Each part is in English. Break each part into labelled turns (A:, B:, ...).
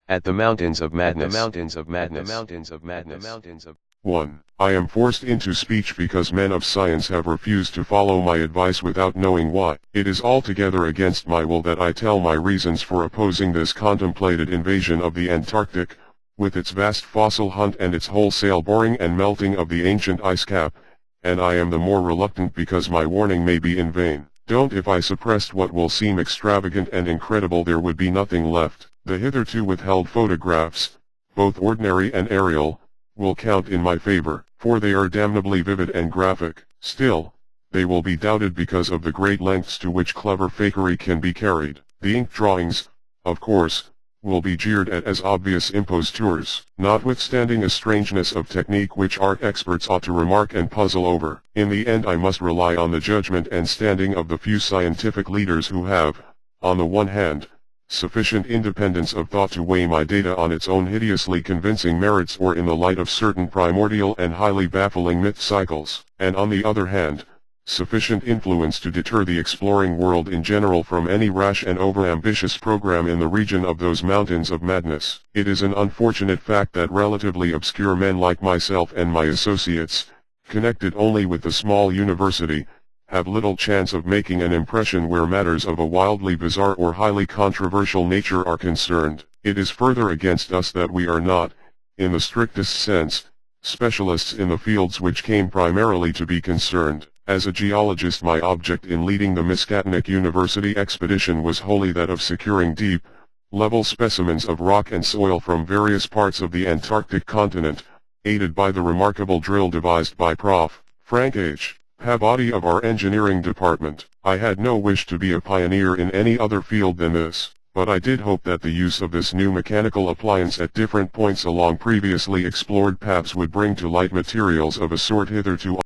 A: At the mountains of madness. The mountains of madness. The mountains of madness. The mountains of
B: 1. I am forced into speech because men of science have refused to follow my advice without knowing why. It is altogether against my will that I tell my reasons for opposing this contemplated invasion of the Antarctic, with its vast fossil hunt and its wholesale boring and melting of the ancient ice cap, and I am the more reluctant because my warning may be in vain. Don't. If I suppressed what will seem extravagant and incredible, there would be nothing left. The hitherto withheld photographs, both ordinary and aerial, will count in my favor, for they are damnably vivid and graphic. Still, they will be doubted because of the great lengths to which clever fakery can be carried. The ink drawings, of course, will be jeered at as obvious impostures, notwithstanding a strangeness of technique which art experts ought to remark and puzzle over. In the end I must rely on the judgment and standing of the few scientific leaders who have, on the one hand, sufficient independence of thought to weigh my data on its own hideously convincing merits or in the light of certain primordial and highly baffling myth cycles, and on the other hand, sufficient influence to deter the exploring world in general from any rash and overambitious program in the region of those mountains of madness. It is an unfortunate fact that relatively obscure men like myself and my associates, connected only with the small university, have little chance of making an impression where matters of a wildly bizarre or highly controversial nature are concerned. It is further against us that we are not, in the strictest sense, specialists in the fields which came primarily to be concerned. As a geologist, my object in leading the Miskatonic University expedition was wholly that of securing deep, level specimens of rock and soil from various parts of the Antarctic continent, aided by the remarkable drill devised by Prof. Frank H. Paboddy of our engineering department. I had no wish to be a pioneer in any other field than this, but I did hope that the use of this new mechanical appliance at different points along previously explored paths would bring to light materials of a sort hitherto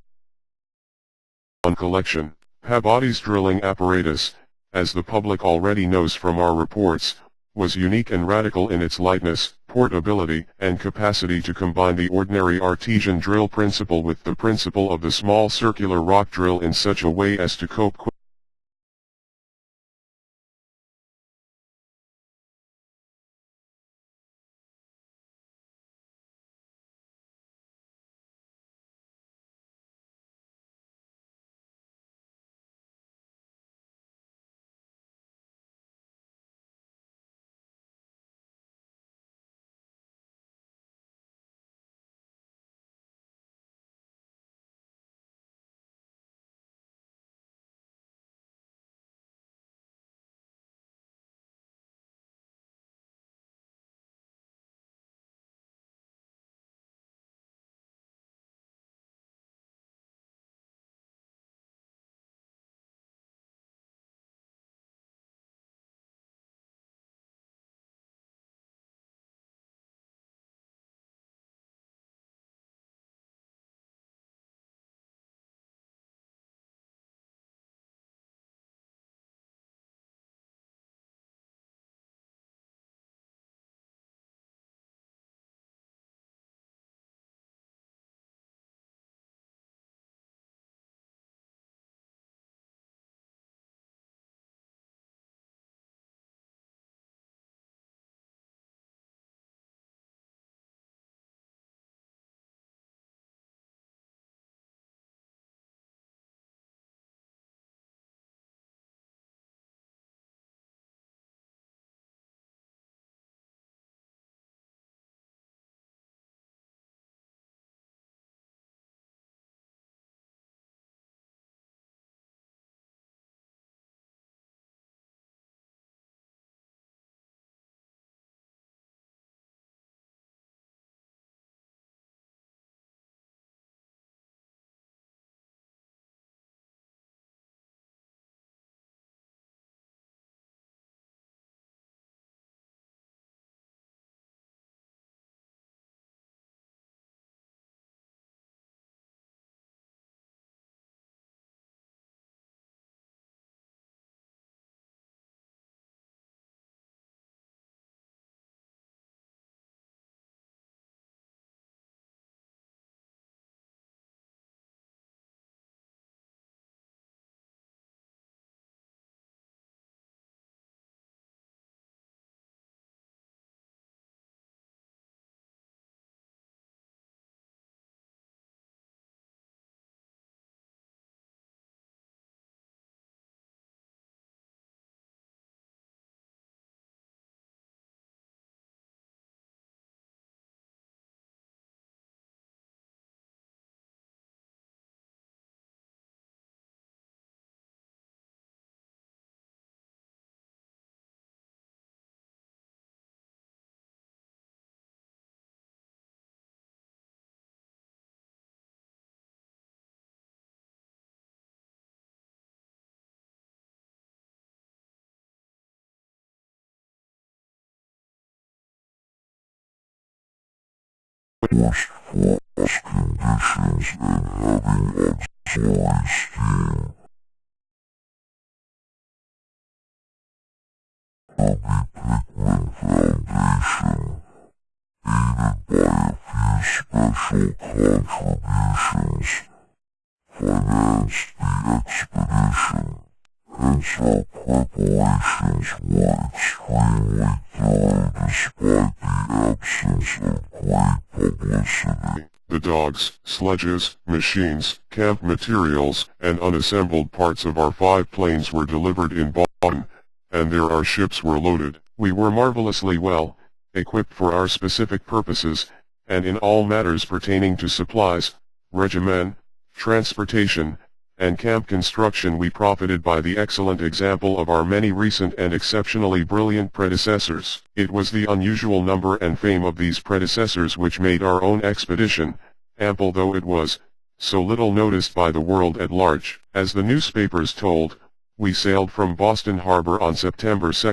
B: on collection. Paboddy's drilling apparatus, as the public already knows from our reports, was unique and radical in its lightness, portability, and capacity to combine the ordinary artesian drill principle with the principle of the small circular rock drill in such a way as to cope
C: forced frost conditions and having auxiliary steam. The Bepickman Foundation, aided by a few special contributions, financed the expedition. Hence our preparations were extremely thorough despite the absence of great publicity.
B: The dogs, sledges, machines, camp materials, and unassembled parts of our 5 planes were delivered in Boston, and there our ships were loaded. We were marvelously well equipped for our specific purposes, and in all matters pertaining to supplies, regimen, transportation, and camp construction we profited by the excellent example of our many recent and exceptionally brilliant predecessors. It was the unusual number and fame of these predecessors which made our own expedition, ample though it was, so little noticed by the world at large. As the newspapers told, we sailed from Boston Harbor on September 2,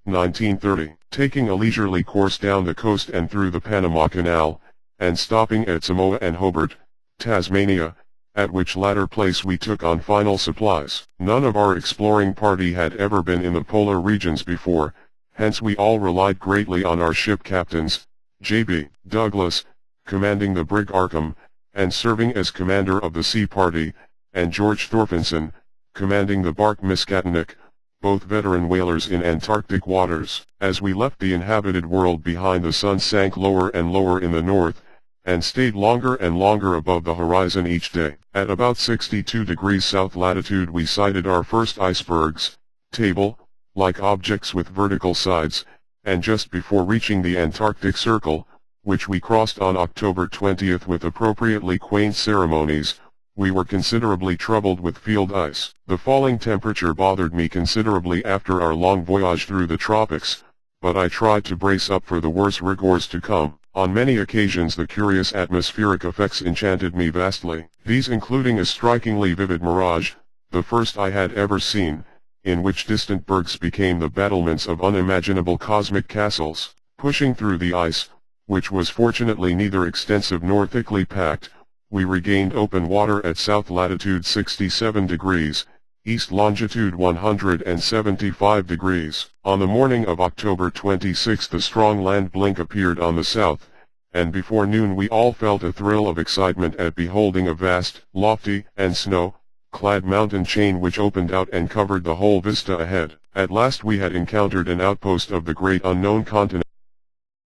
B: 1930, taking a leisurely course down the coast and through the Panama Canal, and stopping at Samoa and Hobart, Tasmania, at which latter place we took on final supplies. None of our exploring party had ever been in the polar regions before, hence we all relied greatly on our ship captains, J.B. Douglas, commanding the brig Arkham, and serving as commander of the sea party, and George Thorfinson, commanding the bark Miskatonic, both veteran whalers in Antarctic waters. As we left the inhabited world behind, the sun sank lower and lower in the north, and stayed longer and longer above the horizon each day. At about 62 degrees south latitude we sighted our first icebergs, table-like objects with vertical sides, and just before reaching the Antarctic Circle, which we crossed on October 20th with appropriately quaint ceremonies, we were considerably troubled with field ice. The falling temperature bothered me considerably after our long voyage through the tropics, but I tried to brace up for the worse rigors to come. On many occasions the curious atmospheric effects enchanted me vastly, these including a strikingly vivid mirage, the first I had ever seen, in which distant bergs became the battlements of unimaginable cosmic castles. Pushing through the ice, which was fortunately neither extensive nor thickly packed, we regained open water at south latitude 67 degrees, east longitude 175 degrees. On the morning of October 26 the strong land blink appeared on the south, and before noon we all felt a thrill of excitement at beholding a vast, lofty, and snow-clad mountain chain which opened out and covered the whole vista ahead. At last we had encountered an outpost of the great unknown continent,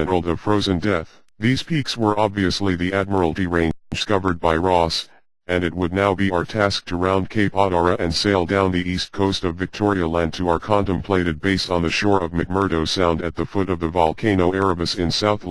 B: a world of frozen death. These peaks were obviously the Admiralty Range discovered by Ross, and it would now be our task to round Cape Adara and sail down the east coast of Victoria Land to our contemplated base on the shore of McMurdo Sound at the foot of the volcano Erebus in South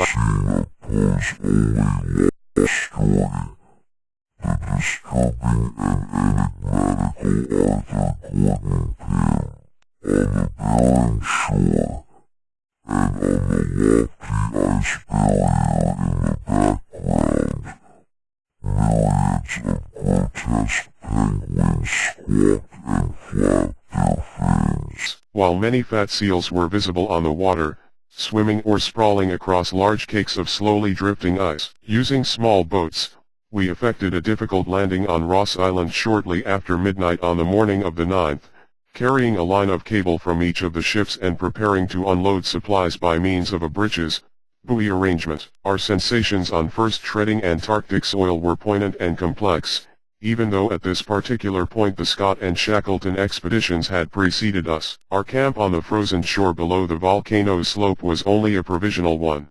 C: seen oppose only lost story. The disturbing and enigmatical Arthur Gordon Pym, on the barren shore, and on the lofty ice barrier in the background, myriads of grotesque penguins squawked and flapped their fins.
B: While many fat seals were visible on the water, swimming or sprawling across large cakes of slowly drifting ice. Using small boats, we effected a difficult landing on Ross Island shortly after midnight on the morning of the 9th, carrying a line of cable from each of the ships and preparing to unload supplies by means of a breeches buoy arrangement. Our sensations on first treading Antarctic soil were poignant and complex, even though at this particular point the Scott and Shackleton expeditions had preceded us. Our camp on the frozen shore below the volcano's slope was only a provisional one.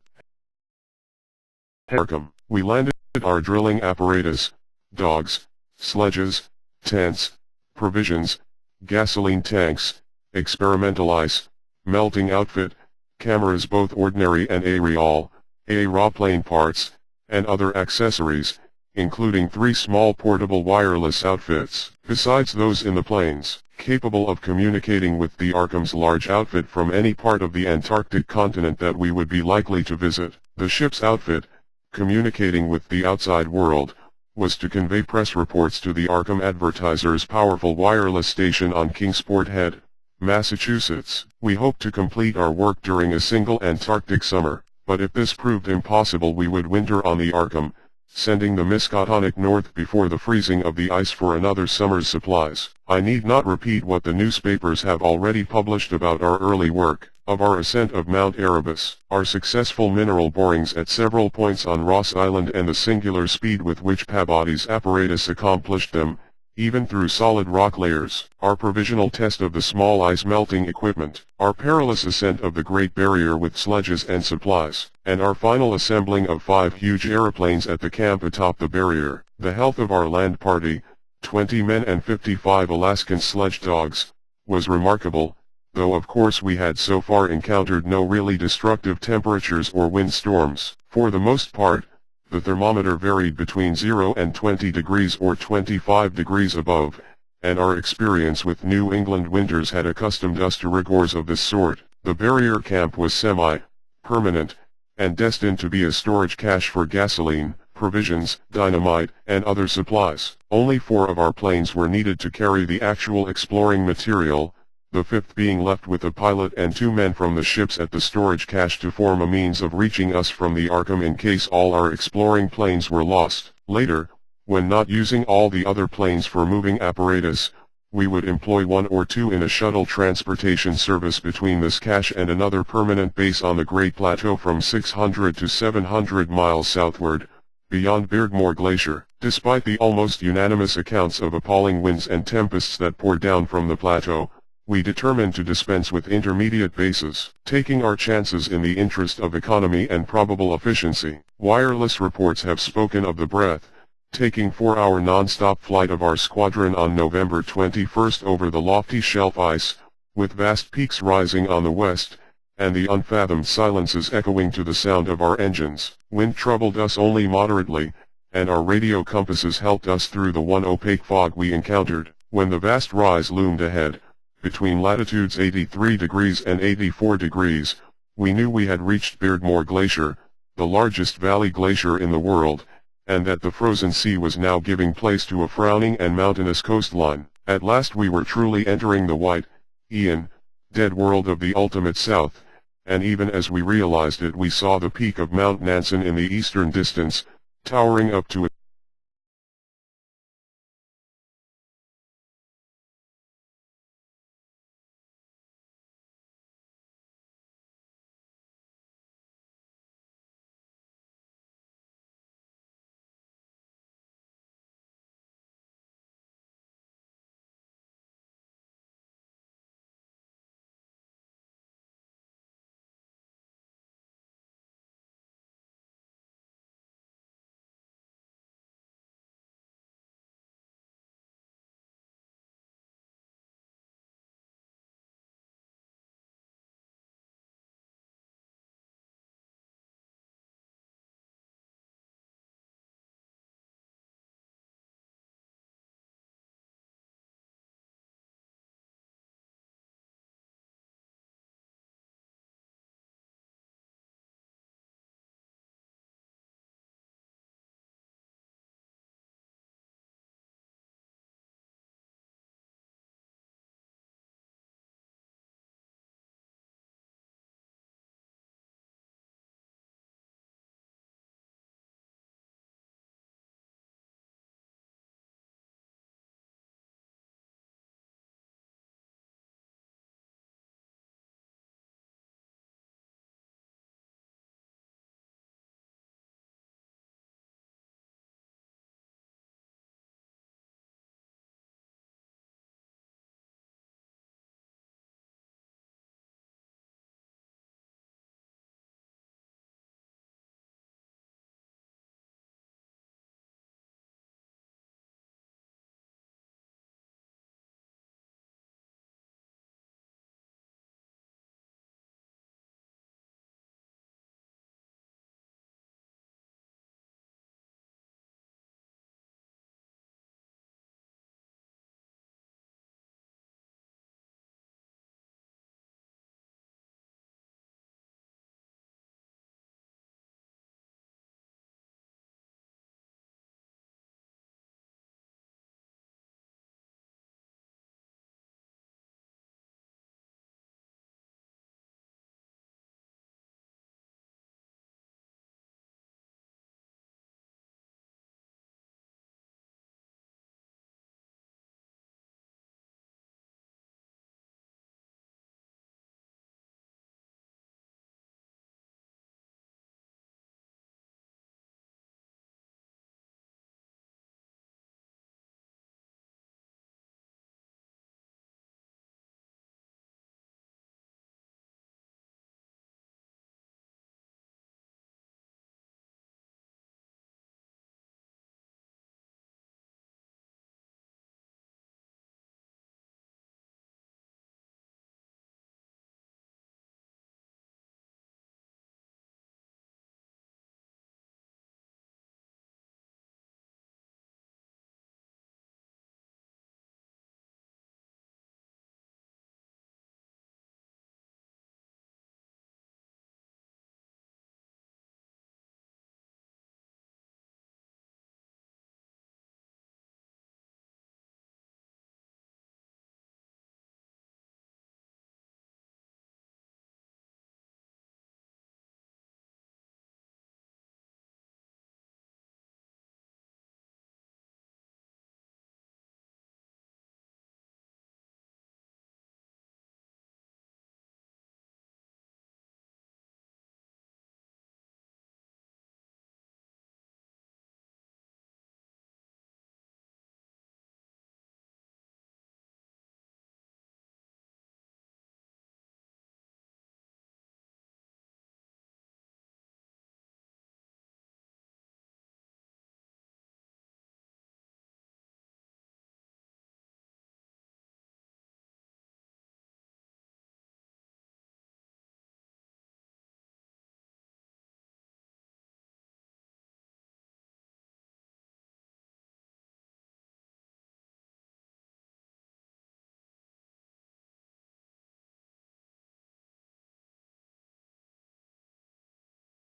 B: We landed our drilling apparatus, dogs, sledges, tents, provisions, gasoline tanks, experimental ice, melting outfit, cameras both ordinary and aeroplane parts, and other accessories, including 3 small portable wireless outfits, besides those in the planes, capable of communicating with the Arkham's large outfit from any part of the Antarctic continent that we would be likely to visit. The ship's outfit, communicating with the outside world, was to convey press reports to the Arkham Advertiser's powerful wireless station on Kingsport Head, Massachusetts. We hoped to complete our work during a single Antarctic summer, but if this proved impossible we would winter on the Arkham, sending the Miskatonic north before the freezing of the ice for another summer's supplies. I need not repeat what the newspapers have already published about our early work, of our ascent of Mount Erebus, our successful mineral borings at several points on Ross Island and the singular speed with which Peabody's apparatus accomplished them, even through solid rock layers, our provisional test of the small ice melting equipment, our perilous ascent of the Great Barrier with sledges and supplies, and our final assembling of 5 huge aeroplanes at the camp atop the barrier. The health of our land party, 20 men and 55 Alaskan sledge dogs, was remarkable, though of course we had so far encountered no really destructive temperatures or wind storms. For the most part, the thermometer varied between 0 and 20 degrees or 25 degrees above, and our experience with New England winters had accustomed us to rigors of this sort. The barrier camp was semi-permanent, and destined to be a storage cache for gasoline, provisions, dynamite, and other supplies. Only 4 of our planes were needed to carry the actual exploring material, the 5th being left with a pilot and 2 men from the ships at the storage cache to form a means of reaching us from the Arkham in case all our exploring planes were lost. Later, when not using all the other planes for moving apparatus, we would employ 1 or 2 in a shuttle transportation service between this cache and another permanent base on the Great Plateau from 600 to 700 miles southward, beyond Beardmore Glacier. Despite the almost unanimous accounts of appalling winds and tempests that poured down from the plateau, we determined to dispense with intermediate bases, taking our chances in the interest of economy and probable efficiency. Wireless reports have spoken of the breath-taking 4-hour non-stop flight of our squadron on November 21 over the lofty shelf ice, with vast peaks rising on the west, and the unfathomed silences echoing to the sound of our engines. Wind troubled us only moderately, and our radio compasses helped us through the one opaque fog we encountered. When the vast rise loomed ahead, between latitudes 83 degrees and 84 degrees, we knew we had reached Beardmore Glacier, the largest valley glacier in the world, and that the frozen sea was now giving place to a frowning and mountainous coastline. At last we were truly entering the white, dead world of the ultimate south, and even as we realized it we saw the peak of Mount Nansen in the eastern distance, towering up to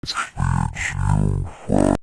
C: ensuing fire.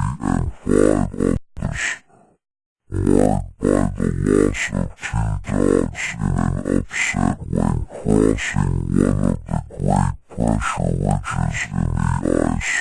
C: And 5 others, marred by the loss of 2 dogs in an upset when crossing one of the great pressure ridges in the ice,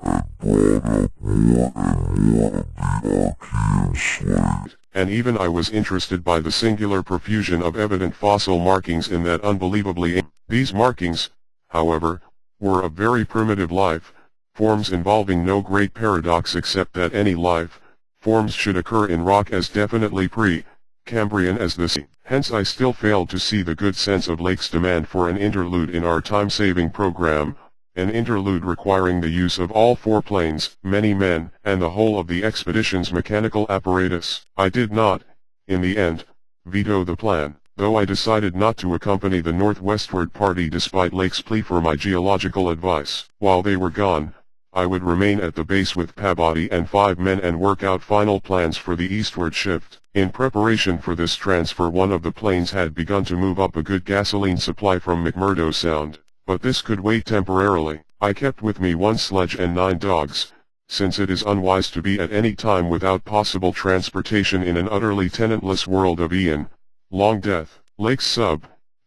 C: had brought up more and more of the Archean slates.
B: And even I was interested by the singular profusion of evident fossil markings in that unbelievably These markings, however, were of very primitive life forms involving no great paradox except that any life forms should occur in rock as definitely pre-Cambrian as the sea. Hence I still failed to see the good sense of Lake's demand for an interlude in our time-saving program, an interlude requiring the use of all 4 planes, many men, and the whole of the expedition's mechanical apparatus. I did not, in the end, veto the plan, though I decided not to accompany the northwestward party despite Lake's plea for my geological advice. While they were gone, I would remain at the base with Peabody and 5 men and work out final plans for the eastward shift. In preparation for this transfer, one of the planes had begun to move up a good gasoline supply from McMurdo Sound, but this could wait temporarily. I kept with me 1 sledge and 9 dogs, since it is unwise to be at any time without possible transportation in an utterly tenantless world of Ian, long death. Lake's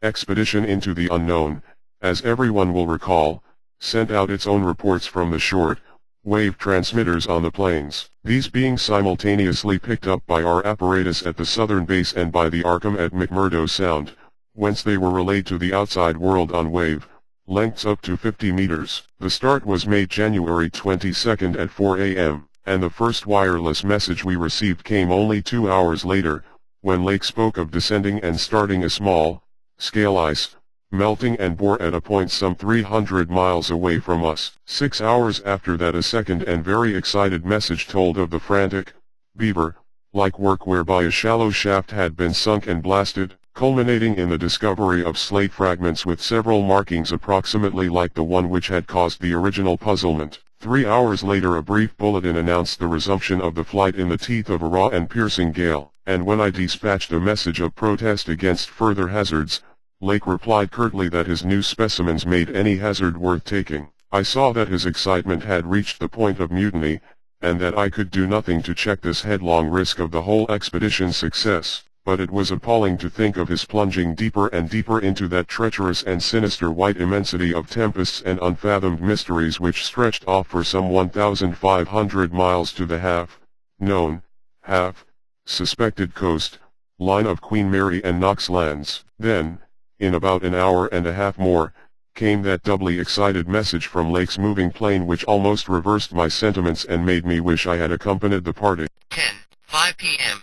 B: expedition into the unknown, as everyone will recall, sent out its own reports from the short wave transmitters on the plains, these being simultaneously picked up by our apparatus at the southern base and by the Arkham at McMurdo Sound, whence they were relayed to the outside world on wave lengths up to 50 meters. The start was made January 22nd at 4 a.m., and the first wireless message we received came only 2 hours later, when Lake spoke of descending and starting a small-scale ice melting and bore at a point some 300 miles away from us. 6 hours after that a second and very excited message told of the frantic, beaver-like work whereby a shallow shaft had been sunk and blasted, culminating in the discovery of slate fragments with several markings approximately like the one which had caused the original puzzlement. 3 hours later a brief bulletin announced the resumption of the flight in the teeth of a raw and piercing gale, and when I dispatched a message of protest against further hazards, Lake replied curtly that his new specimens made any hazard worth taking. I saw that his excitement had reached the point of mutiny, and that I could do nothing to check this headlong risk of the whole expedition's success, but it was appalling to think of his plunging deeper and deeper into that treacherous and sinister white immensity of tempests and unfathomed mysteries which stretched off for some 1,500 miles to the half-known, half-suspected coast line of Queen Mary and Knox lands. Then, in about an hour and a half more, came that doubly excited message from Lake's moving plane which almost reversed my sentiments and made me wish I had accompanied the party.
D: 5 p.m.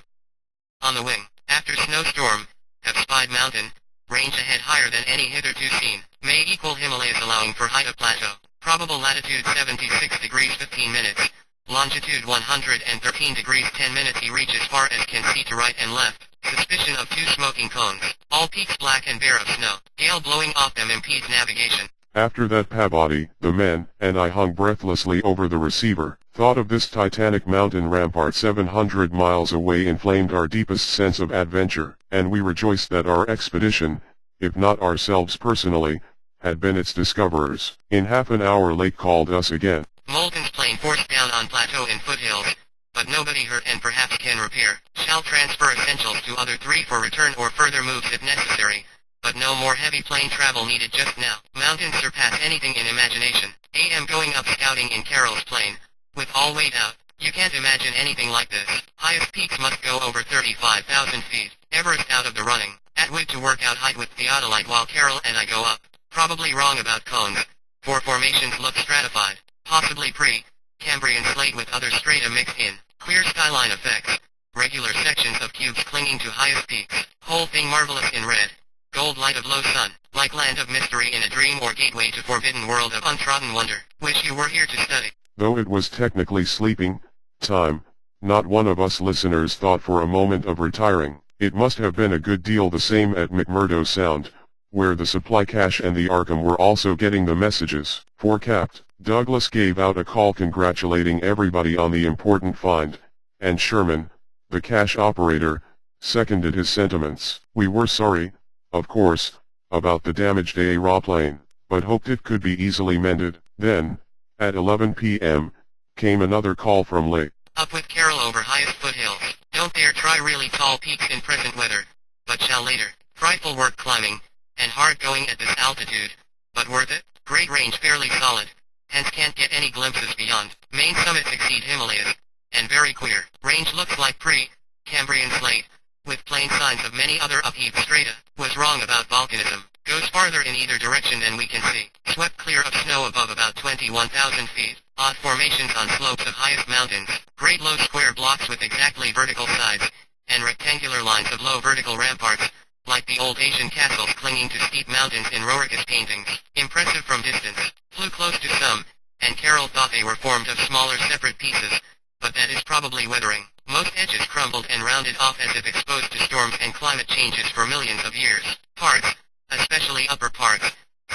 D: On the wing, after snowstorm, have spied mountain, range ahead higher than any hitherto seen, may equal Himalayas allowing for height of plateau, probable latitude 76 degrees 15 minutes, longitude 113 degrees 10 minutes. He reaches far as can see to right and left. Suspicion of 2 smoking cones, all peaks black and bare of snow, gale blowing off them impedes navigation.
B: After that Peabody, the men, and I hung breathlessly over the receiver. Thought of this titanic mountain rampart 700 miles away inflamed our deepest sense of adventure, and we rejoiced that our expedition, if not ourselves personally, had been its discoverers. In half an hour Lake called us again.
D: Molten's plane forced down on plateau in foothills, but nobody hurt and perhaps can repair. Shall transfer essentials to other 3 for return or further moves if necessary. but no more heavy plane travel needed just now. Mountains surpass anything in imagination. AM going up scouting in Carroll's plane, with all weight out. You can't imagine anything like this. Highest peaks must go over 35,000 feet. Everest out of the running. Atwood to work out height with theodolite while Carroll and I go up. Probably wrong about cones. For formations look stratified. Possibly pre-Cambrian slate with other strata mixed in. Clear skyline effects. Regular sections of cubes clinging to highest peaks. Whole thing marvelous in red. Gold light of low sun. Like land of mystery in a dream or gateway to forbidden world of untrodden wonder. Wish you were here to study.
B: Though it was technically sleeping time, not one of us listeners thought for a moment of retiring. It must have been a good deal the same at McMurdo Sound, where the supply cache and the Arkham were also getting the messages. For Capt. Douglas gave out a call congratulating everybody on the important find, and Sherman, the cache operator, seconded his sentiments. We were sorry, of course, about the damaged aeroplane, but hoped it could be easily mended. Then, at 11 p.m., came another call from Lake.
D: Up with Carroll over highest foothills. Don't dare try really tall peaks in present weather, but shall later. Frightful work climbing, and hard going at this altitude, but worth it. Great range fairly solid, hence can't get any glimpses beyond. Main summits exceed Himalayas, and very queer. Range looks like pre-Cambrian slate, with plain signs of many other upheaved strata. Was wrong about volcanism. Goes farther in either direction than we can see. Swept clear of snow above about 21,000 feet. Odd formations on slopes of highest mountains. Great low square blocks with exactly vertical sides, and rectangular lines of low vertical ramparts, like the old Asian castles clinging to steep mountains in Rorikis paintings. Impressive from distance. Flew close to some, and Carroll thought they were formed of smaller separate pieces, but that is probably weathering. Most edges crumbled and rounded off as if exposed to storms and climate changes for millions of years. Parts, especially upper parts,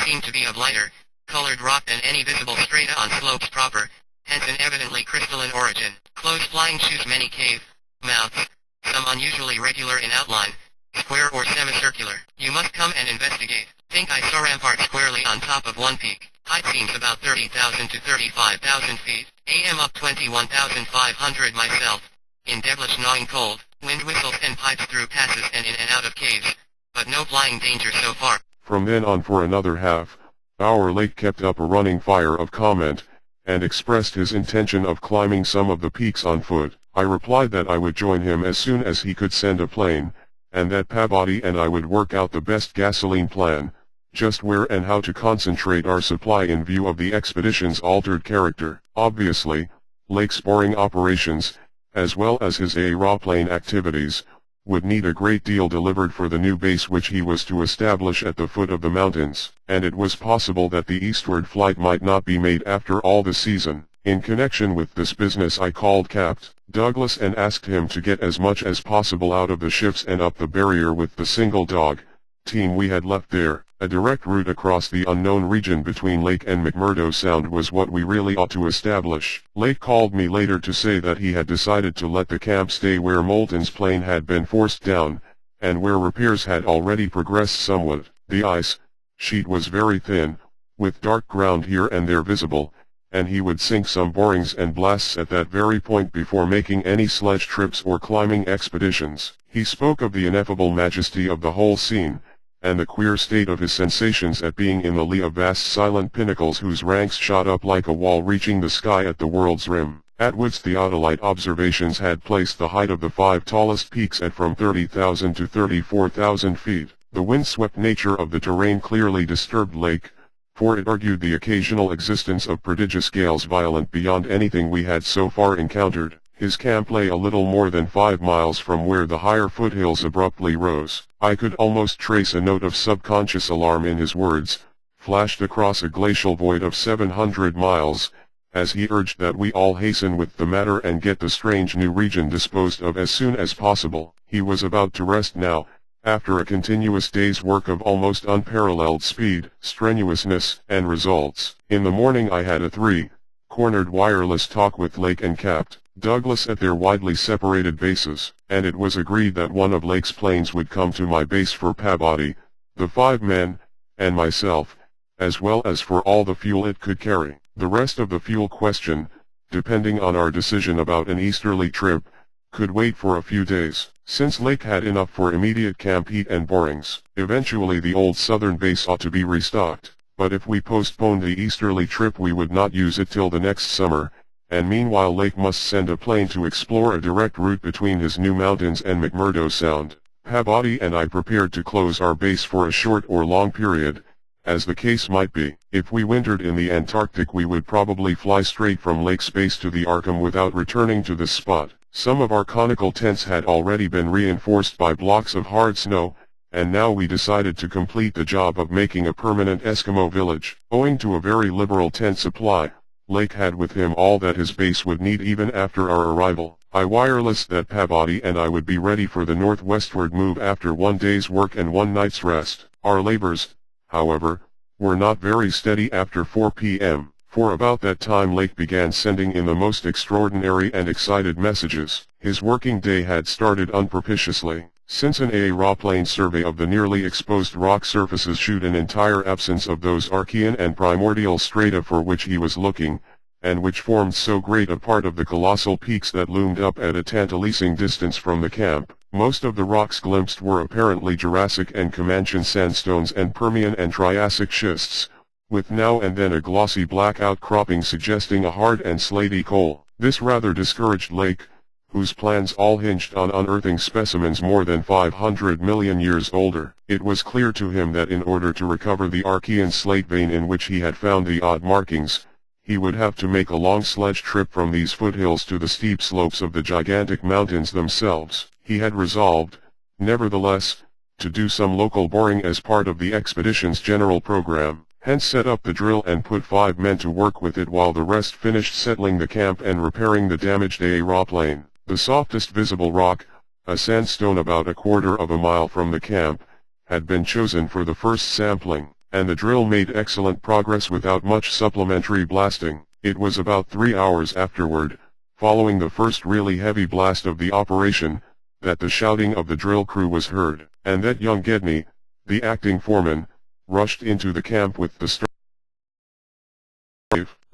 D: seem to be of lighter colored rock than any visible strata on slopes proper, hence an evidently crystalline origin. Closed flying chutes, many cave mouths, some unusually regular in outline, square or semicircular. You must come and investigate. Think I saw rampart squarely on top of one peak. Height seems about 30,000 to 35,000 feet. AM up 21,500 myself. In devilish gnawing cold. Wind whistles and pipes through passes and in and out of caves, but no flying danger so far.
B: From then on for another half hour Lake kept up a running fire of comment, and expressed his intention of climbing some of the peaks on foot. I replied that I would join him as soon as he could send a plane, and that Peabody and I would work out the best gasoline plan, just where and how to concentrate our supply in view of the expedition's altered character. Obviously, Lake's boring operations, as well as his aeroplane activities, would need a great deal delivered for the new base which he was to establish at the foot of the mountains, and it was possible that the eastward flight might not be made after all this season. In connection with this business I called Capt. Douglas and asked him to get as much as possible out of the ships and up the barrier with the single dog team we had left there. A direct route across the unknown region between Lake and McMurdo Sound was what we really ought to establish. Lake called me later to say that he had decided to let the camp stay where Moulton's plane had been forced down, and where repairs had already progressed somewhat. The ice sheet was very thin, with dark ground here and there visible, and he would sink some borings and blasts at that very point before making any sledge trips or climbing expeditions. He spoke of the ineffable majesty of the whole scene, and the queer state of his sensations at being in the lee of vast silent pinnacles whose ranks shot up like a wall reaching the sky at the world's rim. Atwood's theodolite observations had placed the height of the 5 tallest peaks at from 30,000 to 34,000 feet. The windswept nature of the terrain clearly disturbed Lake, for it argued the occasional existence of prodigious gales violent beyond anything we had so far encountered. His camp lay a little more than 5 miles from where the higher foothills abruptly rose. I could almost trace a note of subconscious alarm in his words, flashed across a glacial void of 700 miles, as he urged that we all hasten with the matter and get the strange new region disposed of as soon as possible. He was about to rest now, after a continuous day's work of almost unparalleled speed, strenuousness, and results. In the morning I had a 3-cornered wireless talk with Lake and Capt. Douglas at their widely separated bases, and it was agreed that one of Lake's planes would come to my base for Peabody, the 5 men, and myself, as well as for all the fuel it could carry. The rest of the fuel question, depending on our decision about an easterly trip, could wait for a few days, since Lake had enough for immediate camp heat and borings. Eventually the old southern base ought to be restocked, but if we postponed the easterly trip we would not use it till the next summer, and meanwhile Lake must send a plane to explore a direct route between his new mountains and McMurdo Sound. Peabody and I prepared to close our base for a short or long period, as the case might be. If we wintered in the Antarctic we would probably fly straight from Lake's base to the Arkham without returning to this spot. Some of our conical tents had already been reinforced by blocks of hard snow, and now we decided to complete the job of making a permanent Eskimo village. Owing to a very liberal tent supply, Lake had with him all that his base would need even after our arrival. I wirelessed that Peabody and I would be ready for the northwestward move after one day's work and one night's rest. Our labors, however, were not very steady after 4 p.m. For about that time Lake began sending in the most extraordinary and excited messages. His working day had started unpropitiously, since an AA-plane survey of the nearly exposed rock surfaces showed an entire absence of those Archean and primordial strata for which he was looking, and which formed so great a part of the colossal peaks that loomed up at a tantalizing distance from the camp. Most of the rocks glimpsed were apparently Jurassic and Comanchian sandstones and Permian and Triassic schists, with now and then a glossy black outcropping suggesting a hard and slaty coal. This rather discouraged Lake, whose plans all hinged on unearthing specimens more than 500 million years older. It was clear to him that in order to recover the Archean slate vein in which he had found the odd markings, he would have to make a long sledge trip from these foothills to the steep slopes of the gigantic mountains themselves. He had resolved, nevertheless, to do some local boring as part of the expedition's general program, hence set up the drill and put 5 men to work with it while the rest finished settling the camp and repairing the damaged AA-plane. The softest visible rock, a sandstone about a quarter of a mile from the camp, had been chosen for the first sampling, and the drill made excellent progress without much supplementary blasting. It was about 3 hours afterward, following the first really heavy blast of the operation, that the shouting of the drill crew was heard, and that young Gedney, the acting foreman, rushed into the camp with the stove.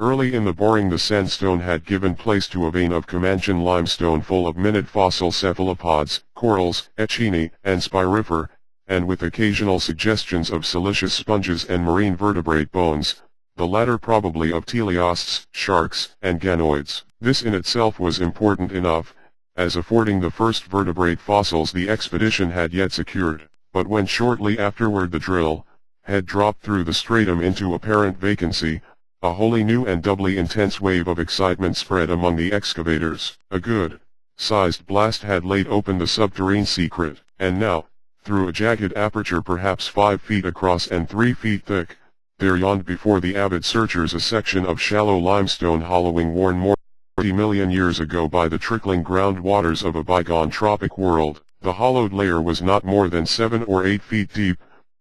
B: Early in the boring the sandstone had given place to a vein of Comanchian limestone full of minute fossil cephalopods, corals, echini, and spirifer, and with occasional suggestions of siliceous sponges and marine vertebrate bones, the latter probably of teleosts, sharks, and ganoids. This in itself was important enough, as affording the first vertebrate fossils the expedition had yet secured. But when shortly afterward the drill had dropped through the stratum into apparent vacancy, a wholly new and doubly intense wave of excitement spread among the excavators. A good-sized blast had laid open the subterranean secret, and now, through a jagged aperture perhaps 5 feet across and 3 feet thick, there yawned before the avid searchers a section of shallow limestone hollowing worn more than 40 million years ago by the trickling ground waters of a bygone tropic world. The hollowed layer was not more than 7 or 8 feet deep,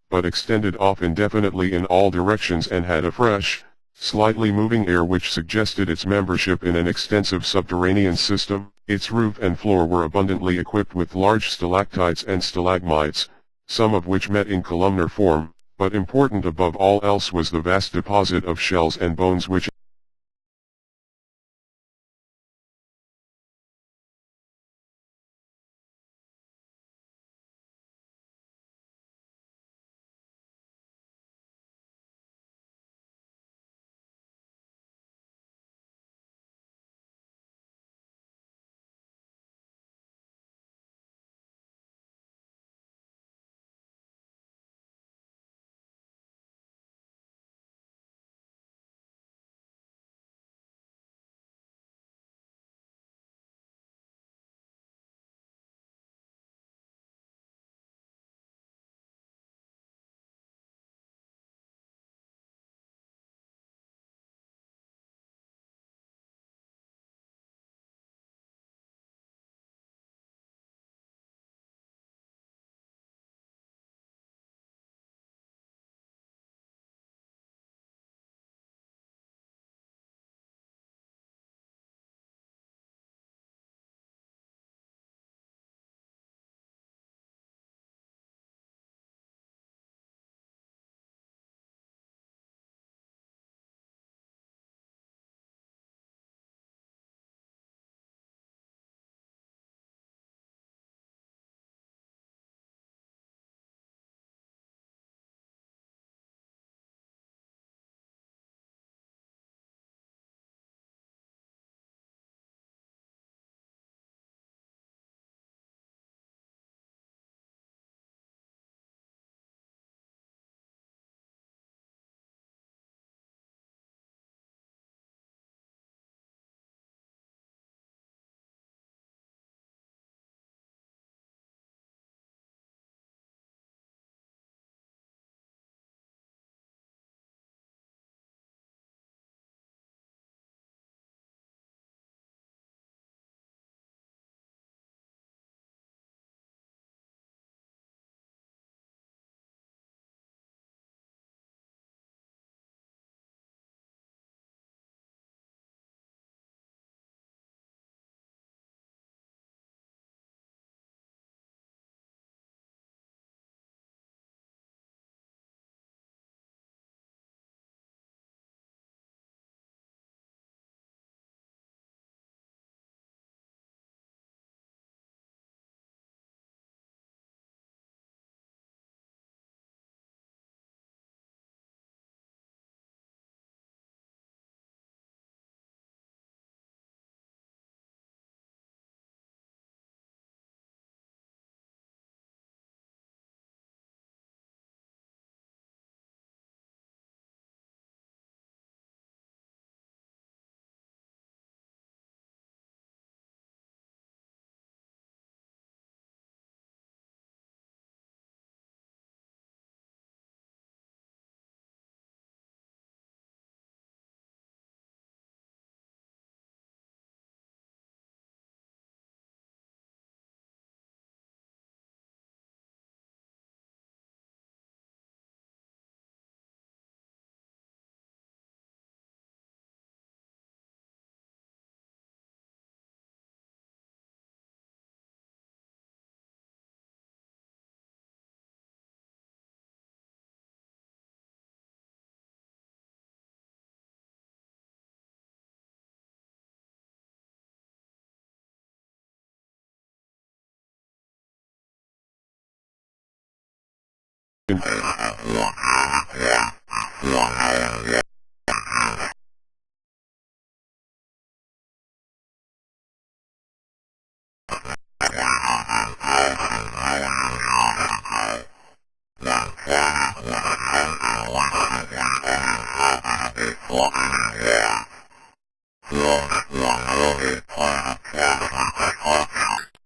B: but extended off indefinitely in all directions and had a fresh, slightly moving air which suggested its membership in an extensive subterranean system. Its roof and floor were abundantly equipped with large stalactites and stalagmites, some of which met in columnar form, but important above all else was the vast deposit of shells and bones which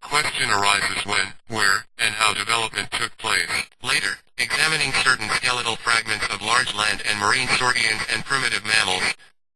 E: Question arises when, where, and how development took place. Later, examining certain skeletal fragments of large land and marine saurians and primitive mammals,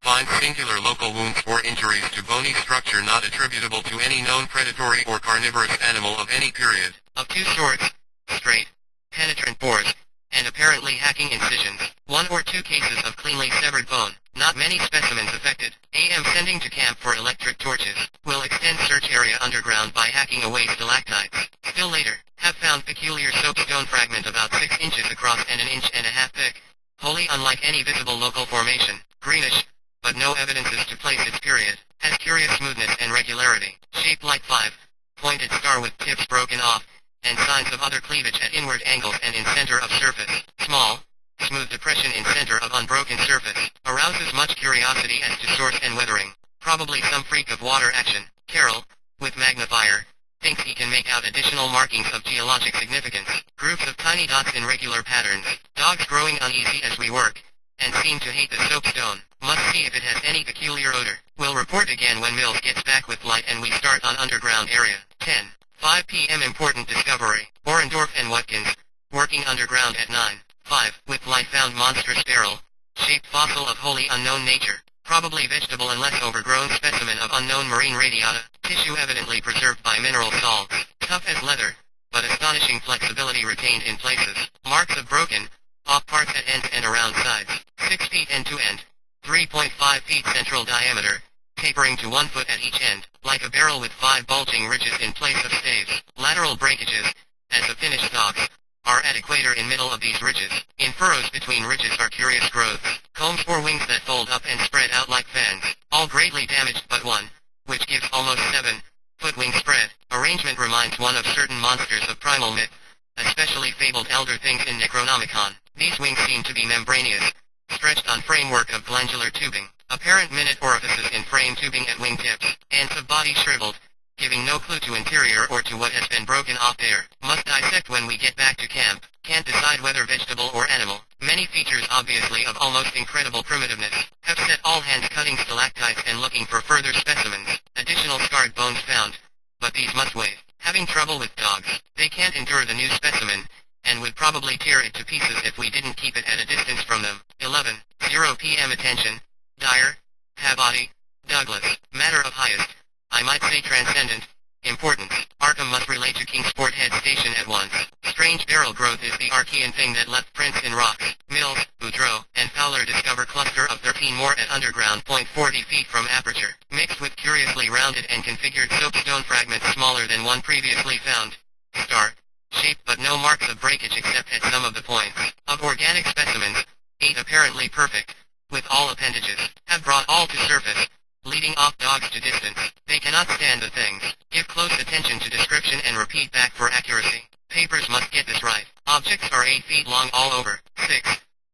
E: finds singular local wounds or injuries to bony structure not attributable to any known predatory or carnivorous animal of any period.
D: Of two sorts, straight, penetrant bores, and apparently hacking incisions. 1 or 2 cases of cleanly severed bone. Not many specimens affected. AM sending to camp for electric torches. Will extend search area underground by hacking away stalactites. Still later, have found peculiar soapstone fragment about 6 inches across and 1.5 inches thick. Wholly unlike any visible local formation. Greenish, but no evidences to place its period. Has curious smoothness and regularity. Shaped like 5-pointed star with tips broken off, and signs of other cleavage at inward angles and in center of surface. Small, smooth depression in center of unbroken surface. Arouses much curiosity as to source and weathering. Probably some freak of water action. Carroll, with magnifier, thinks he can make out additional markings of geologic significance. Groups of tiny dots in regular patterns. Dogs growing uneasy as we work, and seem to hate the soapstone. Must see if it has any peculiar odor. Will report again when Mills gets back with light and we start on underground area. 10:05 p.m. Important discovery. Orendorff and Watkins, working underground at 9:05, with light found monstrous barrel-shaped fossil of wholly unknown nature. Probably vegetable unless overgrown specimen of unknown marine radiata. Tissue evidently preserved by mineral salts. Tough as leather, but astonishing flexibility retained in places. Marks of broken off parts at ends and around sides. 6 feet end to end. 3.5 feet central diameter, tapering to 1 foot at each end, like a barrel with 5 bulging ridges in place of staves. Lateral breakages, as the finished stalks, are at equator in middle of these ridges. In furrows between ridges are curious growths, combs or wings that fold up and spread out like fans, all greatly damaged but one, which gives almost 7-foot wing spread. Arrangement reminds one of certain monsters of primal myth, especially fabled elder things in Necronomicon. These wings seem to be membranous, stretched on framework of glandular tubing. Apparent minute orifices in frame tubing at wingtips. Ends of body shriveled, giving no clue to interior or to what has been broken off there. Must dissect when we get back to camp. Can't decide whether vegetable or animal. Many features obviously of almost incredible primitiveness. Have set all hands cutting stalactites and looking for further specimens. Additional scarred bones found, but these must wait. Having trouble with dogs. They can't endure the new specimen, and would probably tear it to pieces if we didn't keep it at a distance from them. 11:00 p.m. Attention. Dyer, Peabody, Douglas. Matter of highest, I might say transcendent, importance. Arkham must relate to Kingsport Head Station at once. Strange barrel growth is the Archean thing that left prints in rocks. Mills, Boudreau, and Fowler discover cluster of 13 more at underground point 40 feet from aperture, mixed with curiously rounded and configured soapstone fragments smaller than one previously found. Star shape but no marks of breakage except at some of the points. Of organic specimens, 8 apparently perfect, with all appendages, have brought all to surface, leading off dogs to distance. They cannot stand the things. Give close attention to description and repeat back for accuracy. Papers must get this right. Objects are 8 feet long all over.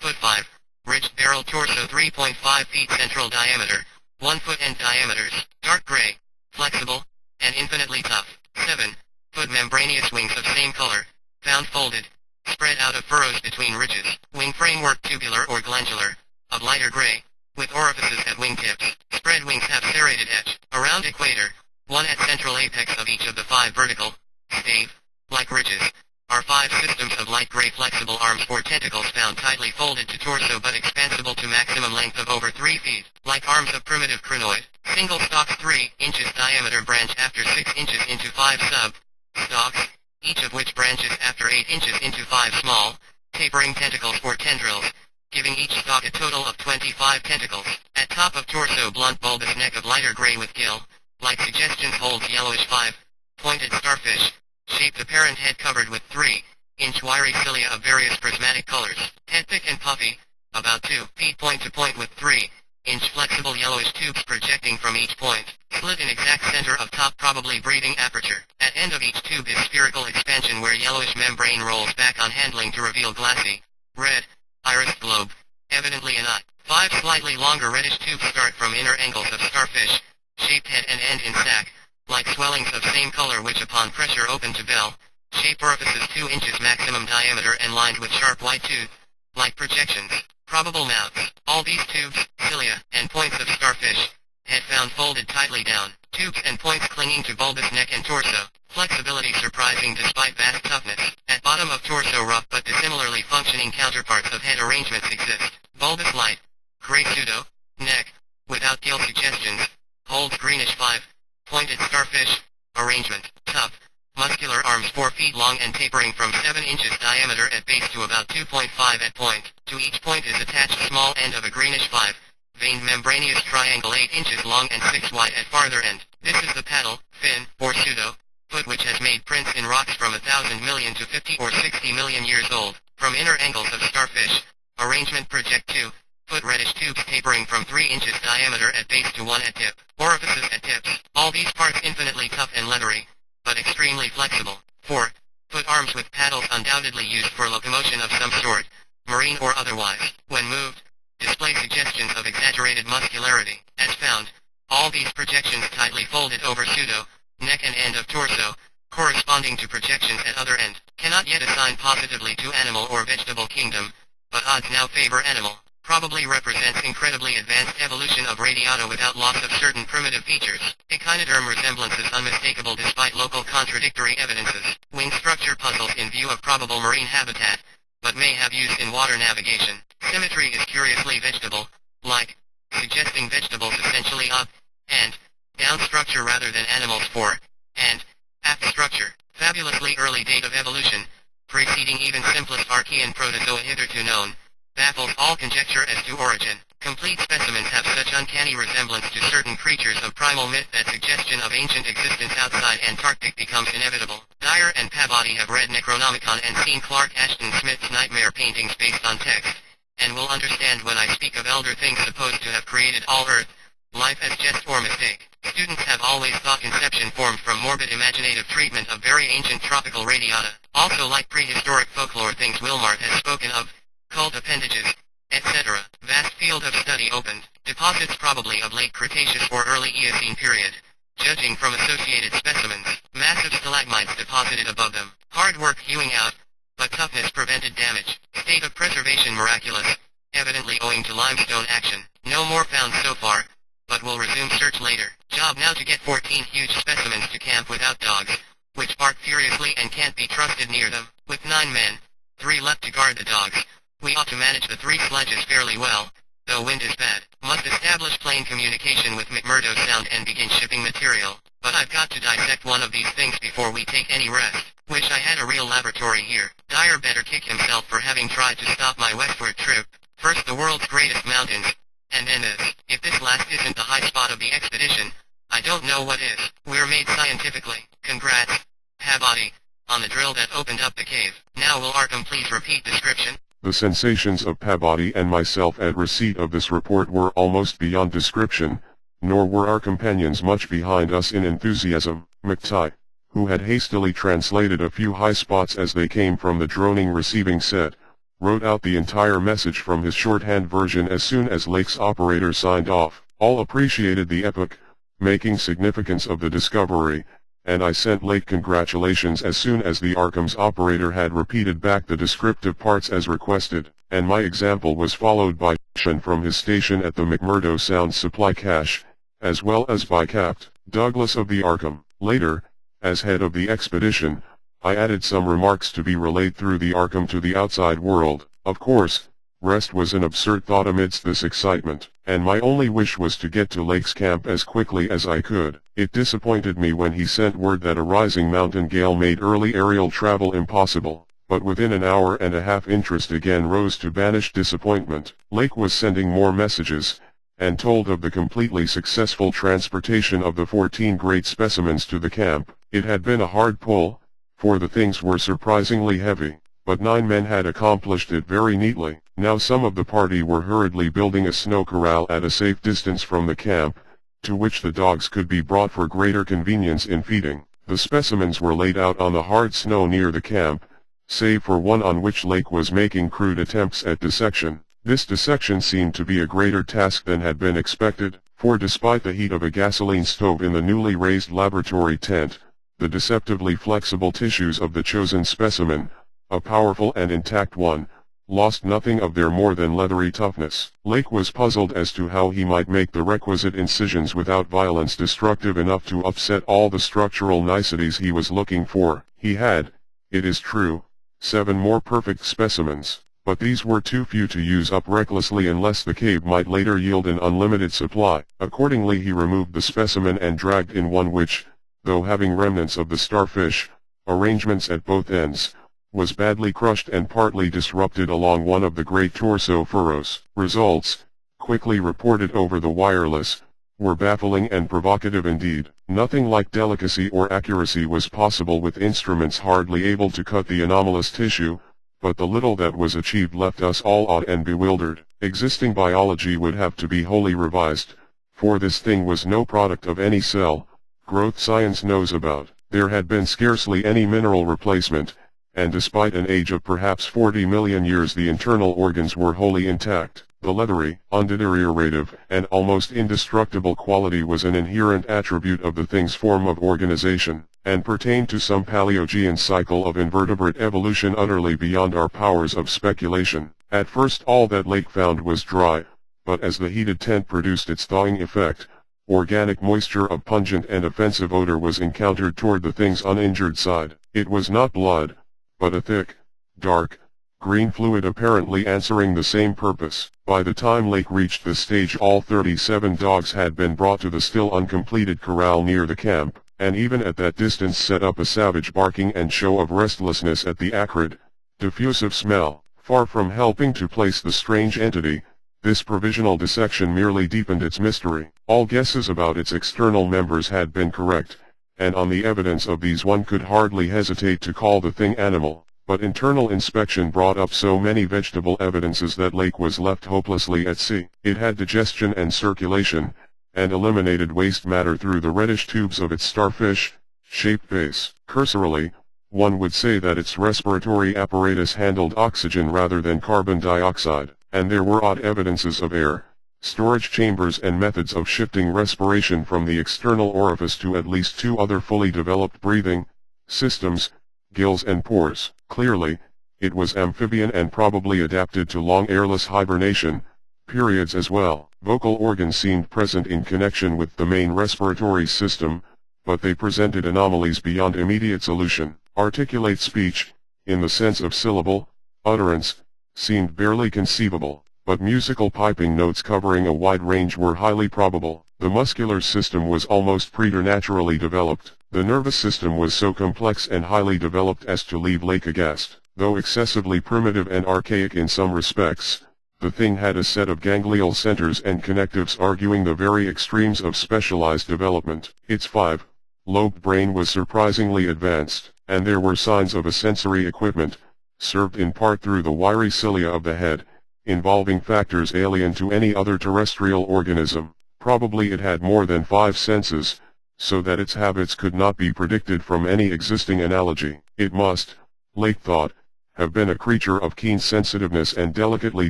D: 6'5", ridged barrel torso 3.5 feet central diameter, 1 foot end diameters, dark gray, flexible, and infinitely tough. 7-foot membranous wings of same color, found folded, spread out of furrows between ridges. Wing framework tubular or glandular, of lighter gray, with orifices at wingtips. Spread wings have serrated edge, around equator, one at central apex of each of the 5 vertical, stave-like ridges, are 5 systems of light gray flexible arms or tentacles found tightly folded to torso but expansible to maximum length of over 3 feet, like arms of primitive crinoid. Single stalks 3 inches diameter branch after 6 inches into 5 sub-stalks, each of which branches after 8 inches into 5 small, tapering tentacles or tendrils, giving each stalk a total of 25 tentacles. At top of torso blunt bulbous neck of lighter gray with gill-like suggestions holds yellowish 5-pointed starfish, shaped apparent head covered with 3-inch wiry cilia of various prismatic colors. Head thick and puffy, about 2 feet point to point with 3-inch flexible yellowish tubes projecting from each point. Slit in exact center of top, probably breathing aperture. At end of each tube is spherical expansion where yellowish membrane rolls back on handling to reveal glassy, red, iris globe, evidently an eye. 5 slightly longer reddish tubes start from inner angles of starfish, shaped head and end in sac, like swellings of same color which upon pressure open to bell, shape orifices 2 inches maximum diameter and lined with sharp white tooth, like projections. Probable mouths. All these tubes, cilia, and points of starfish, head found folded tightly down, tubes and points clinging to bulbous neck and torso, flexibility surprising despite vast toughness. At bottom of torso rough but dissimilarly functioning counterparts of head arrangements exist. Bulbous light, gray pseudo, neck, without gill suggestions, holds greenish 5, pointed starfish, arrangement, tough, muscular arms 4 feet long and tapering from 7 inches diameter at base to about 2.5 at point. To each point is attached small end of a greenish 5, veined membranous triangle 8 inches long and 6 wide at farther end. This is the paddle, fin, or pseudo, foot which has made prints in rocks from 1,000 million to 50 or 60 million years old. From inner angles of starfish, arrangement project 2, foot reddish tubes tapering from 3 inches diameter at base to 1 at tip. Orifices at tips. All these parts infinitely tough and leathery, but extremely flexible. 4. Foot arms with paddles undoubtedly used for locomotion of some sort, marine or otherwise. When moved, display suggestions of exaggerated muscularity. As found, all these projections tightly folded over pseudo, neck and end of torso, corresponding to projections at other end. Cannot yet assign positively to animal or vegetable kingdom, but odds now favor animal. Probably represents incredibly advanced evolution of radiata without loss of certain primitive features. Echinoderm resemblances unmistakable despite local contradictory evidences. Wing structure puzzles in view of probable marine habitat, but may have used in water navigation. Symmetry is curiously vegetable-like, suggesting vegetables essentially up and down structure rather than animals fore and aft structure. Fabulously early date of evolution, preceding even simplest Archean protozoa hitherto known, baffles all conjecture as to origin. Complete specimens have such uncanny resemblance to certain creatures of primal myth that suggestion of ancient existence outside Antarctic becomes inevitable. Dyer and Peabody have read Necronomicon and seen Clark Ashton Smith's nightmare paintings based on text, and will understand when I speak of elder things supposed to have created all Earth, life as jest or mistake. Students have always thought conception formed from morbid imaginative treatment of very ancient tropical radiata. Also like prehistoric folklore things Wilmart has spoken of, cult appendages, etc. Vast field of study opened. Deposits probably of late Cretaceous or early Eocene period, judging from associated specimens. Massive stalagmites deposited above them. Hard work hewing out, but toughness prevented damage. State of preservation miraculous, evidently owing to limestone action. No more found so far, but will resume search later. Job now to get 14 huge specimens to camp without dogs, which bark furiously and can't be trusted near them. With 9 men, 3 left to guard the dogs. We ought to manage the 3 sledges fairly well, though wind is bad. Must establish plane communication with McMurdo Sound and begin shipping material. But I've got to dissect one of these things before we take any rest. Wish I had a real laboratory here. Dyer better kick himself for having tried to stop my westward trip. First the world's greatest mountains, and then this. If this last isn't the high spot of the expedition, I don't know what is. We're made scientifically. Congrats, Peabody, on the drill that opened up the cave. Now will Arkham please repeat description?
B: The sensations of Peabody and myself at receipt of this report were almost beyond description, nor were our companions much behind us in enthusiasm. McTighe, who had hastily translated a few high spots as they came from the droning receiving set, wrote out the entire message from his shorthand version as soon as Lake's operator signed off. All appreciated the epoch-making significance of the discovery, and I sent Lake congratulations as soon as the Arkham's operator had repeated back the descriptive parts as requested, and my example was followed by Shen from his station at the McMurdo Sound supply cache, as well as by Capt. Douglas of the Arkham. Later, as head of the expedition, I added some remarks to be relayed through the Arkham to the outside world. Of course, rest was an absurd thought amidst this excitement, and my only wish was to get to Lake's camp as quickly as I could. It disappointed me when he sent word that a rising mountain gale made early aerial travel impossible, but within an hour and a half interest again rose to banished disappointment. Lake was sending more messages, and told of the completely successful transportation of the 14 great specimens to the camp. It had been a hard pull, for the things were surprisingly heavy, but 9 men had accomplished it very neatly. Now some of the party were hurriedly building a snow corral at a safe distance from the camp, to which the dogs could be brought for greater convenience in feeding. The specimens were laid out on the hard snow near the camp, save for one on which Lake was making crude attempts at dissection. This dissection seemed to be a greater task than had been expected, for despite the heat of a gasoline stove in the newly raised laboratory tent, the deceptively flexible tissues of the chosen specimen, a powerful and intact one, lost nothing of their more than leathery toughness. Lake was puzzled as to how he might make the requisite incisions without violence destructive enough to upset all the structural niceties he was looking for. He had, it is true, 7 more perfect specimens, but these were too few to use up recklessly unless the cave might later yield an unlimited supply. Accordingly he removed the specimen and dragged in one which, though having remnants of the starfish, arrangements at both ends, was badly crushed and partly disrupted along one of the great torso furrows. Results, quickly reported over the wireless, were baffling and provocative indeed. Nothing like delicacy or accuracy was possible with instruments hardly able to cut the anomalous tissue, but the little that was achieved left us all awed and bewildered. Existing biology would have to be wholly revised, for this thing was no product of any cell growth science knows about. There had been scarcely any mineral replacement, and despite an age of perhaps 40 million years the internal organs were wholly intact. The leathery, undeteriorative, and almost indestructible quality was an inherent attribute of the thing's form of organization, and pertained to some Paleogean cycle of invertebrate evolution utterly beyond our powers of speculation. At first all that Lake found was dry, but as the heated tent produced its thawing effect, organic moisture of pungent and offensive odor was encountered toward the thing's uninjured side. It was not blood, but a thick, dark, green fluid apparently answering the same purpose. By the time Lake reached the stage all 37 dogs had been brought to the still uncompleted corral near the camp, and even at that distance set up a savage barking and show of restlessness at the acrid, diffusive smell. Far from helping to place the strange entity, this provisional dissection merely deepened its mystery. All guesses about its external members had been correct, and on the evidence of these one could hardly hesitate to call the thing animal. But internal inspection brought up so many vegetable evidences that Lake was left hopelessly at sea. It had digestion and circulation, and eliminated waste matter through the reddish tubes of its starfish-shaped base. Cursorily, one would say that its respiratory apparatus handled oxygen rather than carbon dioxide, and there were odd evidences of air, storage chambers and methods of shifting respiration from the external orifice to at least 2 other fully developed breathing systems, gills and pores. Clearly, it was amphibian and probably adapted to long airless hibernation periods as well. Vocal organs seemed present in connection with the main respiratory system, but they presented anomalies beyond immediate solution. Articulate speech, in the sense of syllable, utterance, seemed barely conceivable, but musical piping notes covering a wide range were highly probable. The muscular system was almost preternaturally developed. The nervous system was so complex and highly developed as to leave Lake aghast. Though excessively primitive and archaic in some respects, the thing had a set of ganglial centers and connectives arguing the very extremes of specialized development. Its 5-lobed brain was surprisingly advanced, and there were signs of a sensory equipment, served in part through the wiry cilia of the head, involving factors alien to any other terrestrial organism. Probably it had more than 5 senses, so that its habits could not be predicted from any existing analogy. It must, Lake thought, have been a creature of keen sensitiveness and delicately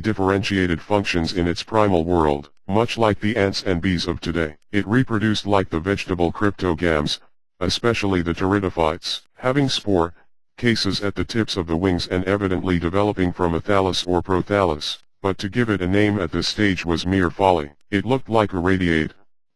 B: differentiated functions in its primal world. Much like the ants and bees of today, it reproduced like the vegetable cryptogams, especially the pteridophytes, having spore cases at the tips of the wings and evidently developing from a thallus or prothallus. But to give it a name at this stage was mere folly. It looked like a radiate,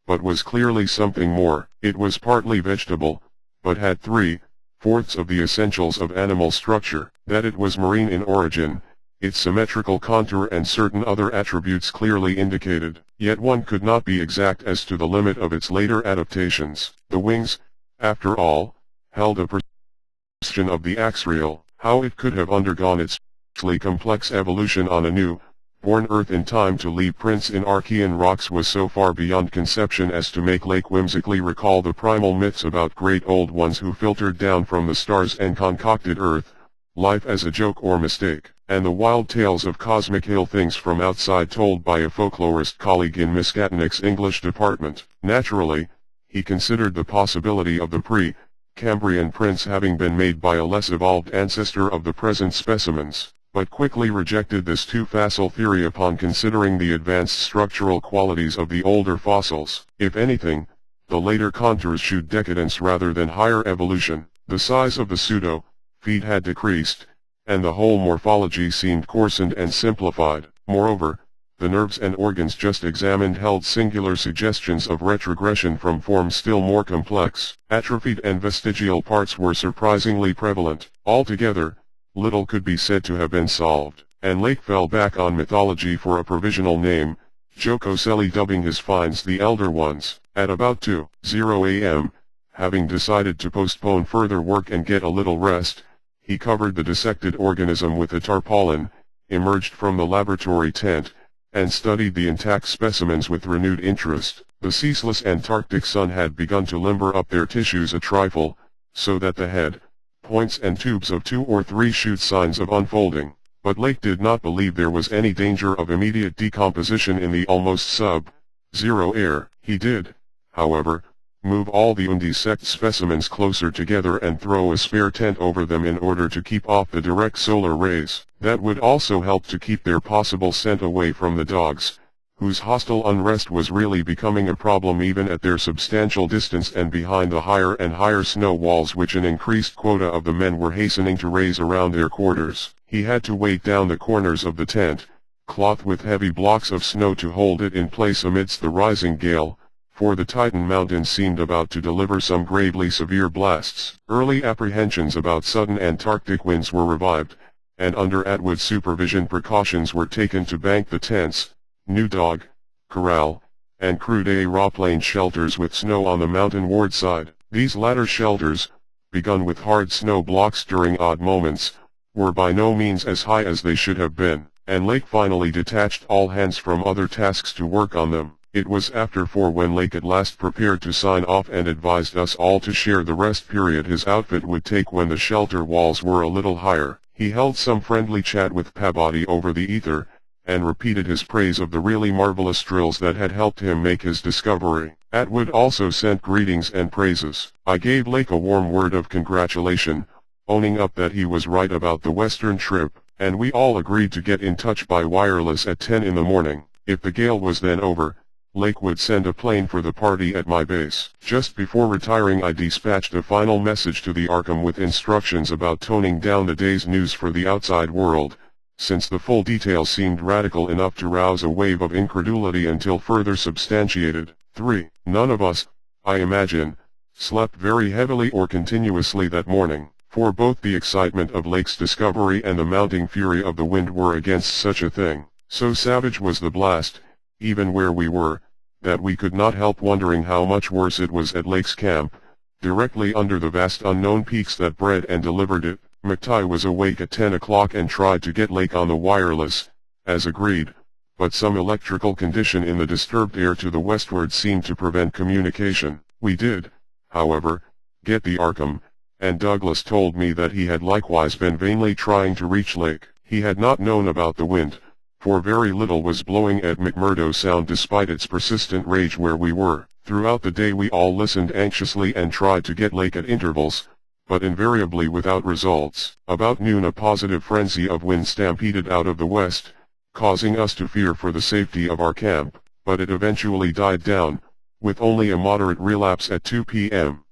B: but was clearly something more. It was partly vegetable, but had 3/4 of the essentials of animal structure. That it was marine in origin, its symmetrical contour and certain other attributes clearly indicated. Yet one could not be exact as to the limit of its later adaptations. The wings, after all, held a question of the axrial. How it could have undergone its complex evolution on a new-born Earth in time to leave prints in Archean rocks was so far beyond conception as to make Lake whimsically recall the primal myths about great old ones who filtered down from the stars and concocted Earth, life as a joke or mistake, and the wild tales of cosmic hill things from outside told by a folklorist colleague in Miskatonic's English department. Naturally, he considered the possibility of the pre-Cambrian prints having been made by a less evolved ancestor of the present specimens, but quickly rejected this too facile theory upon considering the advanced structural qualities of the older fossils. If anything, the later contours showed decadence rather than higher evolution. The size of the pseudo-feet had decreased, and the whole morphology seemed coarsened and simplified. Moreover, the nerves and organs just examined held singular suggestions of retrogression from forms still more complex. Atrophied and vestigial parts were surprisingly prevalent. Altogether, little could be said to have been solved, and Lake fell back on mythology for a provisional name, jocosely dubbing his finds the Elder Ones. At about 2:00 a.m., having decided to postpone further work and get a little rest, he covered the dissected organism with a tarpaulin, emerged from the laboratory tent, and studied the intact specimens with renewed interest. The ceaseless Antarctic sun had begun to limber up their tissues a trifle, so that the head, points and tubes of 2 or 3 showed signs of unfolding, but Lake did not believe there was any danger of immediate decomposition in the almost sub-zero air. He did, however, move all the undissected specimens closer together and throw a spare tent over them in order to keep off the direct solar rays. That would also help to keep their possible scent away from the dogs, whose hostile unrest was really becoming a problem even at their substantial distance and behind the higher and higher snow walls which an increased quota of the men were hastening to raise around their quarters. He had to weight down the corners of the tent, cloth with heavy blocks of snow to hold it in place amidst the rising gale, for the Titan Mountains seemed about to deliver some gravely severe blasts. Early apprehensions about sudden Antarctic winds were revived, and under Atwood's supervision precautions were taken to bank the tents, new dog, corral, and crude aeroplane shelters with snow on the mountain ward side. These latter shelters, begun with hard snow blocks during odd moments, were by no means as high as they should have been, and Lake finally detached all hands from other tasks to work on them. It was after 4 when Lake at last prepared to sign off and advised us all to share the rest period his outfit would take when the shelter walls were a little higher. He held some friendly chat with Peabody over the ether, and repeated his praise of the really marvelous drills that had helped him make his discovery. Atwood also sent greetings and praises. I gave Lake a warm word of congratulation, owning up that he was right about the western trip, and we all agreed to get in touch by wireless at 10 in the morning. If the gale was then over, Lake would send a plane for the party at my base. Just before retiring I dispatched a final message to the Arkham with instructions about toning down the day's news for the outside world, since the full details seemed radical enough to rouse a wave of incredulity until further substantiated. 3. None of us, I imagine, slept very heavily or continuously that morning, for both the excitement of Lake's discovery and the mounting fury of the wind were against such a thing. So savage was the blast, even where we were, that we could not help wondering how much worse it was at Lake's camp, directly under the vast unknown peaks that bred and delivered it. McTighe was awake at 10 o'clock and tried to get Lake on the wireless, as agreed, but some electrical condition in the disturbed air to the westward seemed to prevent communication. We did, however, get the Arkham, and Douglas told me that he had likewise been vainly trying to reach Lake. He had not known about the wind, for very little was blowing at McMurdo Sound despite its persistent rage where we were. Throughout the day we all listened anxiously and tried to get Lake at intervals, but invariably without results. About noon a positive frenzy of wind stampeded out of the west, causing us to fear for the safety of our camp, but it eventually died down, with only a moderate relapse at 2 p.m.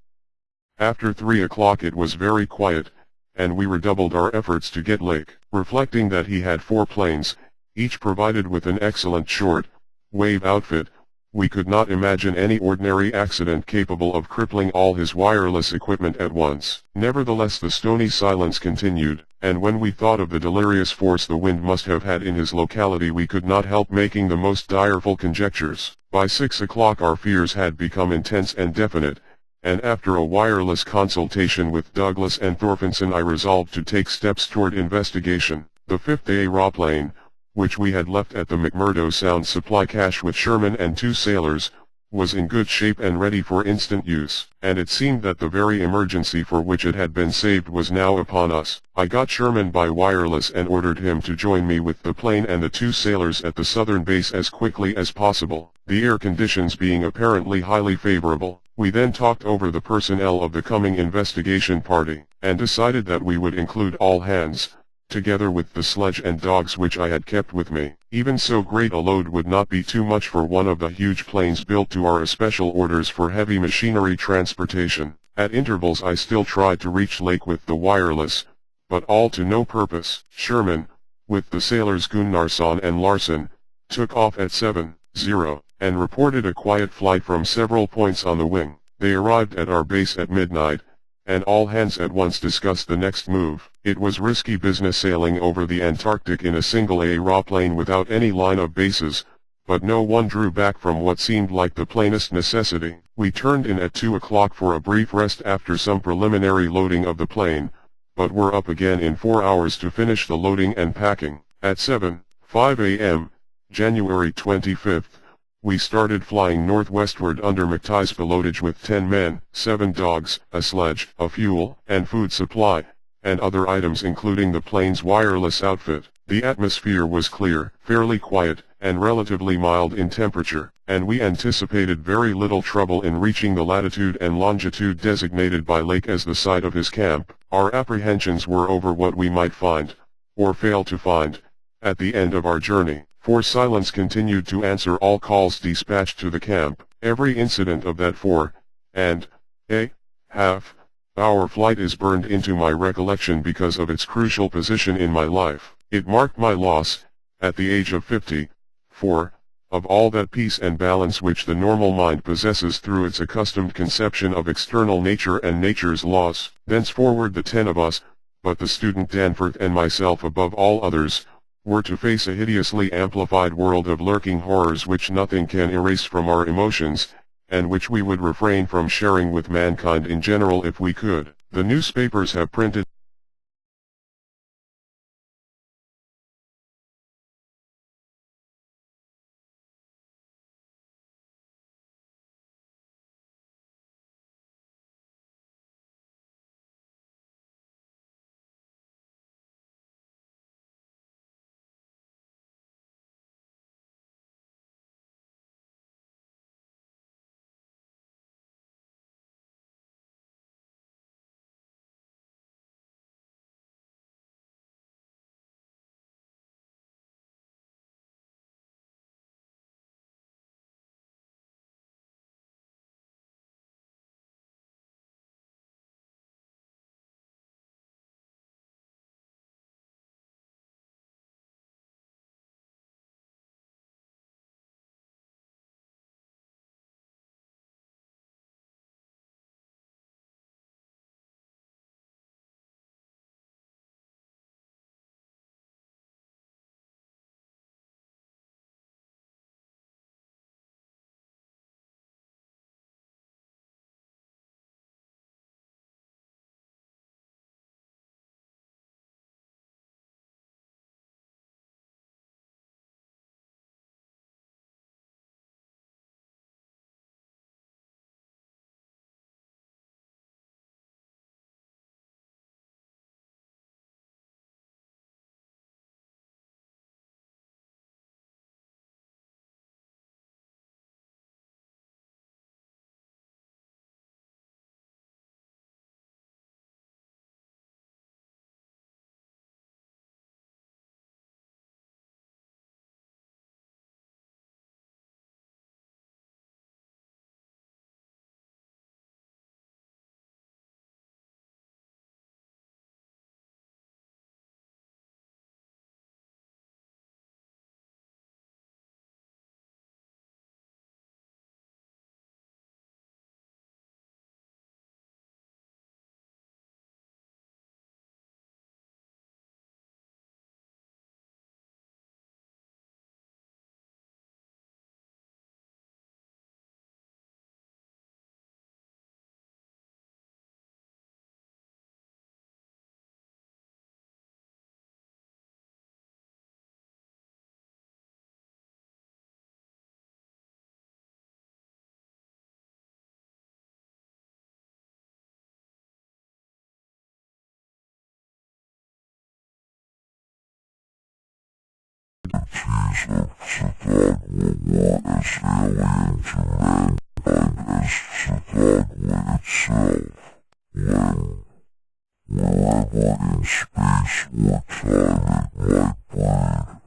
B: After 3 o'clock it was very quiet, and we redoubled our efforts to get Lake. Reflecting that he had 4 planes, each provided with an excellent short-wave outfit, we could not imagine any ordinary accident capable of crippling all his wireless equipment at once. Nevertheless the stony silence continued, and when we thought of the delirious force the wind must have had in his locality we could not help making the most direful conjectures. By 6 o'clock our fears had become intense and definite, and after a wireless consultation with Douglas and Thorfinson I resolved to take steps toward investigation. The 5th aeroplane, which we had left at the McMurdo Sound supply cache with Sherman and 2 sailors, was in good shape and ready for instant use, and it seemed that the very emergency for which it had been saved was now upon us. I got Sherman by wireless and ordered him to join me with the plane and the 2 sailors at the southern base as quickly as possible, the air conditions being apparently highly favorable. We then talked over the personnel of the coming investigation party, and decided that we would include all hands, together with the sledge and dogs which I had kept with me. Even so great a load would not be too much for one of the huge planes built to our special orders for heavy machinery transportation. At intervals I still tried to reach Lake with the wireless, but all to no purpose. Sherman, with the sailors Gunnarsson and Larsen, took off at 7:00, and reported a quiet flight from several points on the wing. They arrived at our base at midnight, and all hands at once discussed the next move. It was risky business sailing over the Antarctic in a single aeroplane without any line of bases, but no one drew back from what seemed like the plainest necessity. We turned in at 2 o'clock for a brief rest after some preliminary loading of the plane, but were up again in 4 hours to finish the loading and packing. At 7:05 a.m., January 25th, we started flying northwestward under McTie's pilotage with 10 men, 7 dogs, a sledge, a fuel and food supply, and other items including the plane's wireless outfit. The atmosphere was clear, fairly quiet, and relatively mild in temperature, and we anticipated very little trouble in reaching the latitude and longitude designated by Lake as the site of his camp. Our apprehensions were over what we might find, or fail to find, at the end of our journey. For silence continued to answer all calls dispatched to the camp. Every incident of that 4.5 hour flight is burned into my recollection because of its crucial position in my life. It marked my loss, at the age of 54, of all that peace and balance which the normal mind possesses through its accustomed conception of external nature and nature's laws. Thenceforward the 10 of us, but the student Danforth and myself above all others, were to face a hideously amplified world of lurking horrors which nothing can erase from our emotions, and which we would refrain from sharing with mankind in general if we could. The newspapers have printed
C: were as alien to mankind as Chautauqua itself. Wherever in space or time it might breed,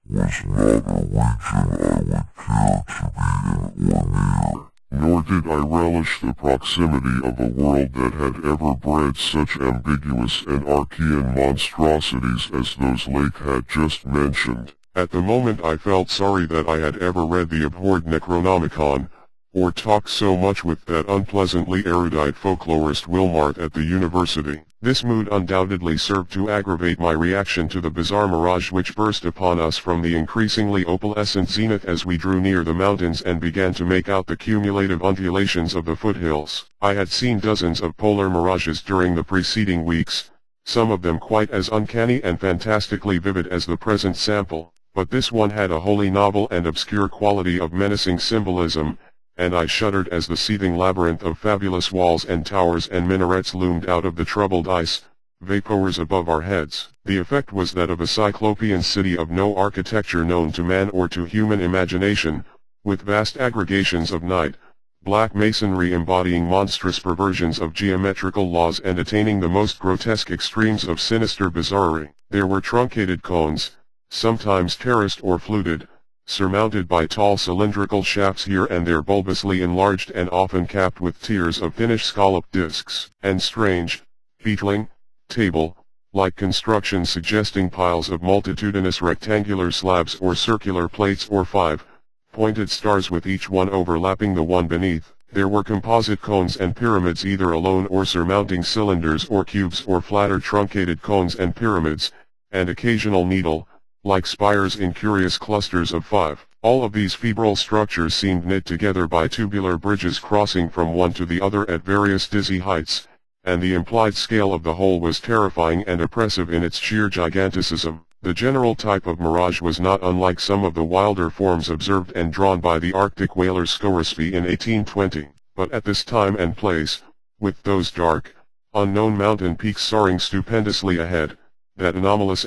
C: was not a region I would care to be in or near. Nor did I relish the proximity of a world that had ever bred such ambiguous and Archean monstrosities as those Lake had just mentioned. At the moment I felt sorry that I had ever read the abhorred Necronomicon, or talked so much with that unpleasantly erudite folklorist Wilmart at the university. This mood undoubtedly served to aggravate my reaction to the bizarre mirage which burst upon us from the increasingly opalescent zenith as we drew near the mountains and began to make out the cumulative undulations of the foothills. I had seen dozens of polar mirages during the preceding weeks, some of them quite as uncanny and fantastically vivid as the present sample, but this one had a wholly novel and obscure quality of menacing symbolism, and I shuddered as the seething labyrinth of fabulous walls and towers and minarets loomed out of the troubled ice, vapors above our heads. The effect was that of a cyclopean city of no architecture known to man or to human imagination, with vast aggregations of night, black masonry embodying monstrous perversions of geometrical laws and attaining the most grotesque extremes of sinister bizarrerie. There were truncated cones, sometimes terraced or fluted, surmounted by tall cylindrical shafts here and there bulbously enlarged and often capped with tiers of thinnish scalloped discs, and strange, beetling, table-like constructions suggesting piles of multitudinous rectangular slabs or circular plates or five-pointed stars with each one overlapping the one beneath. There were composite cones and pyramids either alone or surmounting cylinders or cubes or flatter truncated cones and pyramids, and occasional needle-like spires in curious clusters of five. All of these febrile structures seemed knit together by tubular bridges crossing from one to the other at various dizzy heights, and the implied scale of the whole was terrifying and oppressive in its sheer giganticism. The general type of mirage was not unlike some of the wilder forms observed and drawn by the Arctic whaler Scoresby in 1820, but at this time and place, with those dark, unknown mountain peaks soaring stupendously ahead, that anomalous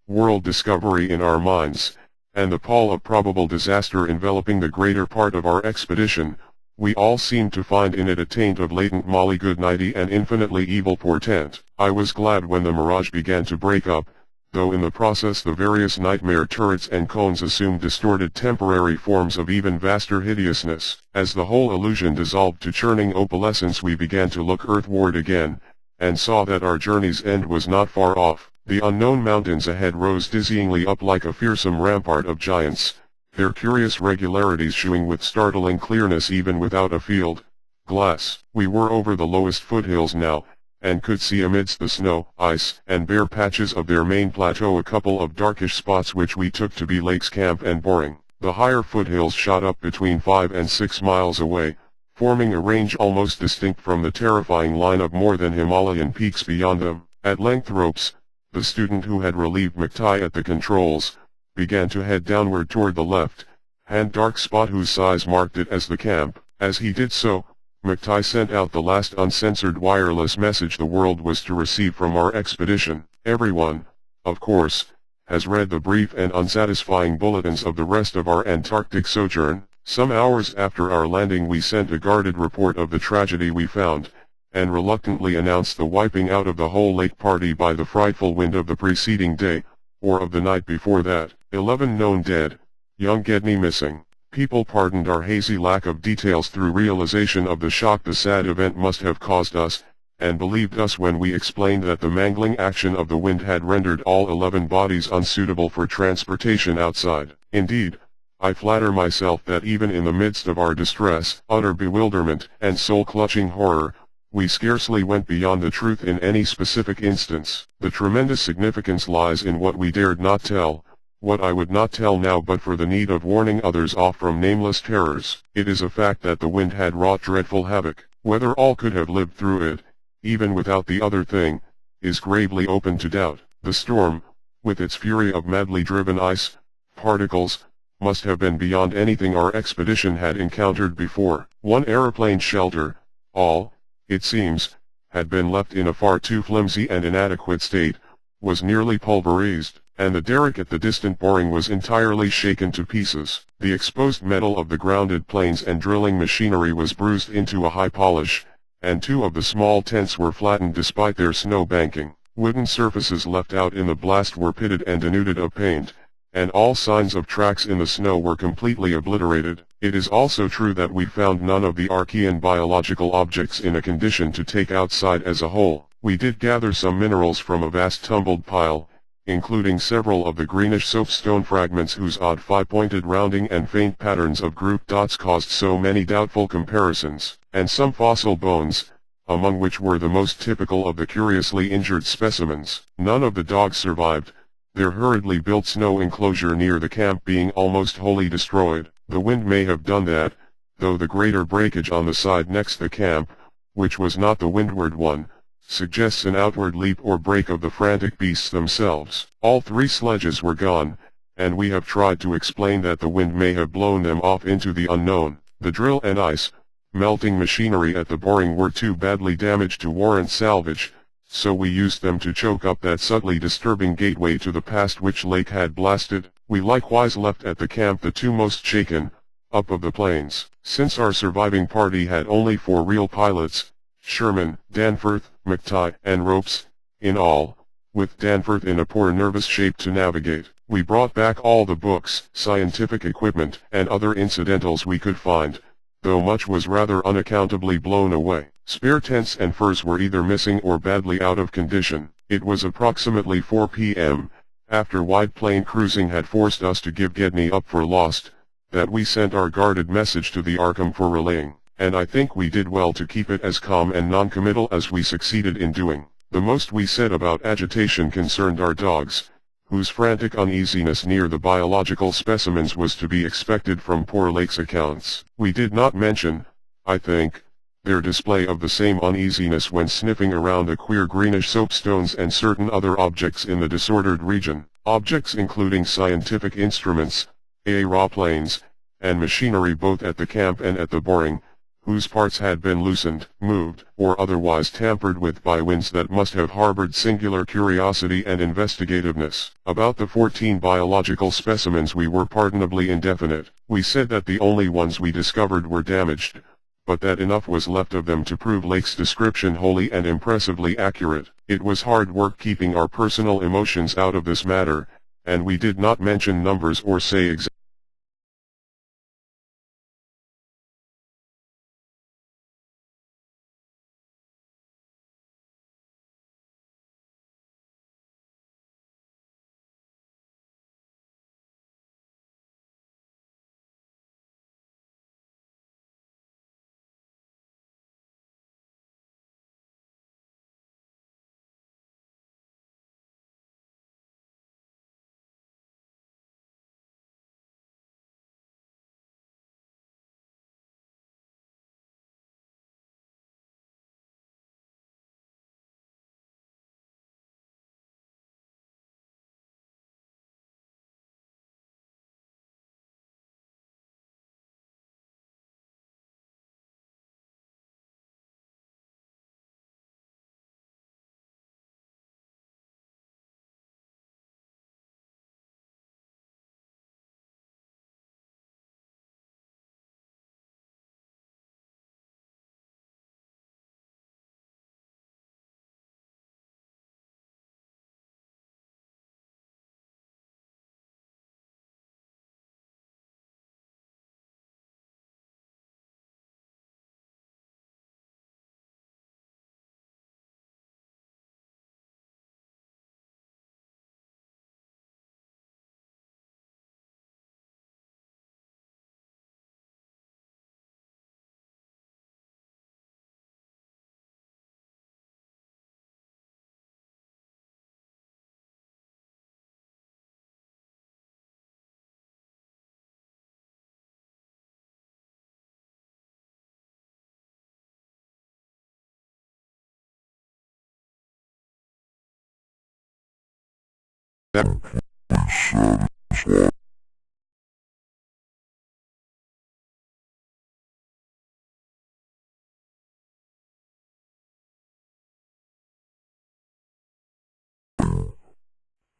C: world discovery in our minds, and the pall of probable disaster enveloping the greater part of our expedition, we all seemed to find in it a taint of latent molly goodnighty and infinitely evil portent. I was glad when the mirage began to break up, though in the process the various nightmare turrets and cones assumed distorted temporary forms of even vaster hideousness. As the whole illusion dissolved to churning opalescence we began to look earthward again, and saw that our journey's end was not far off. The unknown mountains ahead rose dizzyingly up like a fearsome rampart of giants, their curious regularities showing with startling clearness even without a field glass. We were over the lowest foothills now, and could see amidst the snow, ice, and bare patches of their main plateau a couple of darkish spots which we took to be Lake's Camp and Boring. The higher foothills shot up between 5 and 6 miles away, forming a range almost distinct from the terrifying line of more than Himalayan peaks beyond them. At length Ropes, the student who had relieved McTighe at the controls, began to head downward toward the left-hand dark spot whose size marked it as the camp. As he did so, McTighe sent out the last uncensored wireless message the world was to receive from our expedition. Everyone, of course, has read the brief and unsatisfying bulletins of the rest of our Antarctic sojourn. Some hours after our landing we sent a guarded report of the tragedy we found, and reluctantly announced the wiping out of the whole lake party by the frightful wind of the preceding day, or of the night before that. 11 known dead, young Gedney missing. People pardoned our hazy lack of details through realization of the shock the sad event must have caused us, and believed us when we explained that the mangling action of the wind had rendered all 11 bodies unsuitable for transportation outside. Indeed, I flatter myself that even in the midst of our distress, utter bewilderment, and soul-clutching horror, we scarcely went beyond the truth in any specific instance. The tremendous significance lies in what we dared not tell, what I would not tell now but for the need of warning others off from nameless terrors. It is a fact that the wind had wrought dreadful havoc. Whether all could have lived through it, even without the other thing, is gravely open to doubt. The storm, with its fury of madly driven ice particles, must have been beyond anything our expedition had encountered before. One aeroplane shelter, all, it seems, had been left in a far too flimsy and inadequate state, was nearly pulverized.
B: and the derrick at the distant boring was entirely shaken to pieces. The exposed metal of the grounded planes and drilling machinery was bruised into a high polish, and 2 of the small tents were flattened despite their snow banking. Wooden surfaces left out in the blast were pitted and denuded of paint, and all signs of tracks in the snow were completely obliterated. It is also true that we found none of the Archean biological objects in a condition to take outside as a whole. We did gather some minerals from a vast tumbled pile, including several of the greenish soapstone fragments whose odd 5-pointed rounding and faint patterns of group dots caused so many doubtful comparisons, and some fossil bones, among which were the most typical of the curiously injured specimens. None of the dogs survived, their hurriedly built snow enclosure near the camp being almost wholly destroyed. The wind may have done that, though the greater breakage on the side next the camp, which was not the windward one, suggests an outward leap or break of the frantic beasts themselves. All 3 sledges were gone, and we have tried to explain that the wind may have blown them off into the unknown. The drill and ice, melting machinery at the boring were too badly damaged to warrant salvage, so we used them to choke up that subtly disturbing gateway to the past which Lake had blasted. We likewise left at the camp the 2 most shaken up of the planes. Since our surviving party had only 4 real pilots, Sherman, Danforth, McTighe, and Ropes, in all, with Danforth in a poor nervous shape to navigate, we brought back all the books, scientific equipment, and other incidentals we could find, though much was rather unaccountably blown away. Spare tents and furs were either missing or badly out of condition. It was approximately 4 p.m., after wide plain cruising had forced us to give Gedney up for lost, that we sent our guarded message to the Arkham for relaying, and I think we did well to keep it as calm and non-committal as we succeeded in doing. The most we said about agitation concerned our dogs, whose frantic uneasiness near the biological specimens was to be expected from poor Lake's accounts. We did not mention, I think, their display of the same uneasiness when sniffing around the queer greenish soapstones and certain other objects in the disordered region, objects including scientific instruments, aeroplanes, and machinery both at the camp and at the boring, whose parts had been loosened, moved, or otherwise tampered with by winds that must have harbored singular curiosity and investigativeness. About the 14 biological specimens we were pardonably indefinite. We said that the only ones we discovered were damaged, but that enough was left of them to prove Lake's description wholly and impressively accurate. It was hard work keeping our personal emotions out of this matter, and we did not mention numbers or say exactly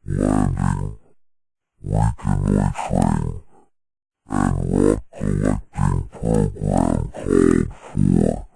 C: landing, reconnoitering, and rock collecting program called for,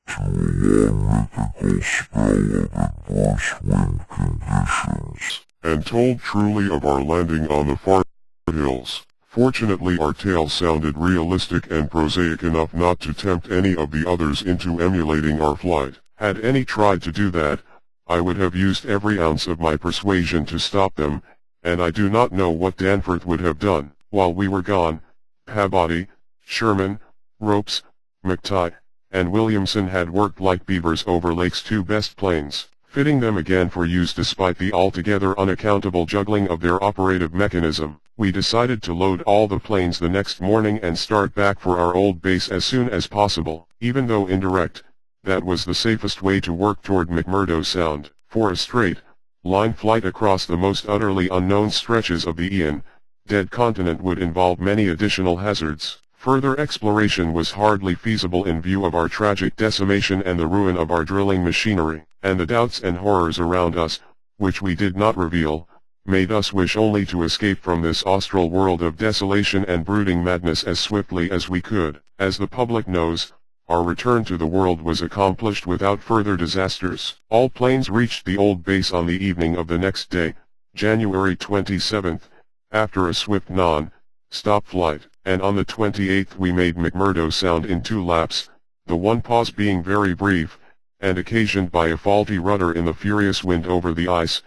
C: to a long mythical spell of adverse wind conditions.
B: And told truly of our landing on the far hills. Fortunately our tale sounded realistic and prosaic enough not to tempt any of the others into emulating our flight. Had any tried to do that, I would have used every ounce of my persuasion to stop them, and I do not know what Danforth would have done. While we were gone, Peabody, Sherman, Ropes, McTighe, and Williamson had worked like beavers over Lake's two best planes, fitting them again for use despite the altogether unaccountable juggling of their operative mechanism. We decided to load all the planes the next morning and start back for our old base as soon as possible. Even though indirect, that was the safest way to work toward McMurdo Sound. For a straight line flight across the most utterly unknown stretches of the dead continent would involve many additional hazards. Further exploration was hardly feasible in view of our tragic decimation and the ruin of our drilling machinery, and the doubts and horrors around us, which we did not reveal, made us wish only to escape from this austral world of desolation and brooding madness as swiftly as we could. As the public knows, our return to the world was accomplished without further disasters. All planes reached the old base on the evening of the next day, January 27th, after a swift non-stop flight, and on the 28th we made McMurdo Sound in 2 laps, the one pause being very brief, and occasioned by a faulty rudder in the furious wind over the ice.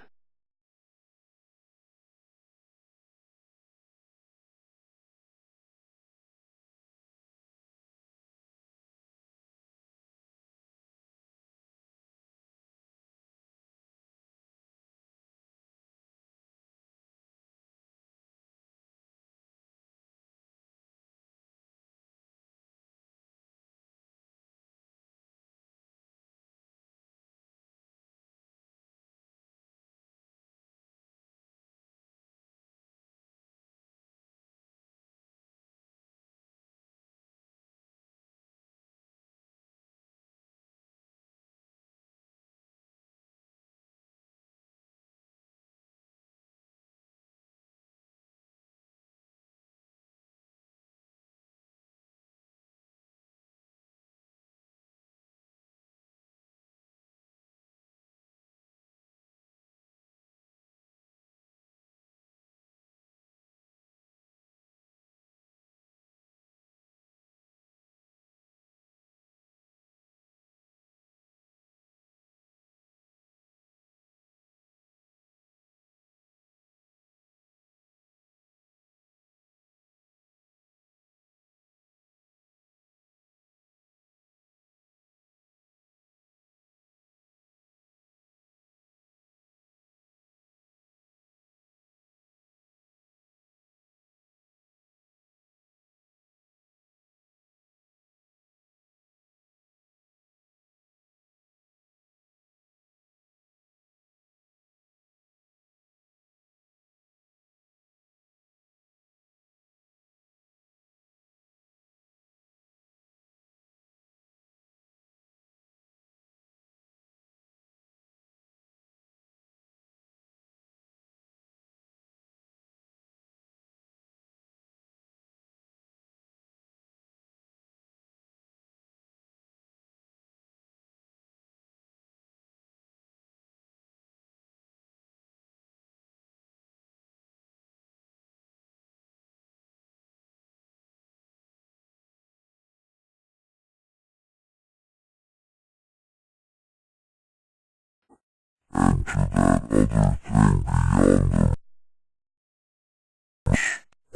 C: And to that other thing beyond the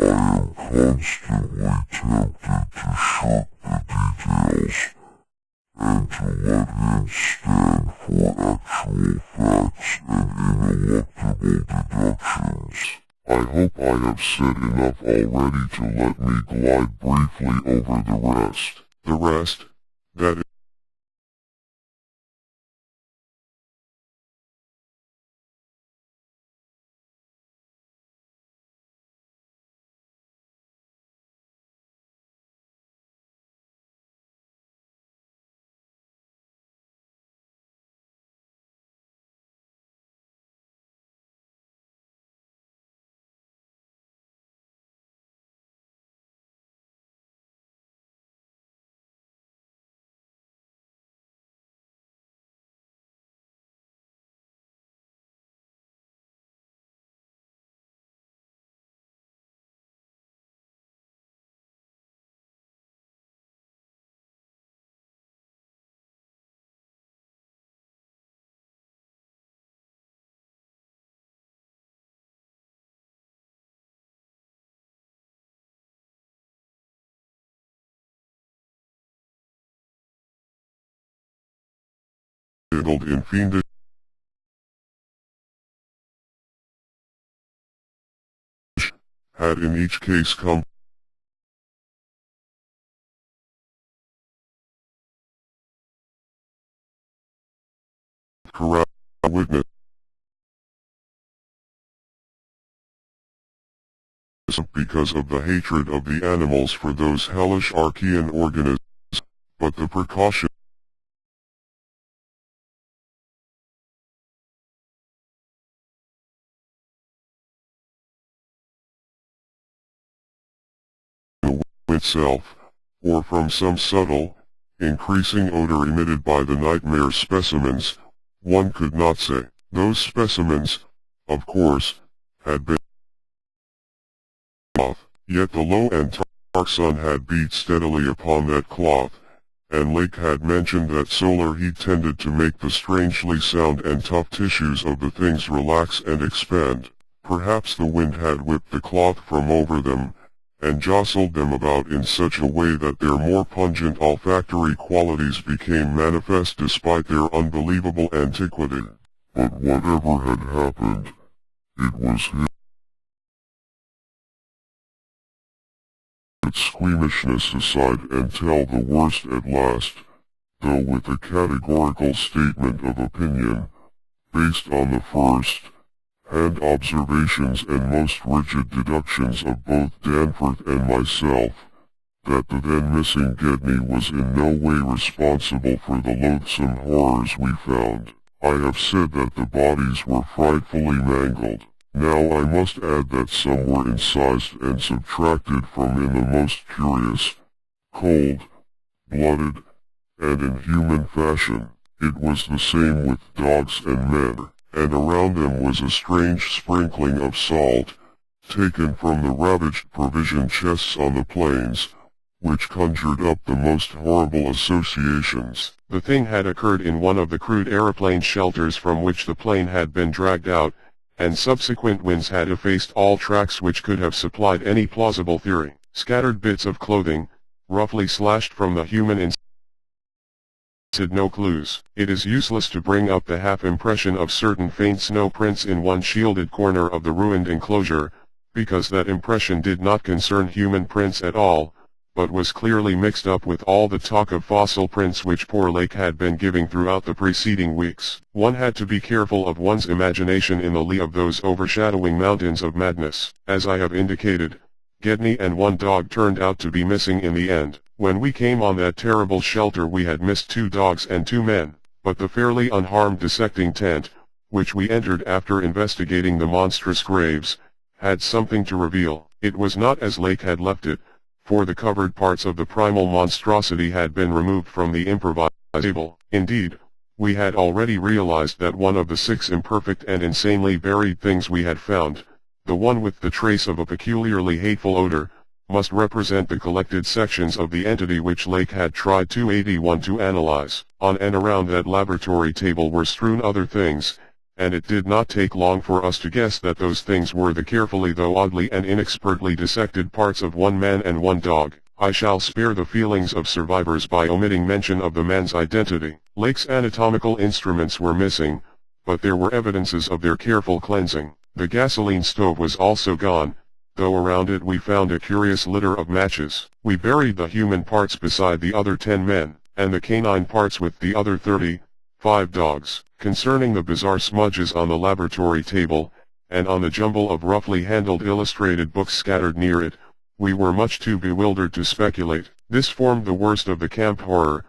C: I am constantly tempted to shirk the details, and to let him stand for actual facts and ineluctable deductions. I hope I have said enough already to let me glide briefly over the rest.
B: The rest? That
C: in fiendish had in each case come corrupt witness because of the hatred of the animals for those hellish archaean organisms, but the precaution itself, or from some subtle, increasing odor emitted by the nightmare specimens, one could not say. Those specimens, of course, had been cloth, yet the low Antarctic sun had beat steadily upon that cloth, and Lake had mentioned that solar heat tended to make the strangely sound and tough tissues of the things relax and expand. Perhaps the wind had whipped the cloth from over them, and jostled them about in such a way that their more pungent olfactory qualities became manifest despite their unbelievable antiquity. but whatever had happened, it was him. Its squeamishness aside and tell the worst at last, though with a categorical statement of opinion, based on the first-hand observations and most rigid deductions of both Danforth and myself, that the then missing Gedney was in no way responsible for the loathsome horrors we found. I have said that the bodies were frightfully mangled. Now I must add that some were incised and subtracted from in the most curious, cold-blooded, and inhuman fashion. It was the same with dogs and men, and around them was a strange sprinkling of salt, taken from the ravaged provision chests on the plains, which conjured up the most horrible associations.
B: The thing had occurred in one of the crude aeroplane shelters from which the plane had been dragged out, and subsequent winds had effaced all tracks which could have supplied any plausible theory. Scattered bits of clothing, roughly slashed from the human inside, no clues. It is useless to bring up the half-impression of certain faint snow prints in one shielded corner of the ruined enclosure, because that impression did not concern human prints at all, but was clearly mixed up with all the talk of fossil prints which poor Lake had been giving throughout the preceding weeks. One had to be careful of one's imagination in the lee of those overshadowing mountains of madness. As I have indicated, Gedney and one dog turned out to be missing in the end. When we came on that terrible shelter we had missed 2 dogs and 2 men, but the fairly unharmed dissecting tent, which we entered after investigating the monstrous graves, had something to reveal. It was not as Lake had left it, for the covered parts of the primal monstrosity had been removed from the improvised table. Indeed, we had already realized that one of the 6 imperfect and insanely buried things we had found, the one with the trace of a peculiarly hateful odor, must represent the collected sections of the entity which Lake had tried 281 to analyze. On and around that laboratory table were strewn other things, and it did not take long for us to guess that those things were the carefully though oddly and inexpertly dissected parts of 1 man and 1 dog. I shall spare the feelings of survivors by omitting mention of the man's identity. Lake's anatomical instruments were missing, but there were evidences of their careful cleansing. The gasoline stove was also gone, though around it we found a curious litter of matches. We buried the human parts beside the other 10 men, and the canine parts with the other 35 dogs. Concerning the bizarre smudges on the laboratory table, and on the jumble of roughly handled illustrated books scattered near it, we were much too bewildered to speculate. This formed the worst of the camp horror,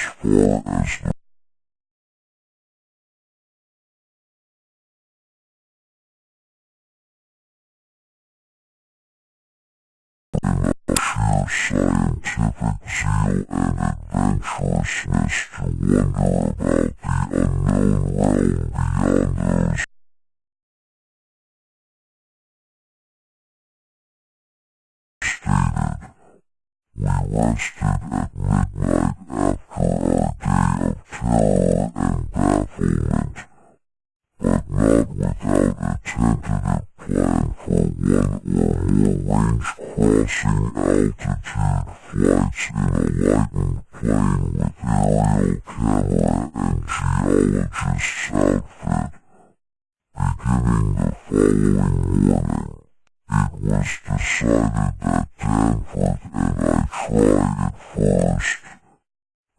C: far as the sheer scientific zeal and adventurousness to wonder about the unknown realm beyond those stated. We rested at midnight after our day of terror and bafflement, but not without a tentative plan for one or more range crossing altitude flights in a lightened plane with aerial camera and geologist's outfit. Beginning the following morning, it was decided that Danforth and I try it first,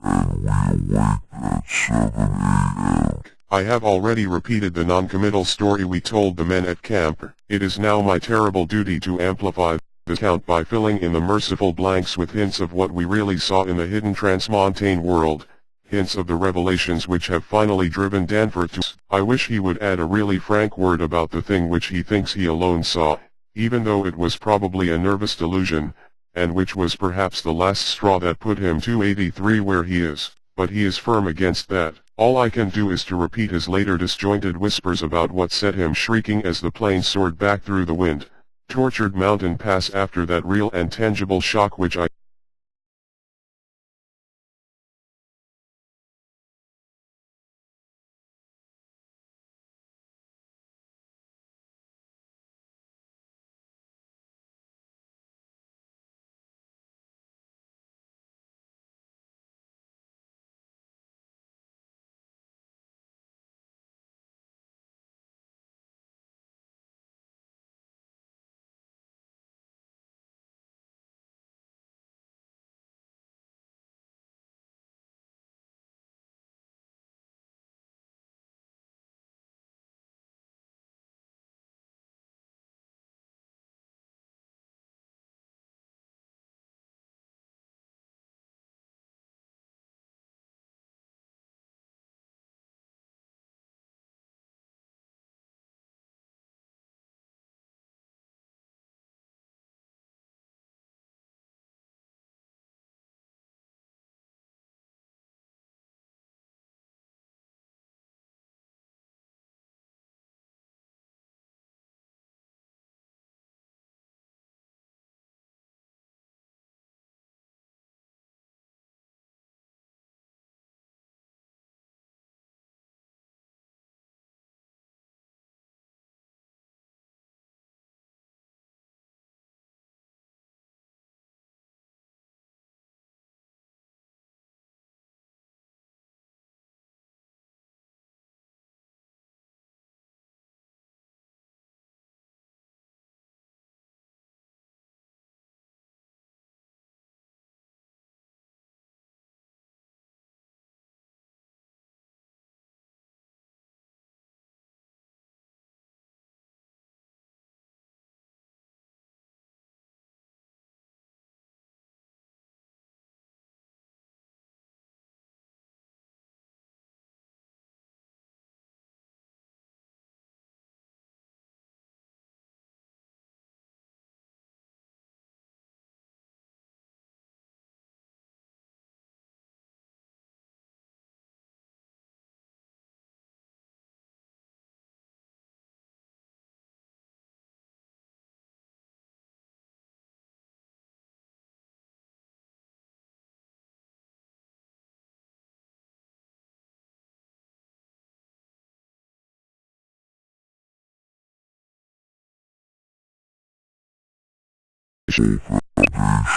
C: and we awake at 7 a.m.
B: I have already repeated the non-committal story we told the men at camp. It is now my terrible duty to amplify the account by filling in the merciful blanks with hints of what we really saw in the hidden transmontane world, hints of the revelations which have finally driven Danforth to. I wish he would add a really frank word about the thing which he thinks he alone saw, even though it was probably a nervous delusion, and which was perhaps the last straw that put him 283 where he is, but he is firm against that. All I can do is to repeat his later disjointed whispers about what set him shrieking as the plane soared back through the wind. Tortured mountain pass after that real and tangible shock which I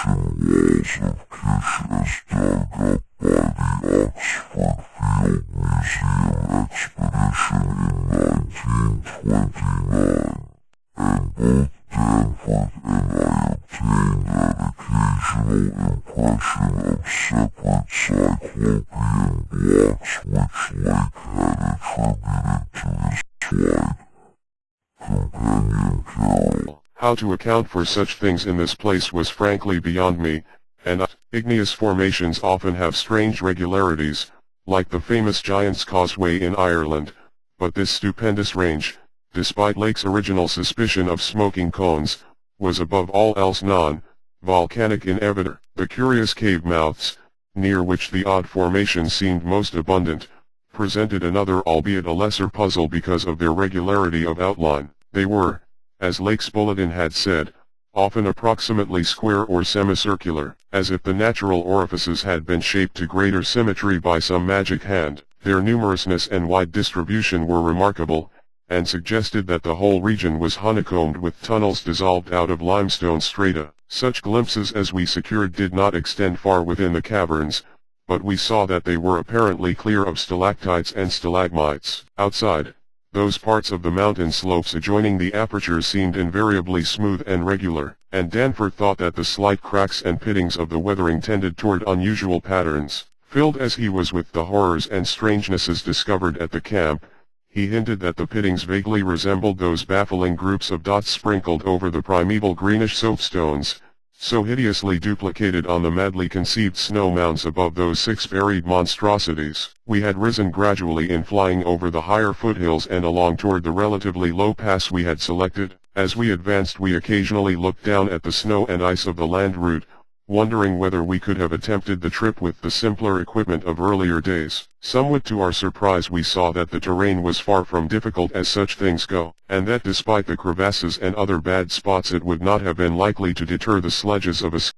C: foundation walls of Kish as dug up by the Oxford Field Museum expedition in 1929, and both Danforth and I obtained that occasional impression of separate cyclopean blocks which Lake had attributed to his flight. Companion Carol.
B: How to account for such things in this place was frankly beyond me, and igneous formations often have strange regularities, like the famous Giant's Causeway in Ireland, but this stupendous range, despite Lake's original suspicion of smoking cones, was above all else non-volcanic in evidence. The curious cave mouths, near which the odd formations seemed most abundant, presented another albeit a lesser puzzle because of their regularity of outline. They were, as Lake's bulletin had said, often approximately square or semicircular, as if the natural orifices had been shaped to greater symmetry by some magic hand. Their numerousness and wide distribution were remarkable, and suggested that the whole region was honeycombed with tunnels dissolved out of limestone strata. Such glimpses as we secured did not extend far within the caverns, but we saw that they were apparently clear of stalactites and stalagmites. Outside, those parts of the mountain slopes adjoining the apertures seemed invariably smooth and regular, and Danforth thought that the slight cracks and pittings of the weathering tended toward unusual patterns. Filled as he was with the horrors and strangenesses discovered at the camp, he hinted that the pittings vaguely resembled those baffling groups of dots sprinkled over the primeval greenish soapstones, so hideously duplicated on the madly conceived snow mounds above those 6 varied monstrosities. We had risen gradually in flying over the higher foothills and along toward the relatively low pass we had selected. As we advanced we occasionally looked down at the snow and ice of the land route, wondering whether we could have attempted the trip with the simpler equipment of earlier days. Somewhat to our surprise we saw that the terrain was far from difficult as such things go, and that despite the crevasses and other bad spots it would not have been likely to deter the sledges of a
C: sail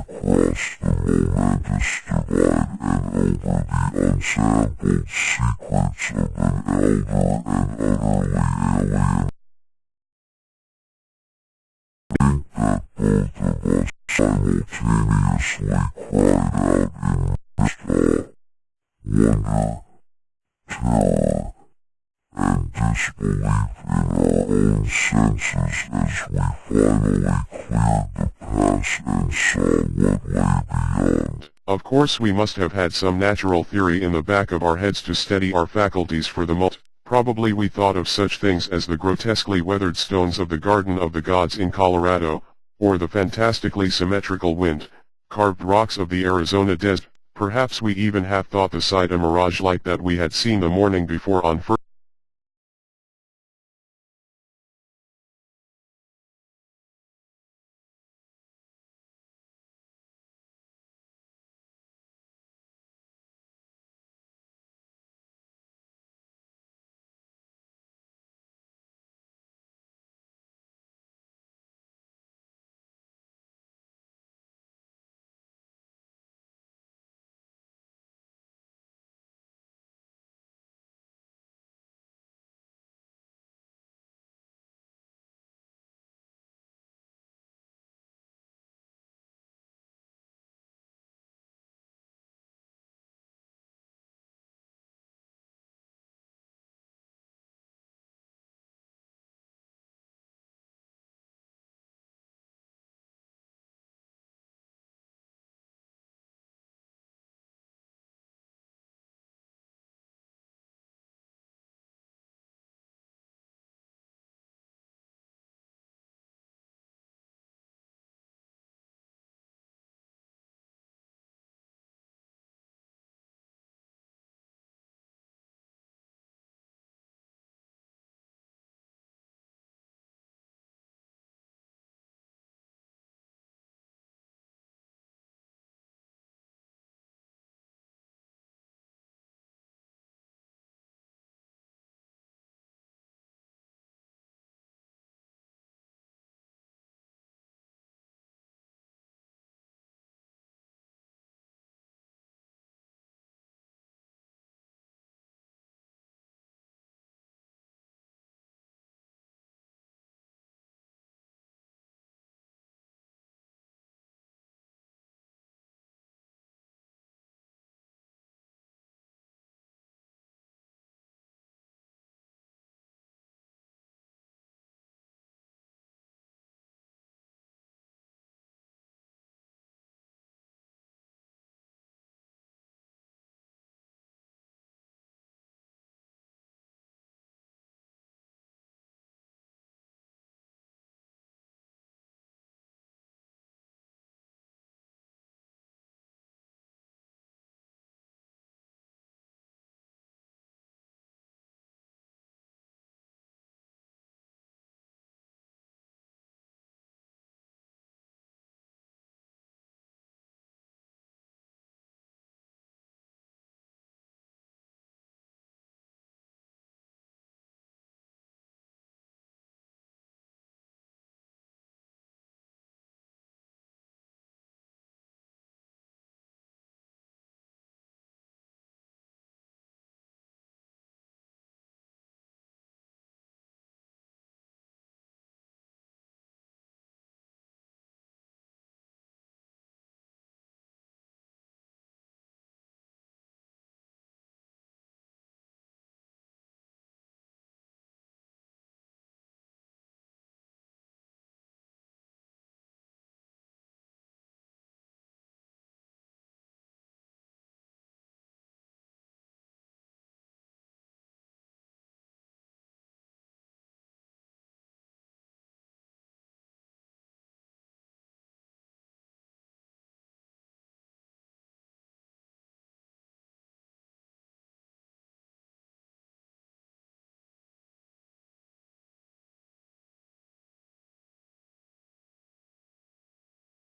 C: across the momentous divide and over the unsampled secrets of an elder and utterly alien think that both of us simultaneously cried out in mixed wonder, terror, and disbelief in our own senses as we finally cleared the pass and saw what lay beyond.
B: Of course we must have had some natural theory in the back of our heads to steady our faculties for the moment. Probably we thought of such things as the grotesquely weathered stones of the Garden of the Gods in Colorado, or the fantastically symmetrical wind-carved rocks of the Arizona desert. Perhaps we even half thought the sight a mirage like that we had seen the morning before on first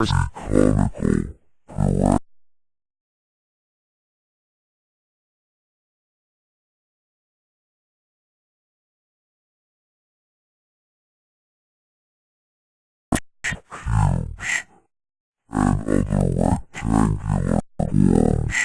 C: conical, cubes, and other rectangular forms,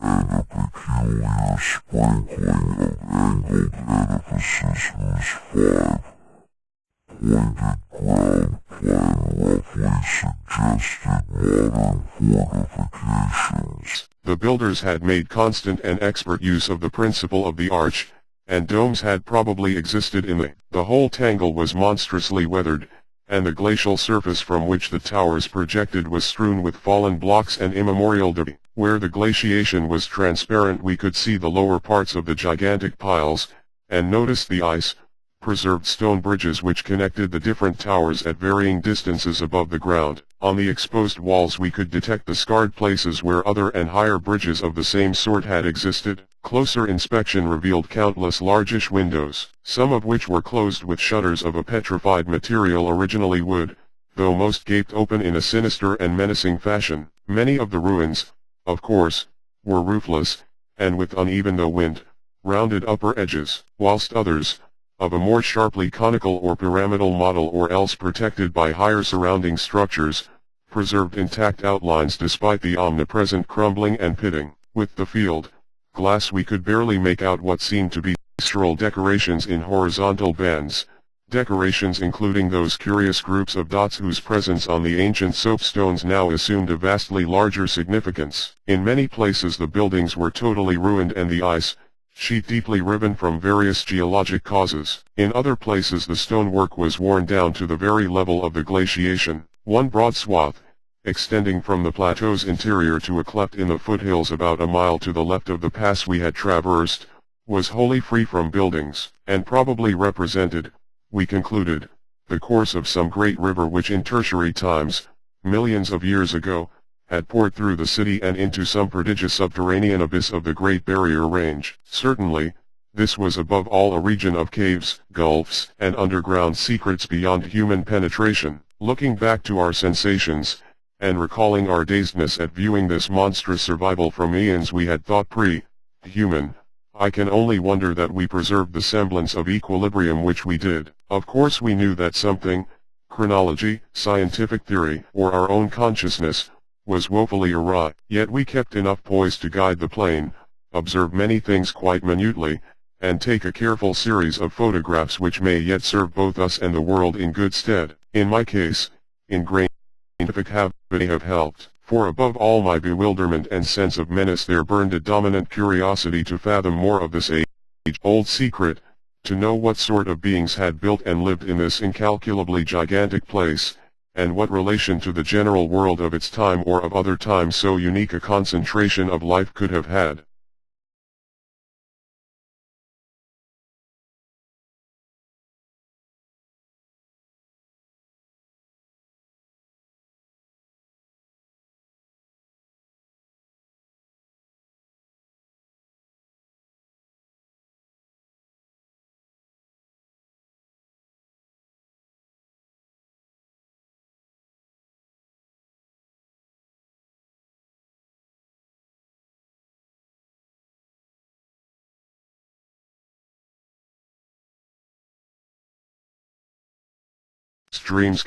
C: and a peculiar sprinkling of angled edifices whose five-pointed ground plan roughly suggested modern fortifications.
B: The builders had made constant and expert use of the principle of the arch, and domes had probably existed in the whole tangle was monstrously weathered, and the glacial surface from which the towers projected was strewn with fallen blocks and immemorial debris. Where the glaciation was transparent we could see the lower parts of the gigantic piles, and noticed the ice-preserved stone bridges which connected the different towers at varying distances above the ground. On the exposed walls we could detect the scarred places where other and higher bridges of the same sort had existed. Closer inspection revealed countless largish windows, some of which were closed with shutters of a petrified material, originally wood, though most gaped open in a sinister and menacing fashion. Many of the ruins, of course, were roofless, and with uneven though rounded upper edges, whilst others, of a more sharply conical or pyramidal model or else protected by higher surrounding structures, preserved intact outlines despite the omnipresent crumbling and pitting. With the field glass we could barely make out what seemed to be textural decorations in horizontal bands, decorations including those curious groups of dots whose presence on the ancient soapstones now assumed a vastly larger significance. In many places the buildings were totally ruined and the ice sheet deeply riven from various geologic causes. In other places the stonework was worn down to the very level of the glaciation. One broad swath, extending from the plateau's interior to a cleft in the foothills about a mile to the left of the pass we had traversed, was wholly free from buildings, and probably represented, we concluded, the course of some great river which in tertiary times, millions of years ago, had poured through the city and into some prodigious subterranean abyss of the Great Barrier Range. Certainly, this was above all a region of caves, gulfs, and underground secrets beyond human penetration. Looking back to our sensations, and recalling our dazedness at viewing this monstrous survival from eons we had thought pre-human, I can only wonder that we preserved the semblance of equilibrium which we did. Of course we knew that something, chronology, scientific theory, or our own consciousness, was woefully awry, yet we kept enough poise to guide the plane, observe many things quite minutely, and take a careful series of photographs which may yet serve both us and the world in good stead. In my case, ingrained scientific habit may have helped, for above all my bewilderment and sense of menace there burned a dominant curiosity to fathom more of this age-old secret, to know what sort of beings had built and lived in this incalculably gigantic place, and what relation to the general world of its time or of other times so unique a concentration of life could have had. Dreams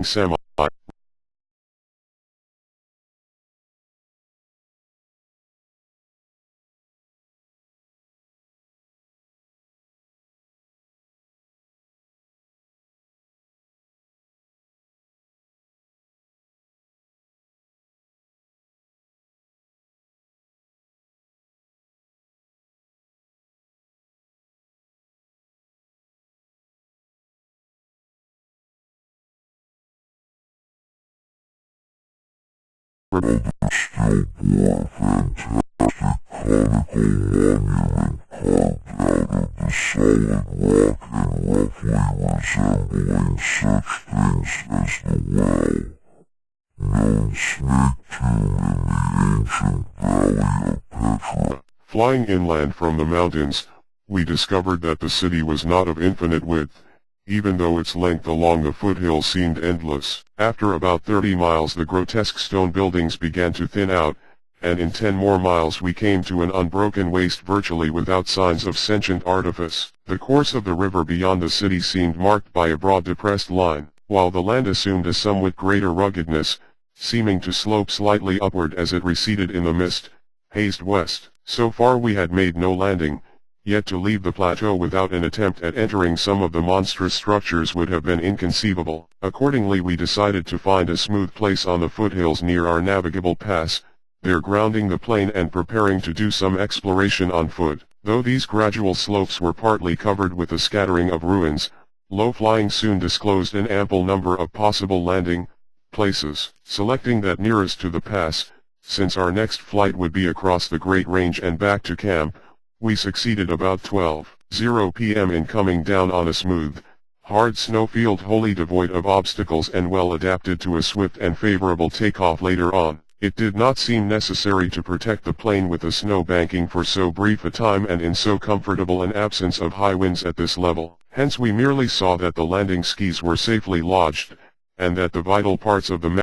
B: semi
C: still bore fantastic conical monument carved out of the solid rock and roughly resembling such things as the well-known snake tomb in the ancient valley of Petra.
B: Flying inland from the mountains, we discovered that the city was not of infinite width, even though its length along the foothills seemed endless. After about 30 miles the grotesque stone buildings began to thin out, and in 10 more miles we came to an unbroken waste virtually without signs of sentient artifice. The course of the river beyond the city seemed marked by a broad depressed line, while the land assumed a somewhat greater ruggedness, seeming to slope slightly upward as it receded in the mist, hazed west. So far we had made no landing, yet to leave the plateau without an attempt at entering some of the monstrous structures would have been inconceivable. Accordingly we decided to find a smooth place on the foothills near our navigable pass, there grounding the plane and preparing to do some exploration on foot. Though these gradual slopes were partly covered with a scattering of ruins, low flying soon disclosed an ample number of possible landing places. Selecting that nearest to the pass, since our next flight would be across the Great Range and back to camp, we succeeded about 12:00 p.m. in coming down on a smooth, hard snowfield wholly devoid of obstacles and well adapted to a swift and favorable takeoff later on. It did not seem necessary to protect the plane with a snow banking for so brief a time and in so comfortable an absence of high winds at this level. Hence we merely saw that the landing skis were safely lodged, and that the vital parts of the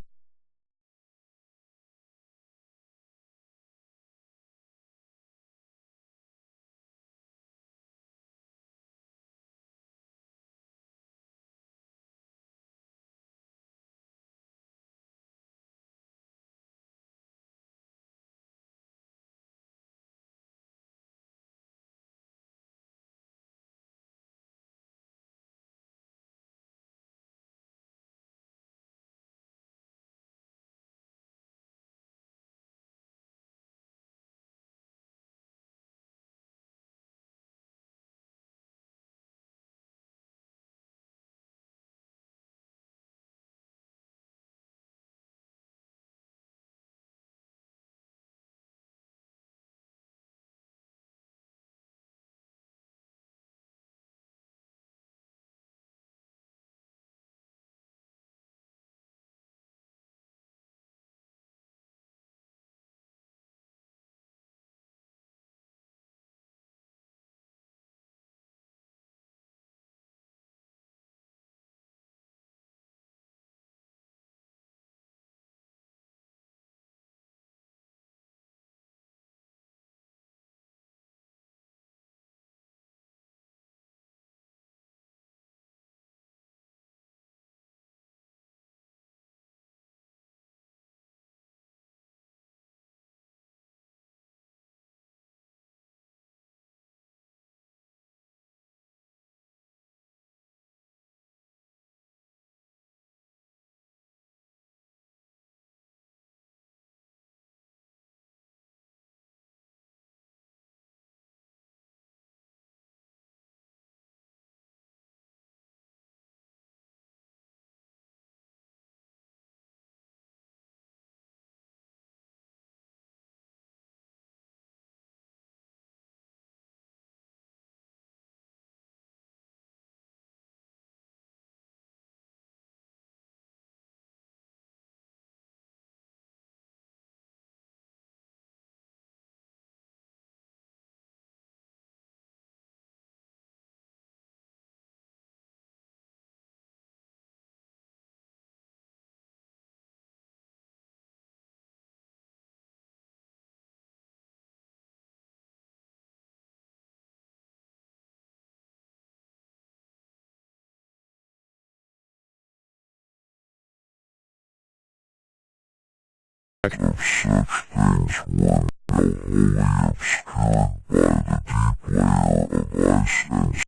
C: Of such things were now wholly obscured by the deep layer of ice and salt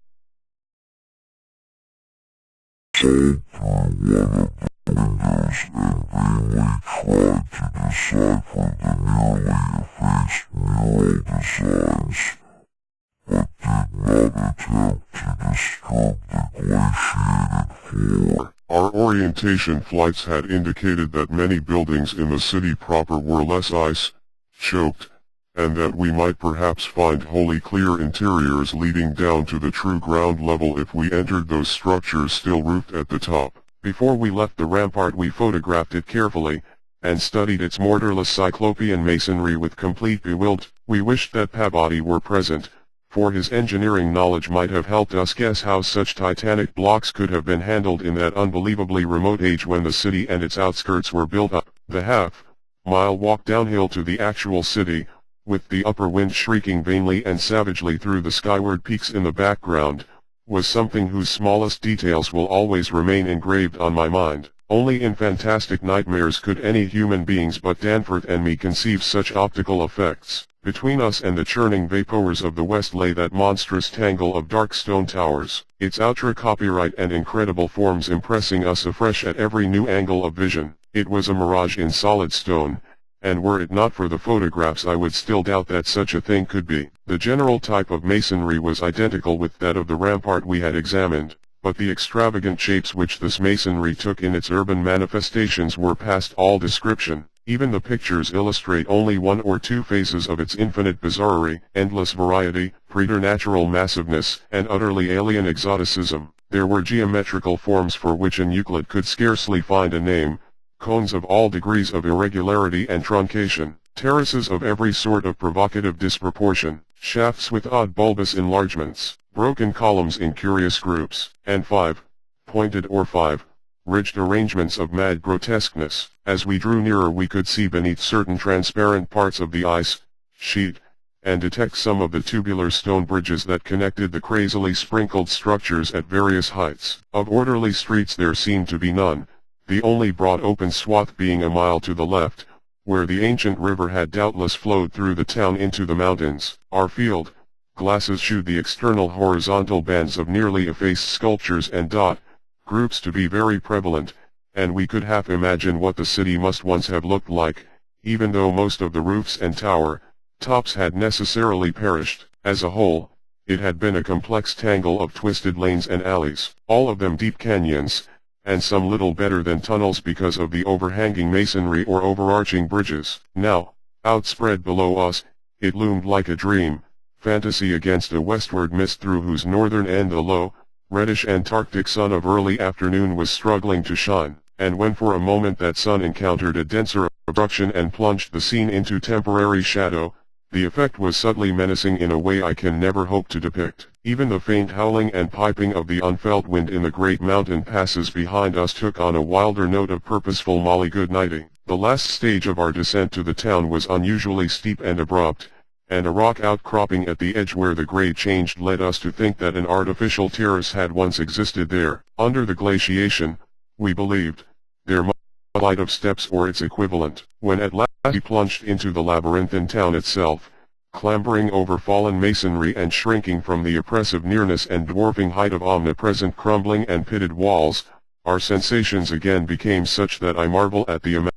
C: through one of the windows and vainly tried to decipher the nearly effaced mural designs, but did not attempt to disturb the glaciated floor.
B: Our
C: orientation flights had indicated that many buildings in the city proper were less ice-choked, and that we might perhaps find wholly clear interiors leading down to the true ground level if we entered those structures still roofed at the top. Before we left the rampart we photographed it carefully, and studied its mortarless cyclopean masonry with complete bewilderment. We wished that Peabody were present, for his engineering knowledge might have helped us guess how such titanic blocks could have been handled in that unbelievably remote age when the city and its outskirts were built up. The half-mile walk downhill to the actual city, with the upper wind shrieking vainly and savagely through the skyward peaks in the background, was something whose smallest details will always remain engraved on my mind. Only in fantastic nightmares could any human beings but Danforth and me conceive such optical effects. Between us and the churning vapors of the west lay that monstrous tangle of dark stone towers, its ultra-copyright and incredible forms impressing us afresh at every new angle of vision. It was a mirage in solid stone, and were it not for the photographs I would still doubt that such a thing could be. The general type of masonry was identical with that of the rampart we had examined, but the extravagant shapes which this masonry took in its urban manifestations were past all description. Even the pictures illustrate only one or two phases of its infinite bizarrerie, endless variety, preternatural massiveness, and utterly alien exoticism. There were geometrical forms for which an Euclid could scarcely find a name, cones of all degrees of irregularity and truncation, terraces of every sort of provocative disproportion, shafts with odd bulbous enlargements, broken columns in curious groups, and five-pointed or five-ridged arrangements of mad grotesqueness. As we drew nearer we could see beneath certain transparent parts of the ice sheet, and detect some of the tubular stone bridges that connected the crazily sprinkled structures at various heights. Of orderly streets there seemed to be none, the only broad open swath being a mile to the left, where the ancient river had doubtless flowed through the town into the mountains. Our field glasses shewed the external horizontal bands of nearly effaced sculptures and groups to be very prevalent, and we could half imagine what the city must once have looked like, even though most of the roofs and tower tops had necessarily perished. As a whole, it had been a complex tangle of twisted lanes and alleys, all of them deep canyons, and some little better than tunnels because of the overhanging masonry or overarching bridges. Now, outspread below us, it loomed like a dream, fantasy against a westward mist through whose northern end the low, reddish Antarctic sun of early afternoon was struggling to shine, and when for a moment that sun encountered a denser obstruction and plunged the scene into temporary shadow, the effect was subtly menacing in a way I can never hope to depict. Even the faint howling and piping of the unfelt wind in the great mountain passes behind us took on a wilder note of purposeful molly-good-nighting. The last stage of our descent to the town was unusually steep and abrupt, and a rock outcropping at the edge where the grade changed led us to think that an artificial terrace had once existed there. Under the glaciation, we believed, there must be a flight of steps or its equivalent. When at last we plunged into the labyrinthine town itself, clambering over fallen masonry and shrinking from the oppressive nearness and dwarfing height of omnipresent crumbling and pitted walls, our sensations again became such that I marvel at the amount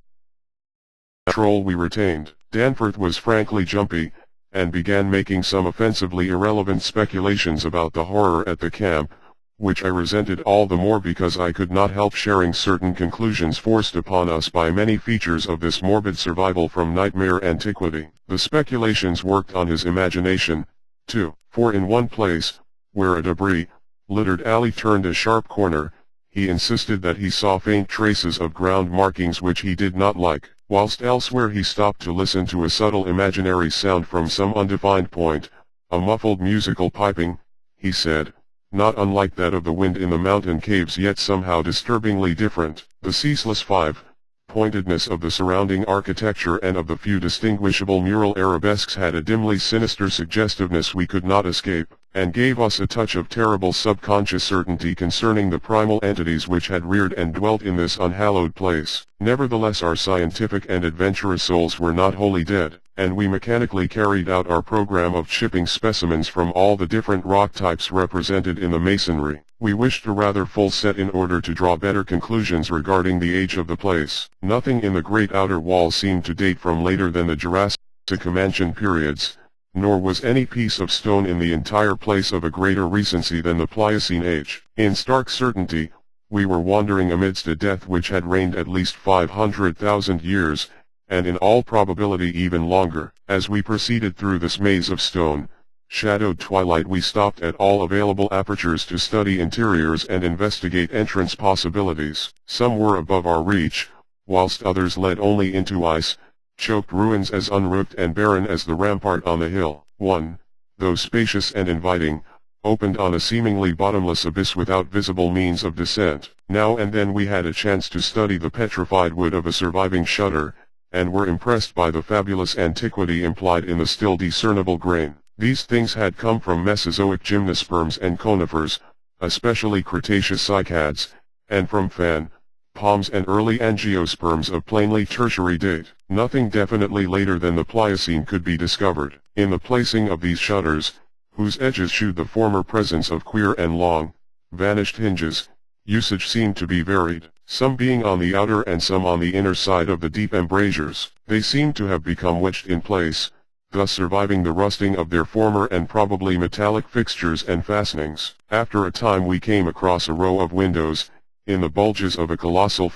C: of control we retained. Danforth was frankly jumpy, and began making some offensively irrelevant speculations about the horror at the camp, which I resented all the more because I could not help sharing certain conclusions forced upon us by many features of this morbid survival from nightmare antiquity. The speculations worked on his imagination, too, for in one place, where a debris-littered alley turned a sharp corner, he insisted that he saw faint traces of ground markings which he did not like, whilst elsewhere he stopped to listen to a subtle imaginary sound from some undefined point, a muffled musical piping, he said, not unlike that of the wind in the mountain caves yet somehow disturbingly different. The ceaseless five-pointedness of the surrounding architecture and of the few distinguishable mural arabesques had a dimly sinister suggestiveness we could not escape, and gave us a touch of terrible subconscious certainty concerning the primal entities which had reared and dwelt in this unhallowed place. Nevertheless our scientific and adventurous souls were not wholly dead, and we mechanically carried out our program of chipping specimens from all the different rock types represented in the masonry. We wished a rather full set in order to draw better conclusions regarding the age of the place. Nothing in the great outer wall seemed to date from later than the Jurassic Comanchian periods, nor was any piece of stone in the entire place of a greater recency than the Pliocene age. In stark certainty,
B: We were wandering amidst a death which had reigned at least 500,000 years, and in all probability even longer. As we proceeded through this maze of stone, shadowed twilight, we stopped at all available apertures to study interiors and investigate entrance possibilities. Some were above our reach, whilst others led only into ice-choked ruins as unroofed and barren as the rampart on the hill. One, though spacious and inviting, opened on a seemingly bottomless abyss without visible means of descent. Now and then we had a chance to study the petrified wood of a surviving shutter, and were impressed by the fabulous antiquity implied in the still discernible grain. These things had come from Mesozoic gymnosperms and conifers, especially Cretaceous cycads, and from fan, palms and early angiosperms of plainly tertiary date. Nothing definitely later than the Pliocene could be discovered. In the placing of these shutters, whose edges shewed the former presence of queer and long, vanished hinges, usage seemed to be varied, some being on the outer and some on the inner side of the deep embrasures. They seemed to have become wedged in place, thus surviving the rusting of their former and probably metallic fixtures and fastenings. After a time we came across a row of windows, in the bulges of a colossal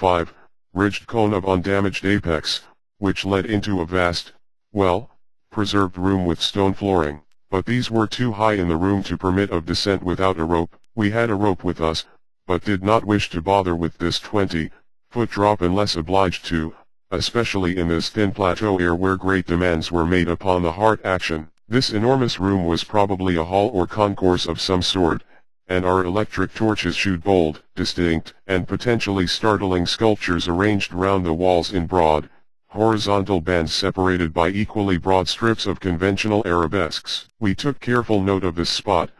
B: ridged cone of undamaged apex, which led into a vast, well-preserved room with stone flooring. But these were too high in the room to permit of descent without a rope. We had a rope with us, but did not wish to bother with this 20-foot drop unless obliged to, especially in this thin plateau air where great demands were made upon the heart action. This enormous room was probably a hall or concourse of some sort, and our electric torches shewed bold, distinct, and potentially startling sculptures arranged round the walls in broad, horizontal bands separated by equally broad strips of conventional arabesques. We took careful note of this spot,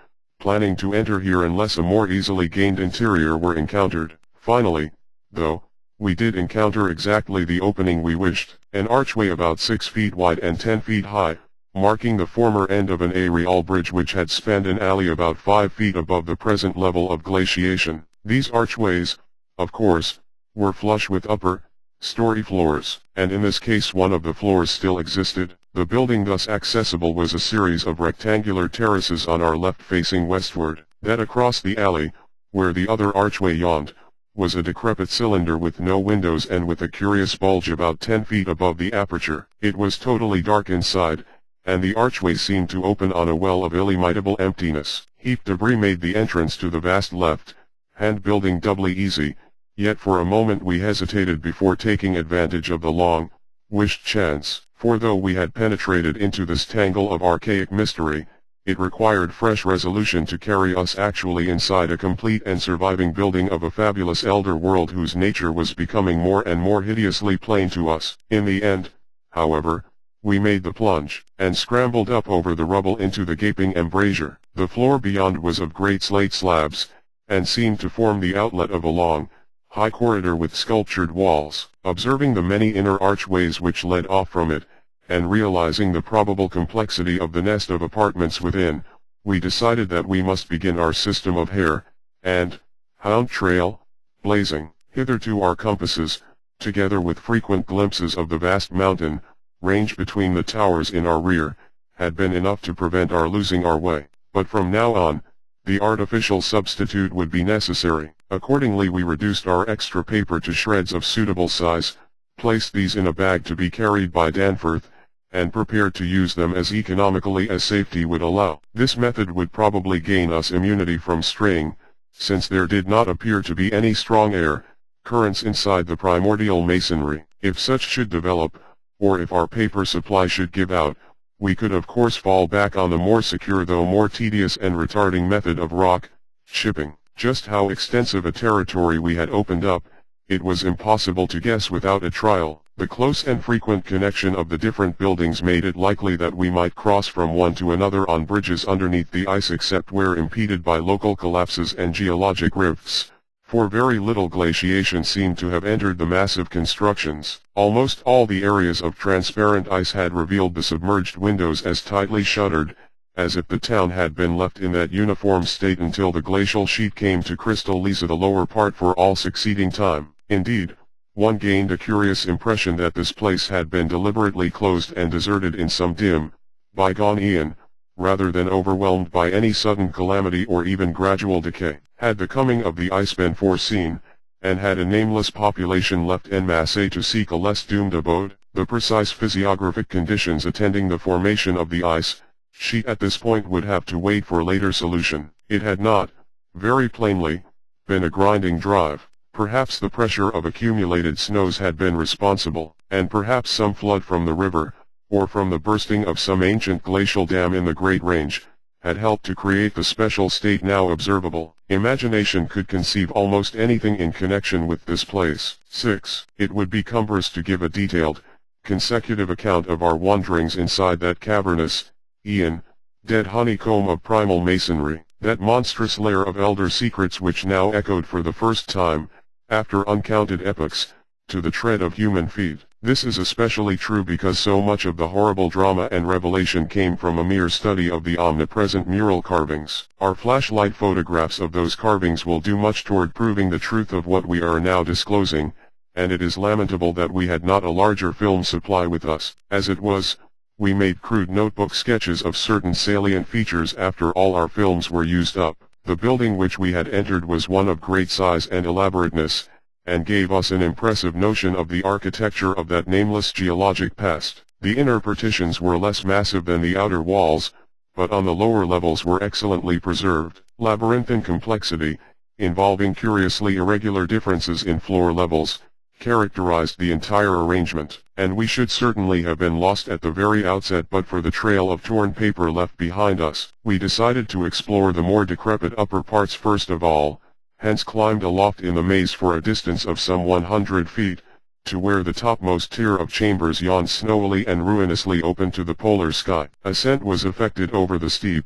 B: planning to enter here unless a more easily gained interior were encountered. Finally, though, we did encounter exactly the opening we wished, an archway about 6 feet wide and 10 feet high, marking the former end of an aerial bridge which had spanned an alley about 5 feet above the present level of glaciation. These archways, of course, were flush with upper-story floors, and in this case one of the floors still existed. The building thus accessible was a series of rectangular terraces on our left facing westward. That across the alley, where the other archway yawned, was a decrepit cylinder with no windows and with a curious bulge about 10 feet above the aperture. It was totally dark inside, and the archway seemed to open on a well of illimitable emptiness. Heaped debris made the entrance to the vast left-hand building doubly easy, yet for a moment we hesitated before taking advantage of the long-wished chance, for though we had penetrated into this tangle of archaic mystery, it required fresh resolution to carry us actually inside a complete and surviving building of a fabulous elder world whose nature was becoming more and more hideously plain to us. In the end, however, we made the plunge, and scrambled up over the rubble into the gaping embrasure. The floor beyond was of great slate slabs, and seemed to form the outlet of a long, high corridor with sculptured walls. Observing the many inner archways which led off from it, and realizing the probable complexity of the nest of apartments within, we decided that we must begin our system of hare and hound trail blazing. Hitherto our compasses, together with frequent glimpses of the vast mountain range between the towers in our rear, had been enough to prevent our losing our way. But from now on, the artificial substitute would be necessary. Accordingly we reduced our extra paper to shreds of suitable size, placed these in a bag to be carried by Danforth, and prepared to use them as economically as safety would allow. This method would probably gain us immunity from straying, since there did not appear to be any strong air currents inside the primordial masonry. If such should develop, or if our paper supply should give out, we could of course fall back on the more secure though more tedious and retarding method of rock shipping. Just how extensive a territory we had opened up, it was impossible to guess without a trial. The close and frequent connection of the different buildings made it likely that we might cross from one to another on bridges underneath the ice except where impeded by local collapses and geologic rifts, for very little glaciation seemed to have entered the massive constructions. Almost all the areas of transparent ice had revealed the submerged windows as tightly shuttered, as if the town had been left in that uniform state until the glacial sheet came to crystallize the lower part for all succeeding time. Indeed, one gained a curious impression that this place had been deliberately closed and deserted in some dim, bygone eon, rather than overwhelmed by any sudden calamity or even gradual decay. Had the coming of the ice been foreseen, and had a nameless population left en masse to seek a less doomed abode, the precise physiographic conditions attending the formation of the ice sheet at this point would have to wait for later solution. It had not, very plainly, been a grinding drive. Perhaps the pressure of accumulated snows had been responsible, and perhaps some flood from the river, or from the bursting of some ancient glacial dam in the Great Range, had helped to create the special state now observable. Imagination could conceive almost anything in connection with this place. 6. It would be cumbrous to give a detailed, consecutive account of our wanderings inside that cavernous, dead honeycomb of primal masonry, that monstrous lair of elder secrets which now echoed for the first time, after uncounted epochs, to the tread of human feet. This is especially true because so much of the horrible drama and revelation came from a mere study of the omnipresent mural carvings. Our flashlight photographs of those carvings will do much toward proving the truth of what we are now disclosing, and it is lamentable that we had not a larger film supply with us. As it was, we made crude notebook sketches of certain salient features after all our films were used up. The building which we had entered was one of great size and elaborateness, and gave us an impressive notion of the architecture of that nameless geologic past. The inner partitions were less massive than the outer walls, but on the lower levels were excellently preserved. Labyrinthine complexity, involving curiously irregular differences in floor levels, characterized the entire arrangement, and we should certainly have been lost at the very outset but for the trail of torn paper left behind us. We decided to explore the more decrepit upper parts first of all, hence climbed aloft in the maze for a distance of some 100 feet, to where the topmost tier of chambers yawned snowily and ruinously open to the polar sky. Ascent was effected over the steep,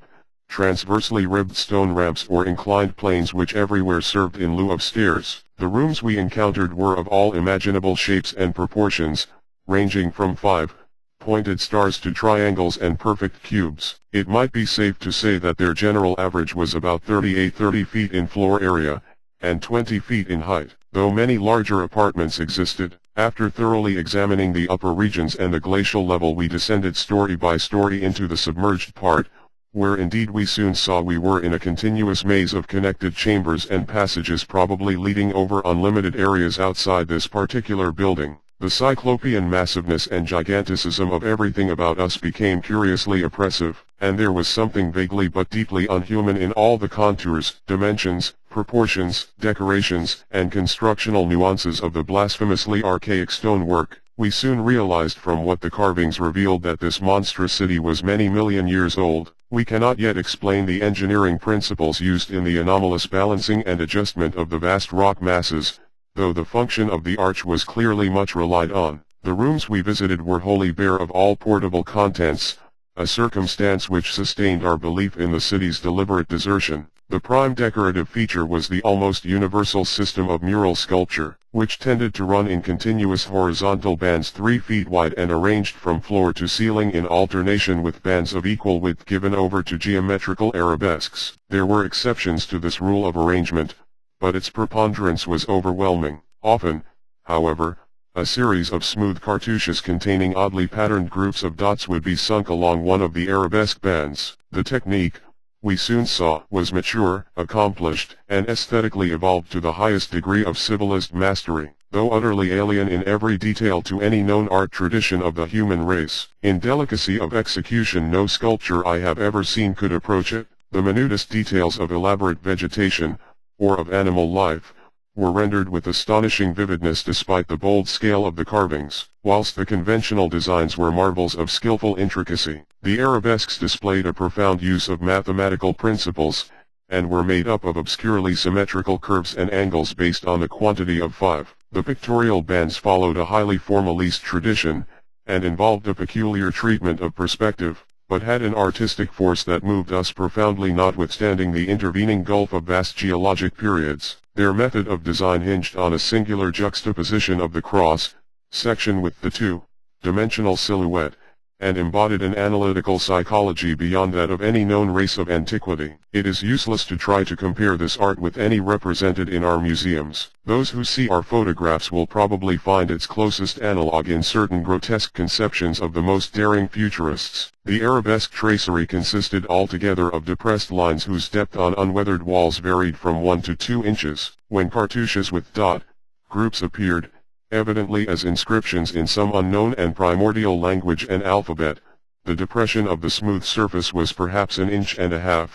B: transversely ribbed stone ramps or inclined planes which everywhere served in lieu of stairs. The rooms we encountered were of all imaginable shapes and proportions, ranging from 5-pointed stars to triangles and perfect cubes. It might be safe to say that their general average was about 30 feet in floor area, and 20 feet in height. Though many larger apartments existed, after thoroughly examining the upper regions and the glacial level we descended story by story into the submerged part, where indeed we soon saw we were in a continuous maze of connected chambers and passages probably leading over unlimited areas outside this particular building. The cyclopean massiveness and giganticism of everything about us became curiously oppressive, and there was something vaguely but deeply unhuman in all the contours, dimensions, proportions, decorations, and constructional nuances of the blasphemously archaic stonework. We soon realized from what the carvings revealed that this monstrous city was many million years old. We cannot yet explain the engineering principles used in the anomalous balancing and adjustment of the vast rock masses, though the function of the arch was clearly much relied on. The rooms we visited were wholly bare of all portable contents, a circumstance which sustained our belief in the city's deliberate desertion. The prime decorative feature was the almost universal system of mural sculpture, which tended to run in continuous horizontal bands 3 feet wide and arranged from floor to ceiling in alternation with bands of equal width given over to geometrical arabesques. There were exceptions to this rule of arrangement, but its preponderance was overwhelming. Often, however, a series of smooth cartouches containing oddly patterned groups of dots would be sunk along one of the arabesque bands. The technique, we soon saw, was mature, accomplished, and aesthetically evolved to the highest degree of civilized mastery, though utterly alien in every detail to any known art tradition of the human race. In delicacy of execution no sculpture I have ever seen could approach it. The minutest details of elaborate vegetation, or of animal life, were rendered with astonishing vividness despite the bold scale of the carvings, whilst the conventional designs were marvels of skillful intricacy. The arabesques displayed a profound use of mathematical principles, and were made up of obscurely symmetrical curves and angles based on the quantity of 5. The pictorial bands followed a highly formalist tradition, and involved a peculiar treatment of perspective, but had an artistic force that moved us profoundly notwithstanding the intervening gulf of vast geologic periods. Their method of design hinged on a singular juxtaposition of the cross section with the 2-dimensional silhouette, and embodied an analytical psychology beyond that of any known race of antiquity. It is useless to try to compare this art with any represented in our museums. Those who see our photographs will probably find its closest analog in certain grotesque conceptions of the most daring futurists. The arabesque tracery consisted altogether of depressed lines whose depth on unweathered walls varied from 1 to 2 inches. When cartouches with dot groups appeared, evidently as inscriptions in some unknown and primordial language and alphabet, the depression of the smooth surface was perhaps 1.5 inches,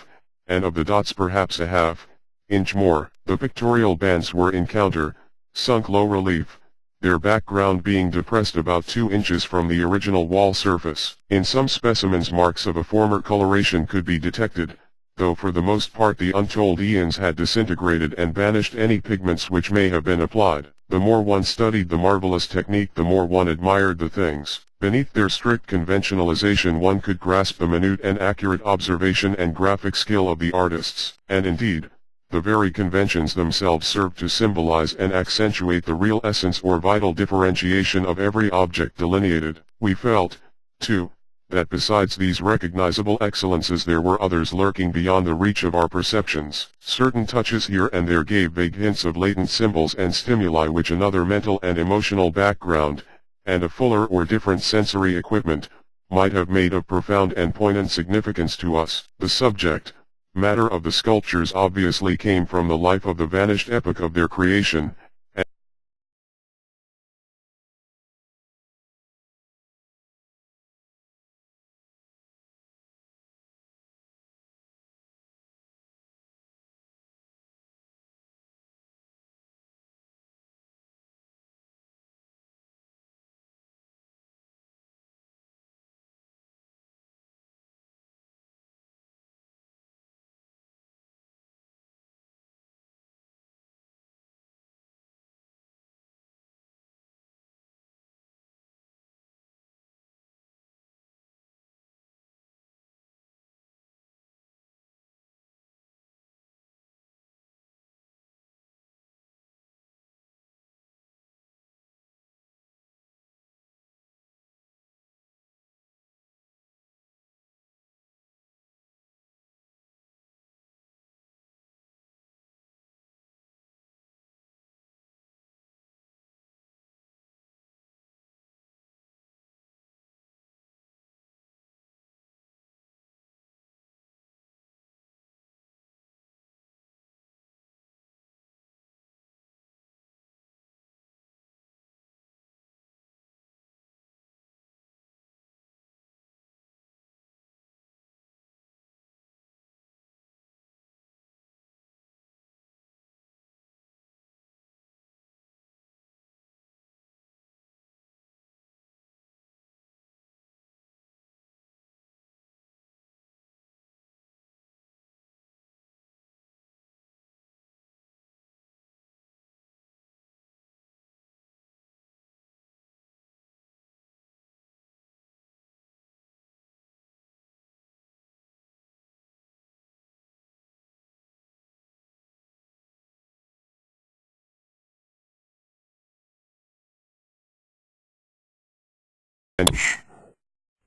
B: and of the dots perhaps a ½ inch more. The pictorial bands were in counter, sunk low relief, their background being depressed about 2 inches from the original wall surface. In some specimens marks of a former coloration could be detected, though for the most part the untold eons had disintegrated and banished any pigments which may have been applied. The more one studied the marvelous technique, the more one admired the things. Beneath their strict conventionalization one could grasp the minute and accurate observation and graphic skill of the artists, and indeed, the very conventions themselves served to symbolize and accentuate the real essence or vital differentiation of every object delineated. We felt, too, that besides these recognizable excellences there were others lurking beyond the reach of our perceptions. Certain touches here and there gave vague hints of latent symbols and stimuli which another mental and emotional background, and a fuller or different sensory equipment, might have made of profound and poignant significance to us. The subject matter of the sculptures obviously came from the life of the vanished epoch of their creation,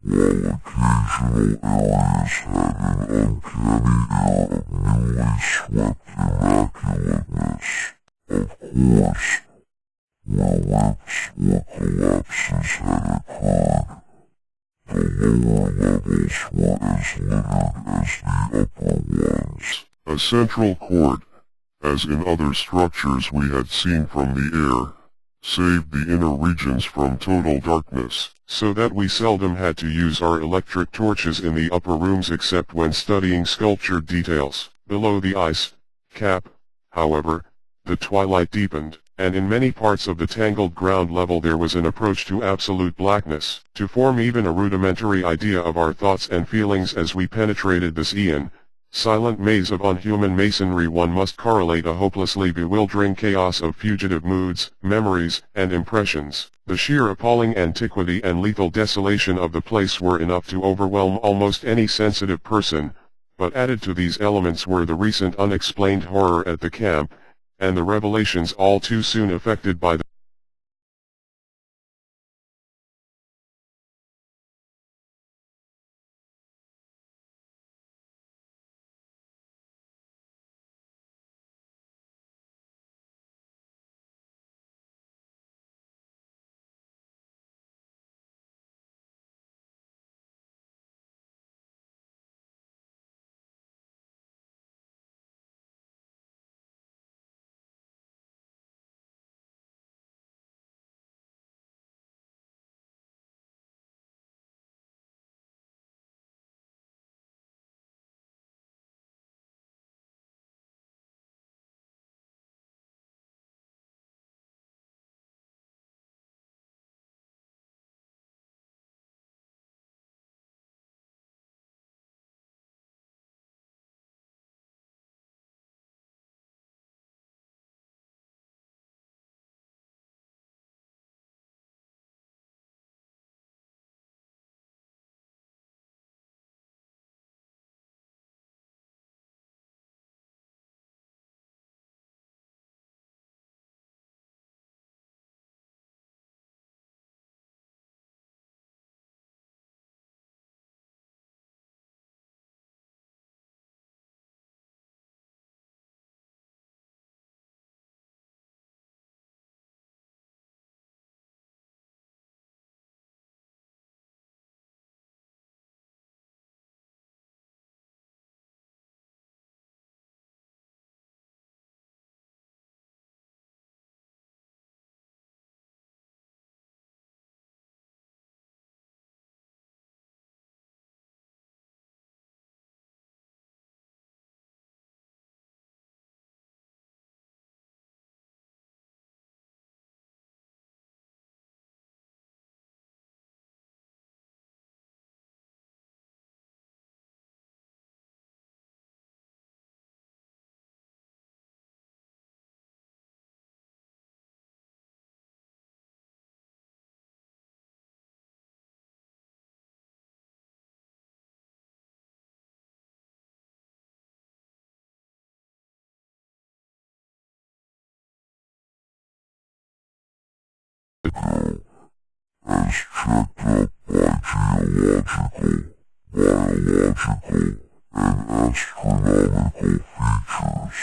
C: while occasional areas had an uncanny air of newly swept immaculateness. Of course, where rips or collapses had occurred, the lower levels were as littered as the upper ones.
B: a central court, as in other structures we had seen from the air, saved the inner regions from total darkness, so that we seldom had to use our electric torches in the upper rooms except when studying sculptured details. Below the ice cap, however, the twilight deepened, and in many parts of the tangled ground level there was an approach to absolute blackness. To form even a rudimentary idea of our thoughts and feelings as we penetrated this silent maze of unhuman masonry, one must correlate a hopelessly bewildering chaos of fugitive moods, memories, and impressions. The sheer appalling antiquity and lethal desolation of the place were enough to overwhelm almost any sensitive person, but added to these elements were the recent unexplained horror at the camp, and the revelations all too soon effected by the
C: checked out by geological, biological, and astronomical features,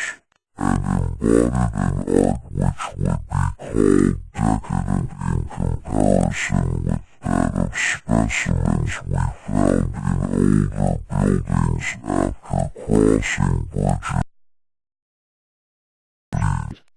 C: and embodied in art which would be called decadent in comparison with that of specimens we found in older buildings after crossing bridges.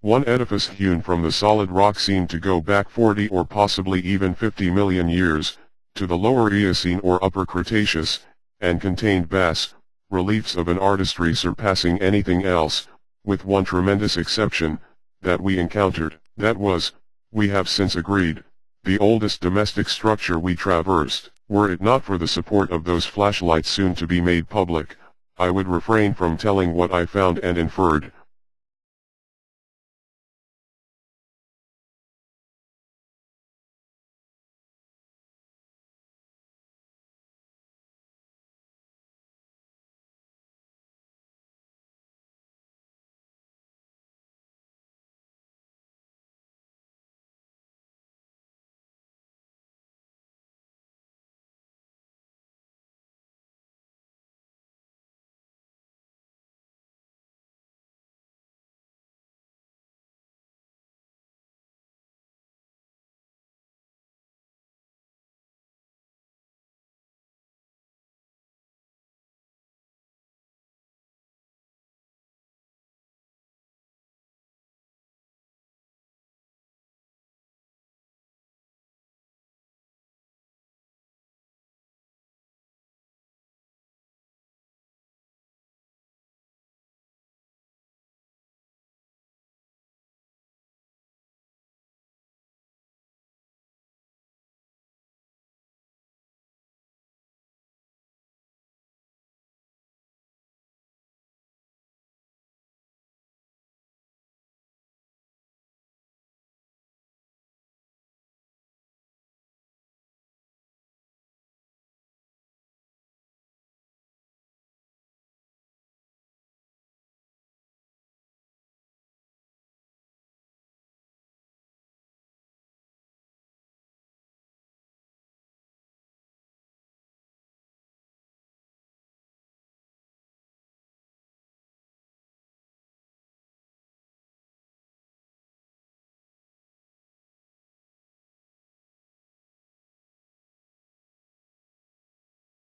B: One edifice hewn from the solid rock seemed to go back 40 or possibly even 50 million years, to the lower Eocene or Upper Cretaceous, and contained bas-reliefs of an artistry surpassing anything else, with one tremendous exception, that we encountered. That was, we have since agreed, the oldest domestic structure we traversed. Were it not for the support of those flashlights soon to be made public, I would refrain from telling what I found and inferred.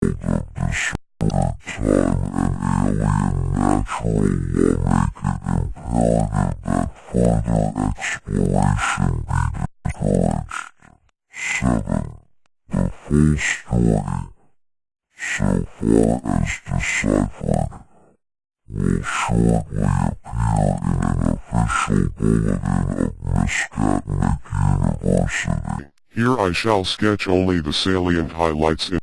C: Disordered time and alien natural law make it imperative that further exploration be encouraged. 7. The full story, so far as deciphered, will shortly appear in an official bulletin of Miskatonic University.
B: Here I shall sketch only the salient highlights in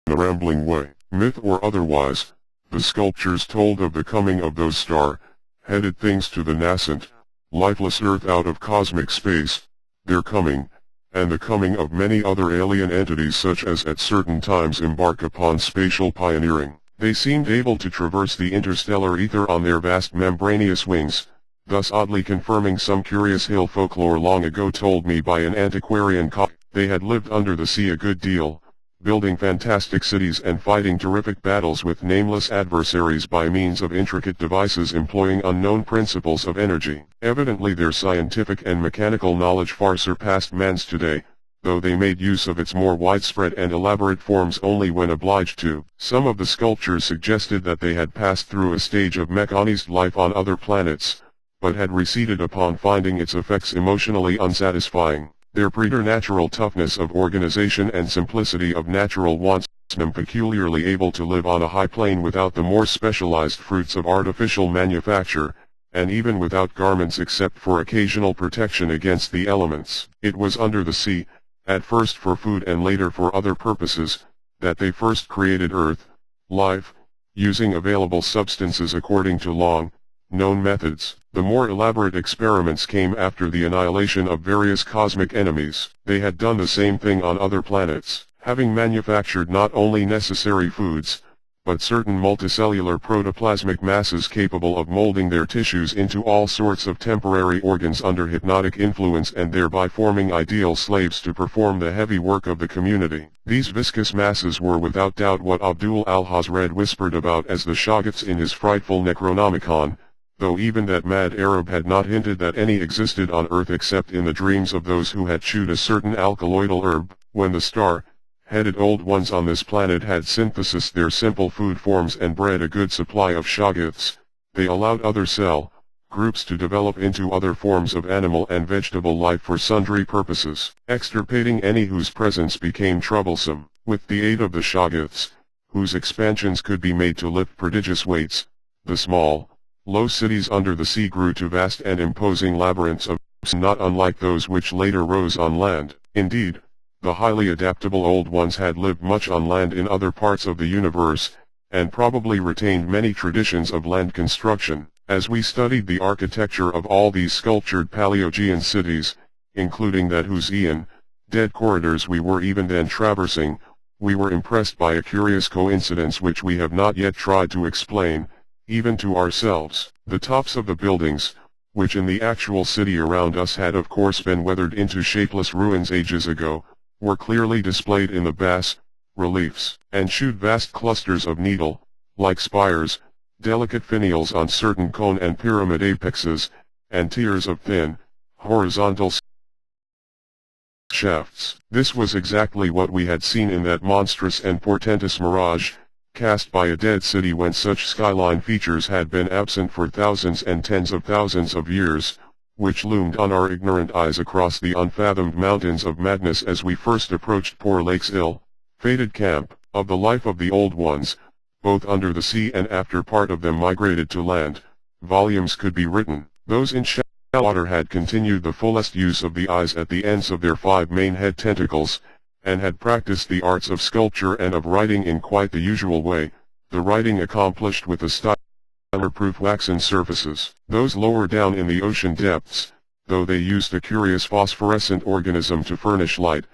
B: a rambling way. Myth or otherwise, the sculptures told of the coming of those star-headed things to the nascent, lifeless Earth out of cosmic space, their coming, and the coming of many other alien entities such as at certain times embark upon spatial pioneering. They seemed able to traverse the interstellar ether on their vast membranous wings, thus oddly confirming some curious hill folklore long ago told me by an antiquarian copy. They had lived under the sea a good deal, building fantastic cities and fighting terrific battles with nameless adversaries by means of intricate devices employing unknown principles of energy. Evidently their scientific and mechanical knowledge far surpassed man's today, though they made use of its more widespread and elaborate forms only when obliged to. Some of the sculptures suggested that they had passed through a stage of mechanized life on other planets, but had receded upon finding its effects emotionally unsatisfying. Their preternatural toughness of organization and simplicity of natural wants made them peculiarly able to live on a high plane without the more specialized fruits of artificial manufacture, and even without garments except for occasional protection against the elements. It was under the sea, at first for food and later for other purposes, that they first created Earth, life, using available substances according to long-known methods. The more elaborate experiments came after the annihilation of various cosmic enemies. They had done the same thing on other planets, having manufactured not only necessary foods, but certain multicellular protoplasmic masses capable of molding their tissues into all sorts of temporary organs under hypnotic influence and thereby forming ideal slaves to perform the heavy work of the community. These viscous masses were without doubt what Abdul al-Hazred whispered about as the Shoggoths in his frightful Necronomicon, though even that mad Arab had not hinted that any existed on Earth except in the dreams of those who had chewed a certain alkaloidal herb. When the star-headed old ones on this planet had synthesized their simple food forms and bred a good supply of Shoggoths, they allowed other cell groups to develop into other forms of animal and vegetable life for sundry purposes, extirpating any whose presence became troublesome. With the aid of the Shoggoths, whose expansions could be made to lift prodigious weights, the small, low cities under the sea grew to vast and imposing labyrinths of not unlike those which later rose on land. Indeed, the highly adaptable old ones had lived much on land in other parts of the universe, and probably retained many traditions of land construction. As we studied the architecture of all these sculptured Paleogean cities, including that whose dead corridors we were even then traversing, we were impressed by a curious coincidence which we have not yet tried to explain, even to ourselves. The tops of the buildings, which in the actual city around us had of course been weathered into shapeless ruins ages ago, were clearly displayed in the bas-reliefs, and shewed vast clusters of needle-like spires, delicate finials on certain cone and pyramid apexes, and tiers of thin, horizontal shafts. This was exactly what we had seen in that monstrous and portentous mirage, cast by a dead city when such skyline features had been absent for thousands and tens of thousands of years, which loomed on our ignorant eyes across the unfathomed mountains of madness as we first approached poor Lake's ill-fated camp. Of the life of the old ones, both under the sea and after part of them migrated to land, volumes could be written. Those in shallow water had continued the fullest use of the eyes at the ends of their 5 main head tentacles, and had practiced the arts of sculpture and of writing in quite the usual way, the writing accomplished with the styler-proof waxen surfaces. Those lower down in the ocean depths, though they used a curious phosphorescent organism to furnish light,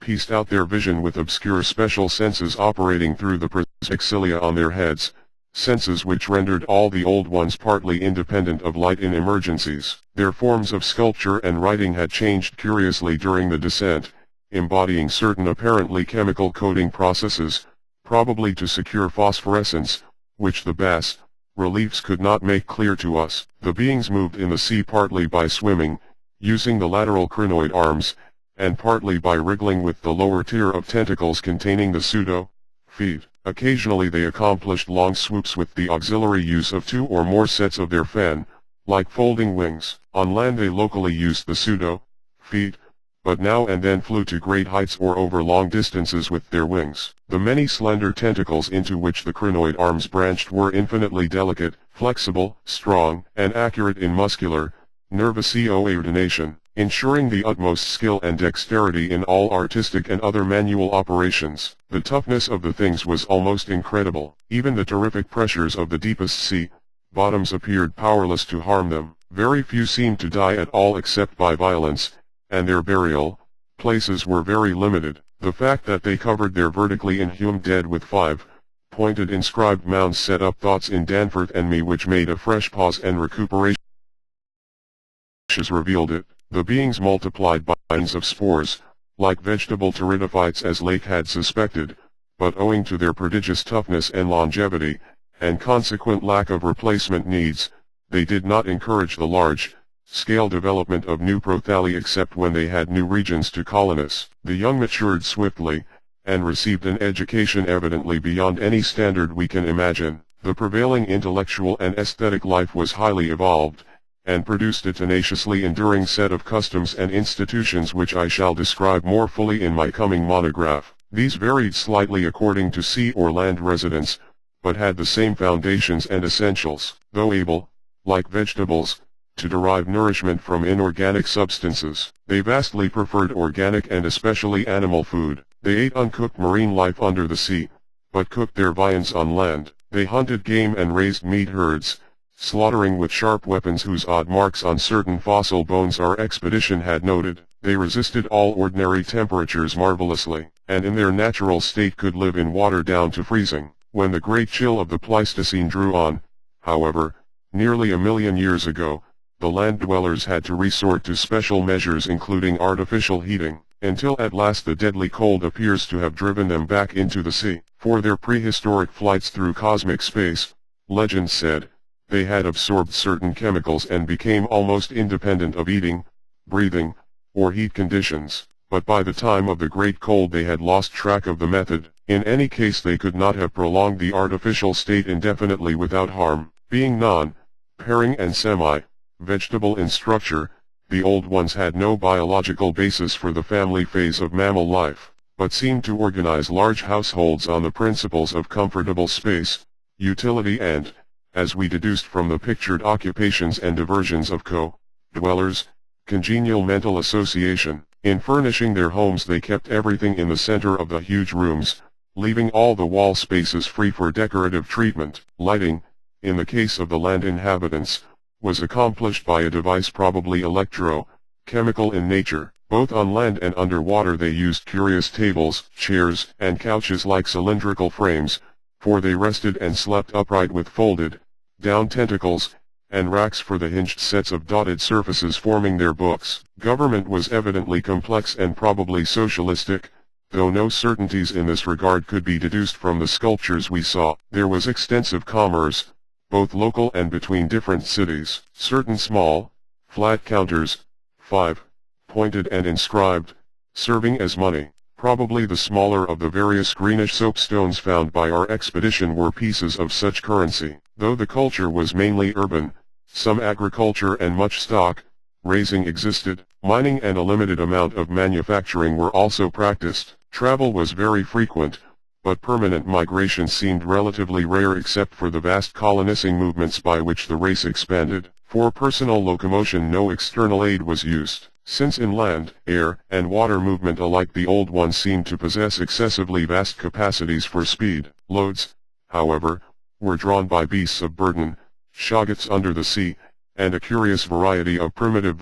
B: pieced out their vision with obscure special senses operating through the prismatic cilia on their heads, senses which rendered all the old ones partly independent of light in emergencies. Their forms of sculpture and writing had changed curiously during the descent, embodying certain apparently chemical coating processes, probably to secure phosphorescence, which the bas-reliefs could not make clear to us. The beings moved in the sea partly by swimming, using the lateral crinoid arms, and partly by wriggling with the lower tier of tentacles containing the pseudo-feet. Occasionally they accomplished long swoops with the auxiliary use of 2 or more sets of their fan-like folding wings. On land they locally used the pseudo-feet, but now and then flew to great heights or over long distances with their wings. The many slender tentacles into which the crinoid arms branched were infinitely delicate, flexible, strong, and accurate in muscular, nervous coordination, ensuring the utmost skill and dexterity in all artistic and other manual operations. The toughness of the things was almost incredible. Even the terrific pressures of the deepest sea bottoms appeared powerless to harm them. Very few seemed to die at all except by violence, and their burial places were very limited. The fact that they covered their vertically inhumed dead with 5-pointed inscribed mounds set up thoughts in Danforth and me which made a fresh pause and recuperation revealed it. The beings multiplied by means of spores, like vegetable pteridophytes as Lake had suspected, but owing to their prodigious toughness and longevity, and consequent lack of replacement needs, they did not encourage the large-scale development of new prothali except when they had new regions to colonize. The young matured swiftly, and received an education evidently beyond any standard we can imagine. The prevailing intellectual and aesthetic life was highly evolved, and produced a tenaciously enduring set of customs and institutions which I shall describe more fully in my coming monograph. These varied slightly according to sea or land residence, but had the same foundations and essentials. Though able, like vegetables, to derive nourishment from inorganic substances, they vastly preferred organic and especially animal food. They ate uncooked marine life under the sea, but cooked their viands on land. They hunted game and raised meat herds, slaughtering with sharp weapons whose odd marks on certain fossil bones our expedition had noted. They resisted all ordinary temperatures marvelously, and in their natural state could live in water down to freezing. When the great chill of the Pleistocene drew on, however, nearly a million years ago, the land dwellers had to resort to special measures including artificial heating, until at last the deadly cold appears to have driven them back into the sea. For their prehistoric flights through cosmic space, legend said, they had absorbed certain chemicals and became almost independent of eating, breathing, or heat conditions. But by the time of the Great Cold they had lost track of the method. In any case they could not have prolonged the artificial state indefinitely without harm. Being non-pairing and semi-vegetable in structure, the old ones had no biological basis for the family phase of mammal life, but seemed to organize large households on the principles of comfortable space, utility and, as we deduced from the pictured occupations and diversions of co-dwellers, congenial mental association. In furnishing their homes they kept everything in the center of the huge rooms, leaving all the wall spaces free for decorative treatment. Lighting, in the case of the land inhabitants, was accomplished by a device probably electro-chemical in nature. Both on land and underwater they used curious tables, chairs, and couches like cylindrical frames, for they rested and slept upright with folded, down tentacles, and racks for the hinged sets of dotted surfaces forming their books. Government was evidently complex and probably socialistic, though no certainties in this regard could be deduced from the sculptures we saw. There was extensive commerce, both local and between different cities. Certain small, flat counters, 5-pointed and inscribed, serving as money. Probably the smaller of the various greenish soapstones found by our expedition were pieces of such currency. Though the culture was mainly urban, some agriculture and much stock raising existed. Mining and a limited amount of manufacturing were also practiced. Travel was very frequent, but permanent migration seemed relatively rare except for the vast colonizing movements by which the race expanded. For personal locomotion no external aid was used. Since in land, air, and water movement alike the old ones seemed to possess excessively vast capacities for speed. Loads, however, were drawn by beasts of burden, shoggoths under the sea, and a curious variety of primitive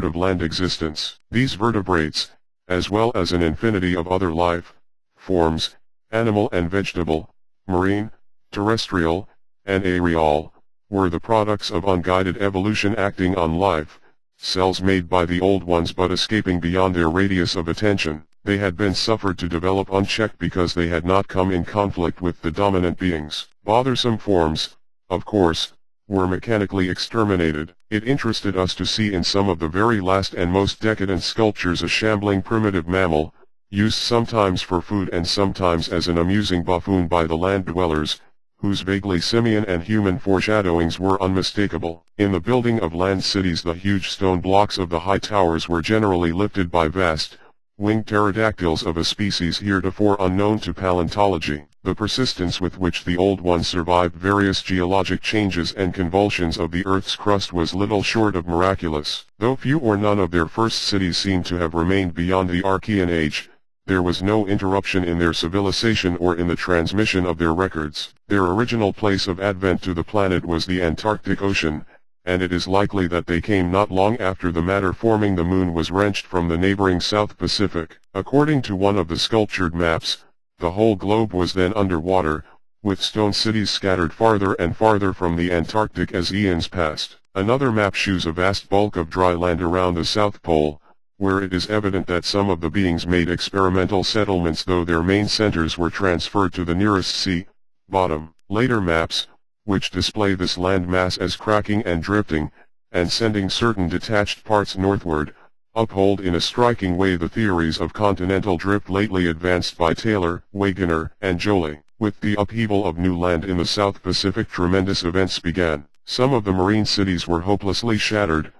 B: of land existence. These vertebrates, as well as an infinity of other life forms, animal and vegetable, marine, terrestrial, and aerial, were the products of unguided evolution acting on life cells made by the old ones but escaping beyond their radius of attention. They had been suffered to develop unchecked because they had not come in conflict with the dominant beings. Bothersome forms, of course, were mechanically exterminated. It interested us to see in some of the very last and most decadent sculptures a shambling primitive mammal, used sometimes for food and sometimes as an amusing buffoon by the land dwellers, whose vaguely simian and human foreshadowings were unmistakable. In the building of land cities the huge stone blocks of the high towers were generally lifted by vast, winged pterodactyls of a species heretofore unknown to paleontology. The persistence with which the old ones survived various geologic changes and convulsions of the Earth's crust was little short of miraculous. Though few or none of their first cities seem to have remained beyond the Archean age, there was no interruption in their civilization or in the transmission of their records. Their original place of advent to the planet was the Antarctic Ocean, and it is likely that they came not long after the matter forming the moon was wrenched from the neighboring South Pacific. According to one of the sculptured maps, the whole globe was then underwater, with stone cities scattered farther and farther from the Antarctic as eons passed. Another map shows a vast bulk of dry land around the South Pole, where it is evident that some of the beings made experimental settlements though their main centers were transferred to the nearest sea bottom. Later maps, which display this land mass as cracking and drifting, and sending certain detached parts northward, uphold in a striking way the theories of continental drift lately advanced by Taylor, Wegener, and Joly. With the upheaval of new land in the South Pacific tremendous events began. Some of the marine cities were hopelessly shattered,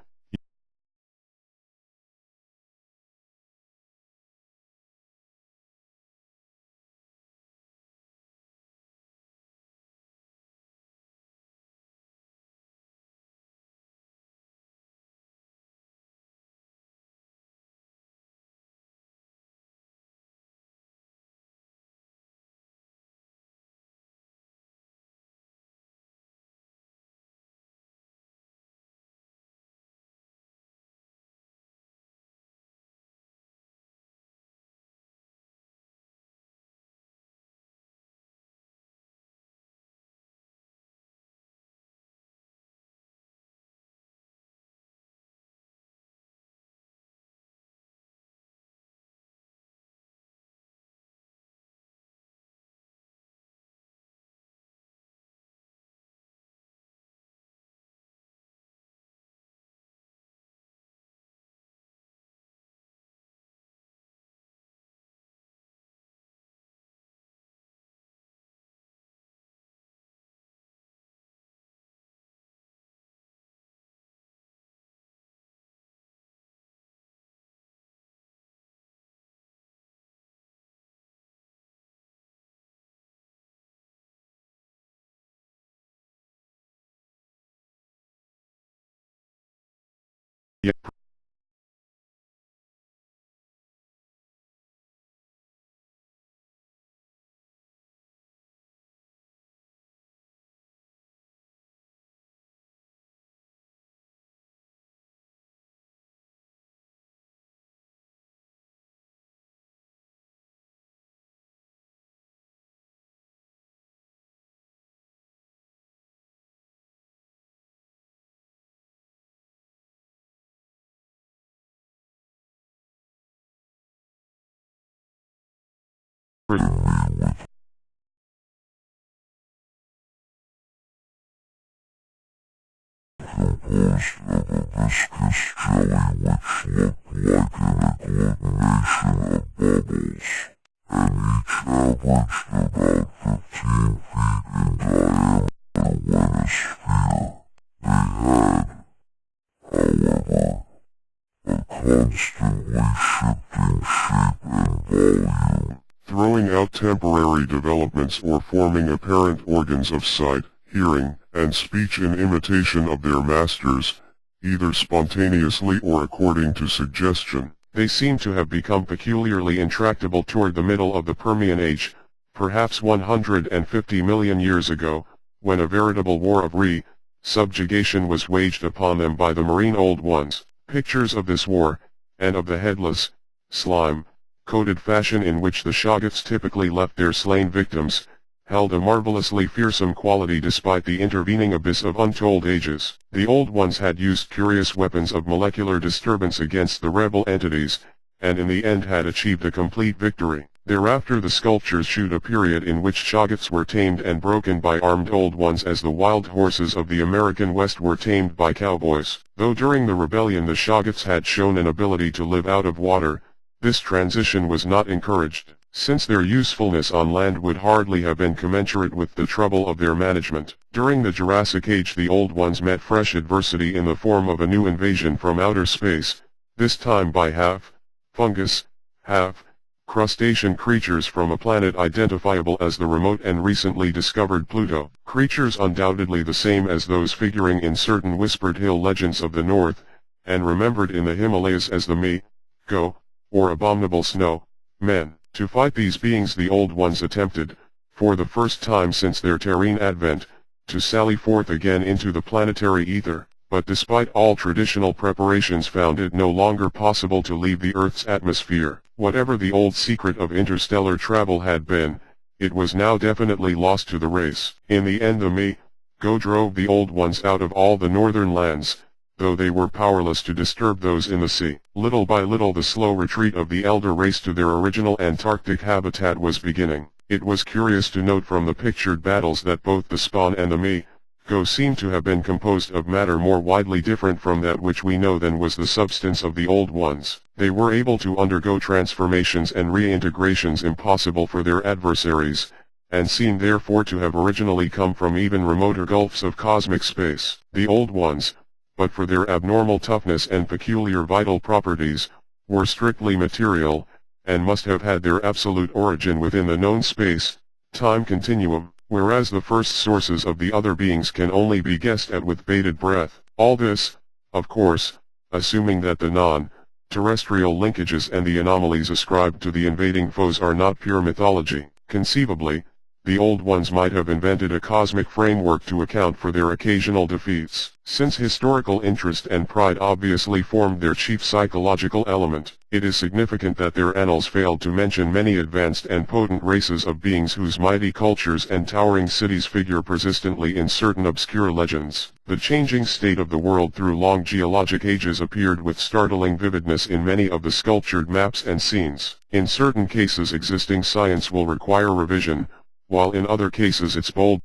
B: yet
C: composed of a viscous jelly which looked like an agglutination of bubbles, and each averaged about 15 feet in diameter when a sphere. They had, however, a constantly shifting shape and volume,
B: throwing out temporary developments or forming apparent organs of sight, hearing, and speech in imitation of their masters, either spontaneously or according to suggestion. They seem to have become peculiarly intractable toward the middle of the Permian Age, perhaps 150 million years ago, when a veritable war of subjugation was waged upon them by the marine Old Ones. Pictures of this war, and of the headless, slime-coated fashion in which the Shoggoths typically left their slain victims, held a marvelously fearsome quality despite the intervening abyss of untold ages. The Old Ones had used curious weapons of molecular disturbance against the rebel entities, and in the end had achieved a complete victory. Thereafter the sculptures showed a period in which Shoggoths were tamed and broken by armed Old Ones as the wild horses of the American West were tamed by cowboys. Though during the rebellion the Shoggoths had shown an ability to live out of water, this transition was not encouraged, since their usefulness on land would hardly have been commensurate with the trouble of their management. During the Jurassic Age the Old Ones met fresh adversity in the form of a new invasion from outer space, this time by fungus, crustacean creatures from a planet identifiable as the remote and recently discovered Pluto. Creatures undoubtedly the same as those figuring in certain whispered hill legends of the north, and remembered in the Himalayas as the Go, or abominable snow men. To fight these beings the Old Ones attempted, for the first time since their terrene advent, to sally forth again into the planetary ether, but despite all traditional preparations found it no longer possible to leave the Earth's atmosphere. Whatever the old secret of interstellar travel had been, it was now definitely lost to the race. In the end the Go drove the Old Ones out of all the northern lands, though they were powerless to disturb those in the sea. Little by little the slow retreat of the elder race to their original Antarctic habitat was beginning. It was curious to note from the pictured battles that both the spawn and the Go seem to have been composed of matter more widely different from that which we know than was the substance of the Old Ones. They were able to undergo transformations and reintegrations impossible for their adversaries, and seem therefore to have originally come from even remoter gulfs of cosmic space. The Old Ones, but for their abnormal toughness and peculiar vital properties, were strictly material, and must have had their absolute origin within the known space-time continuum, whereas the first sources of the other beings can only be guessed at with bated breath. All this, of course, assuming that the non-terrestrial linkages and the anomalies ascribed to the invading foes are not pure mythology. Conceivably, the Old Ones might have invented a cosmic framework to account for their occasional defeats. Since historical interest and pride obviously formed their chief psychological element, it is significant that their annals failed to mention many advanced and potent races of beings whose mighty cultures and towering cities figure persistently in certain obscure legends. The changing state of the world through long geologic ages appeared with startling vividness in many of the sculptured maps and scenes. In certain cases existing science will require revision, while in other cases its bold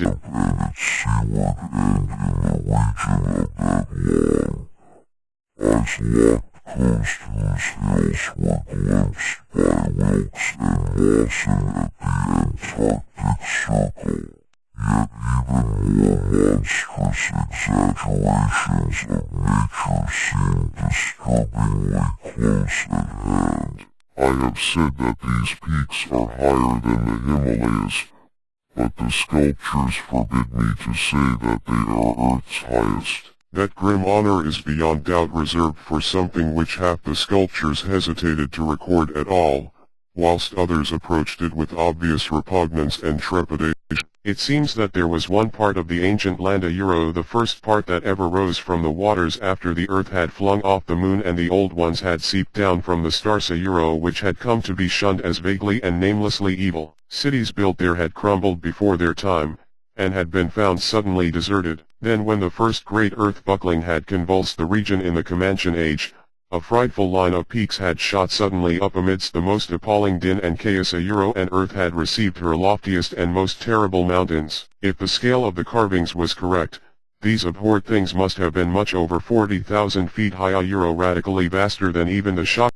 C: and its seaward end in the region of that long, ice-locked coast whose hills were glimpsed by Wilkes and Lawson at the Antarctic Circle. Yet even more monstrous exaggerations of nature seem disturbingly close at hand. I have said that these peaks are higher than the Himalayas, but the sculptures forbid me to say that they are Earth's highest.
B: That grim honor is beyond doubt reserved for something which half the sculptures hesitated to record at all, whilst others approached it with obvious repugnance and trepidation. It seems that there was one part of the ancient land, the first part that ever rose from the waters after the earth had flung off the moon and the old ones had seeped down from the stars, which had come to be shunned as vaguely and namelessly evil. Cities built there had crumbled before their time, and had been found suddenly deserted. Then when the first great earth buckling had convulsed the region in the Comanche age, a frightful line of peaks had shot suddenly up amidst the most appalling din and chaos, and earth had received her loftiest and most terrible mountains. If the scale of the carvings was correct, these abhorred things must have been much over 40,000 feet high, radically vaster than even the shock.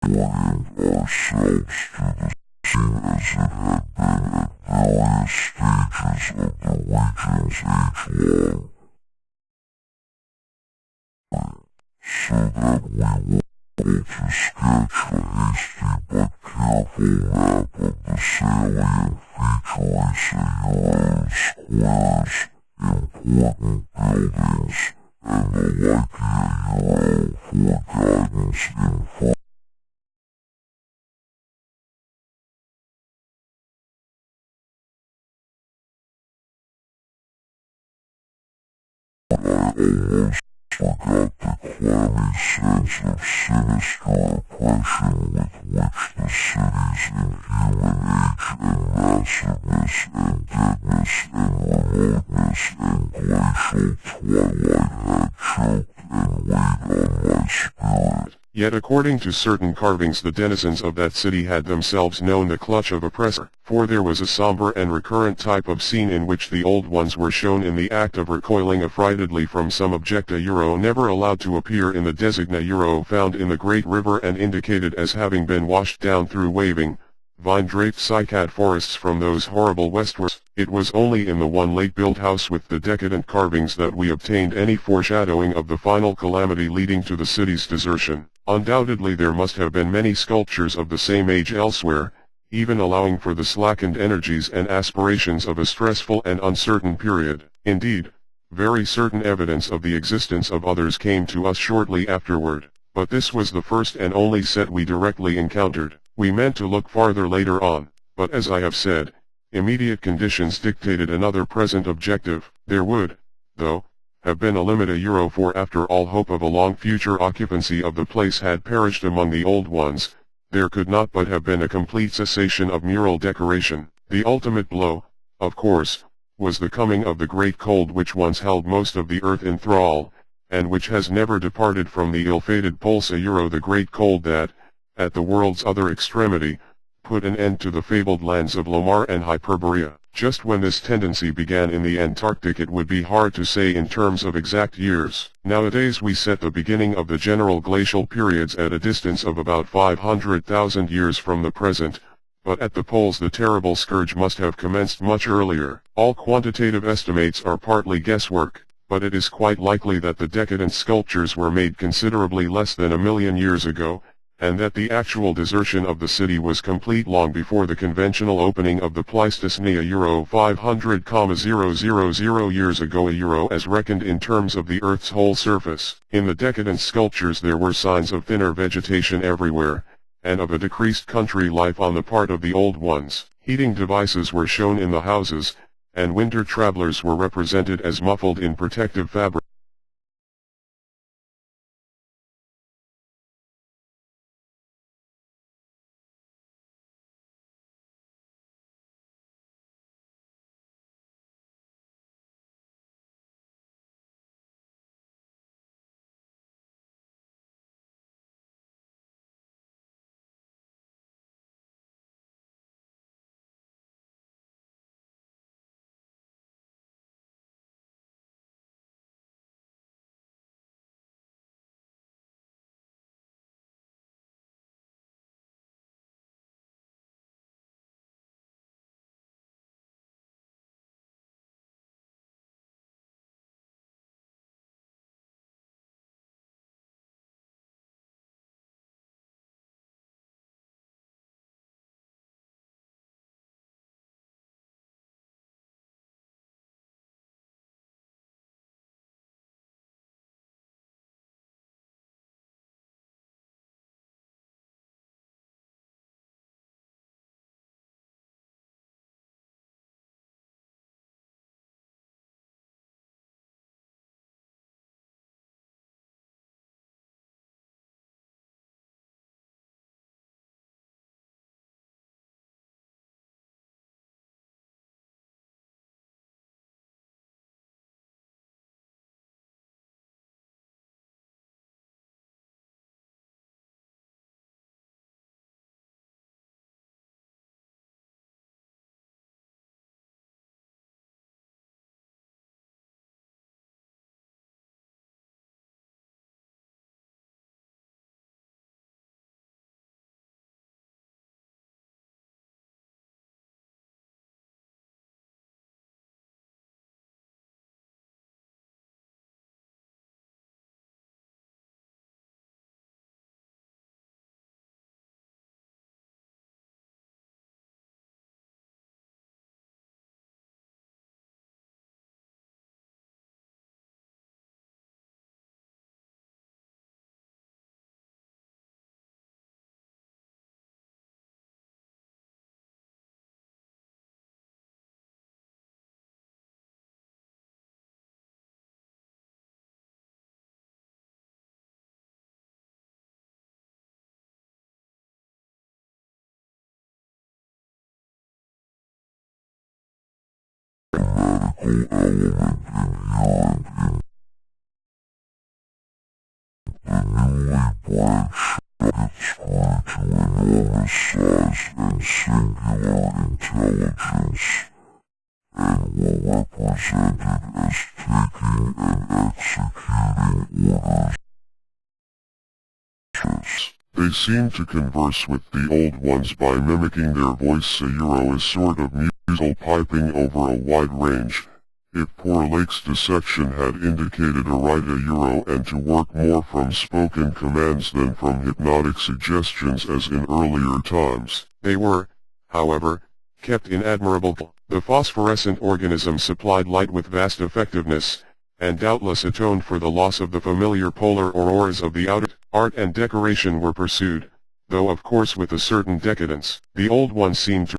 C: Orient ourselves to the scene as it had been at various stages of the region's age-long, so that we were able to sketch a hasty but careful map of the salient features, squares, important buildings, and the like for guidance in finding I almost forgot the clammy sense of sinister oppression with which the city's inhuman age and massiveness and deadness and remoteness and glacial twilight had choked and weighed on my spirit.
B: Yet according to certain carvings the denizens of that city had themselves known the clutch of oppressor, for there was a somber and recurrent type of scene in which the old ones were shown in the act of recoiling affrightedly from some object never allowed to appear in the designa found in the great river and indicated as having been washed down through waving, vine-draped cycad forests from those horrible westwards. It was only in the one late-built house with the decadent carvings that we obtained any foreshadowing of the final calamity leading to the city's desertion. Undoubtedly there must have been many sculptures of the same age elsewhere, even allowing for the slackened energies and aspirations of a stressful and uncertain period. Indeed, very certain evidence of the existence of others came to us shortly afterward, but this was the first and only set we directly encountered. We meant to look farther later on, but as I have said, immediate conditions dictated another present objective. There would, though, have been a limit for after all hope of a long future occupancy of the place had perished among the old ones, there could not but have been a complete cessation of mural decoration. The ultimate blow, of course, was the coming of the great cold which once held most of the earth in thrall, and which has never departed from the ill-fated poles. The great cold that, at the world's other extremity, put an end to the fabled lands of Lomar and Hyperborea. Just when this tendency began in the Antarctic it would be hard to say in terms of exact years. Nowadays we set the beginning of the general glacial periods at a distance of about 500,000 years from the present, but at the poles the terrible scourge must have commenced much earlier. All quantitative estimates are partly guesswork, but it is quite likely that the decadent sculptures were made considerably less than 1,000,000 years ago, and that the actual desertion of the city was complete long before the conventional opening of the Pleistocene 500,000 years ago as reckoned in terms of the Earth's whole surface. In the decadent sculptures there were signs of thinner vegetation everywhere, and of a decreased country life on the part of the old ones. Heating devices were shown in the houses, and winter travelers were represented as muffled in protective fabric.
C: element inherent in the newly branched nuggets grew to enormous size and singular intelligence, and were represented as taking and executing orders. They seem to converse with the old ones by mimicking their voice. A euro is sort of musical piping over a wide range. If poor Lake's dissection had indicated a right a euro and to work more from spoken commands than from hypnotic suggestions as in earlier times, they were, however, kept in admirable. The phosphorescent organism supplied light with vast effectiveness, and doubtless atoned for the loss of the familiar polar auroras of the outer. Art and decoration were pursued, though of course with a certain decadence. The old ones seemed to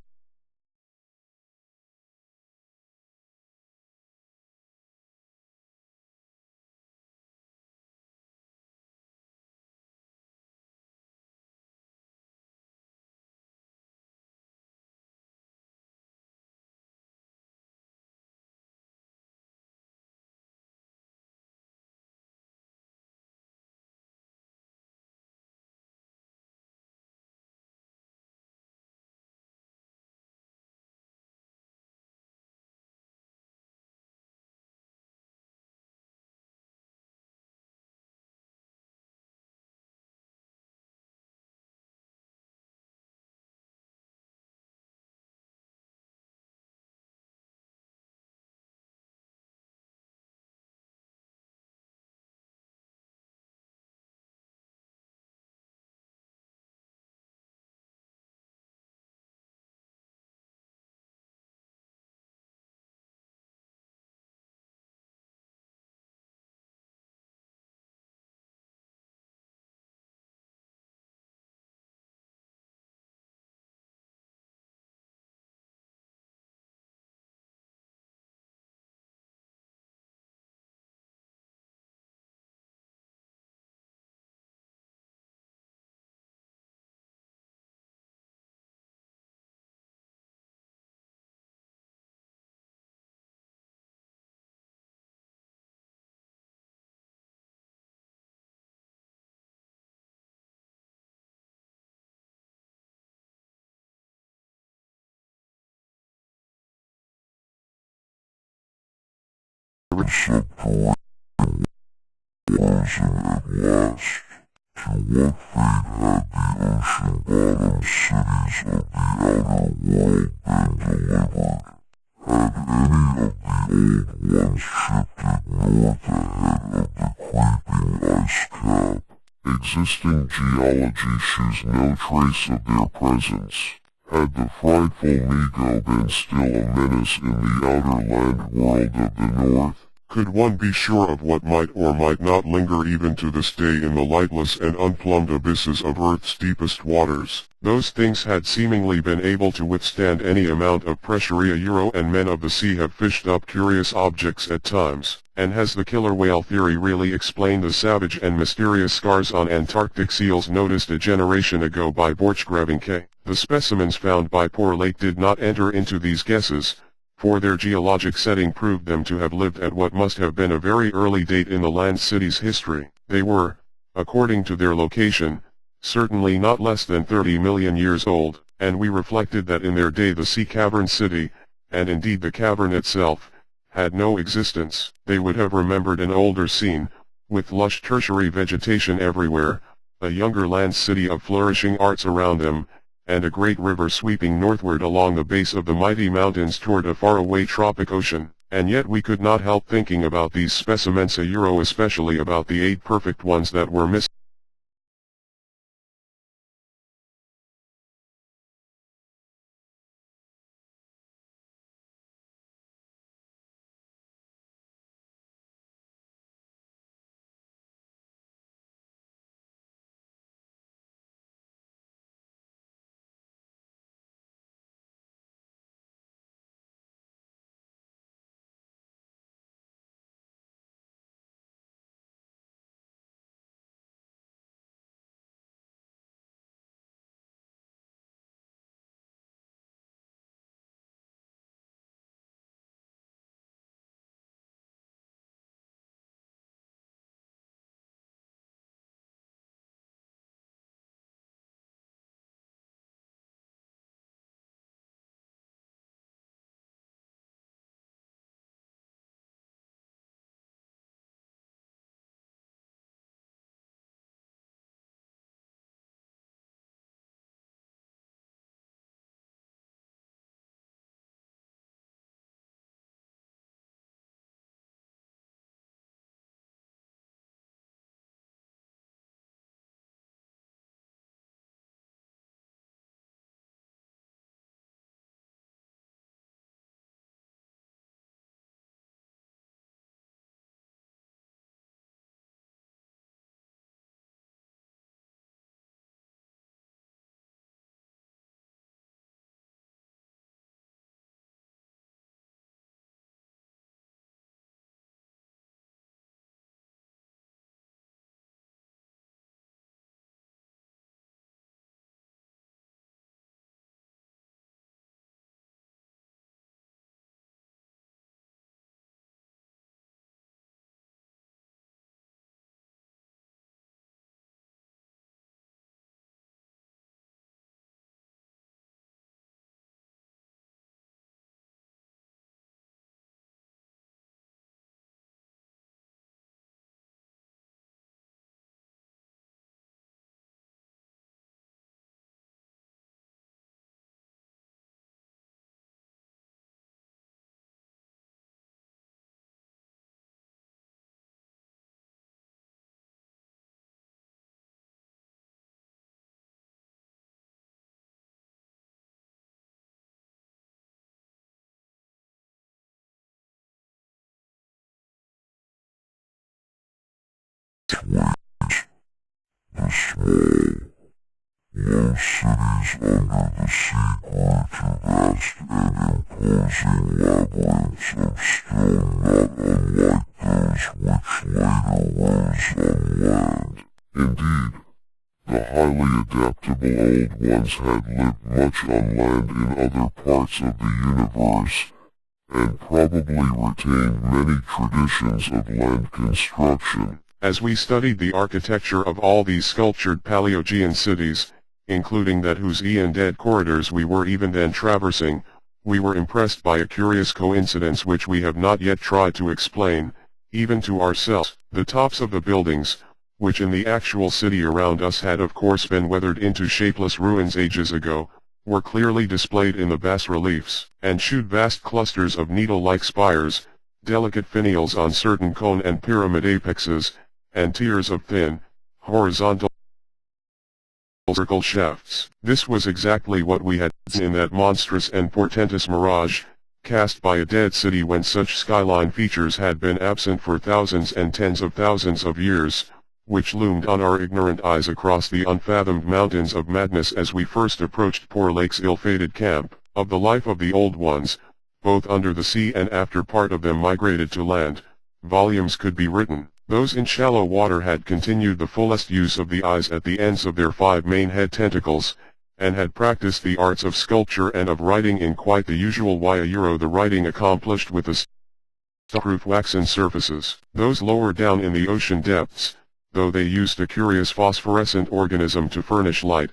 C: subterranean frozen at last. To what fate had the ocean-bottom cities of the outer world been delivered? Had any of the old ones shifted north ahead of the creeping ice cap? Existing geology shews no trace of their presence. Had the frightful Migo been still a menace in the outer land world of the north? Could one be sure of what might or might not linger even to this day in the lightless and unplumbed abysses of Earth's deepest waters? Those things had seemingly been able to withstand any amount of pressure. A euro and men of the sea have fished up curious objects at times. And has the killer whale theory really explained the savage and mysterious scars on Antarctic seals noticed a generation ago by Borchgrevink K? The specimens found by Poor Lake did not enter into these guesses, for their geologic setting proved them to have lived at what must have been a very early date in the land city's history. They were, according to their location, certainly not less than 30 million years old, and we reflected that in their day the sea cavern city, and indeed the cavern itself, had no existence. They would have remembered an older scene, with lush tertiary vegetation everywhere, a younger land city of flourishing arts around them, and a great river sweeping northward along the base of the mighty mountains toward a faraway tropic ocean. And yet we could not help thinking about these specimens a euro, especially about the 8 perfect ones that were missing. The small, low cities under the sea grew to vast and imposing labyrinths of stone not unlike those which later rose on land. Indeed, the highly adaptable Old Ones had lived much on land in other parts of the universe, and probably retained many traditions of land construction.
B: As we studied the architecture of all these sculptured Paleogean cities, including that whose dead corridors we were even then traversing, we were impressed by a curious coincidence which we have not yet tried to explain, even to ourselves. The tops of the buildings, which in the actual city around us had of course been weathered into shapeless ruins ages ago, were clearly displayed in the bas-reliefs, and shewed vast clusters of needle-like spires, delicate finials on certain cone and pyramid apexes, and tiers of thin, horizontal circle shafts. This was exactly what we had seen in that monstrous and portentous mirage, cast by a dead city when such skyline features had been absent for thousands and tens of thousands of years, which loomed on our ignorant eyes across the unfathomed mountains of madness as we first approached poor Lake's ill-fated camp. Of the life of the Old Ones, both under the sea and after part of them migrated to land, volumes could be written. Those in shallow water had continued the fullest use of the eyes at the ends of their 5 main head tentacles, and had practiced the arts of sculpture and of writing in quite the usual way the writing accomplished with the stuff-proof waxen surfaces. Those lower down in the ocean depths, though they used a curious phosphorescent organism to furnish light,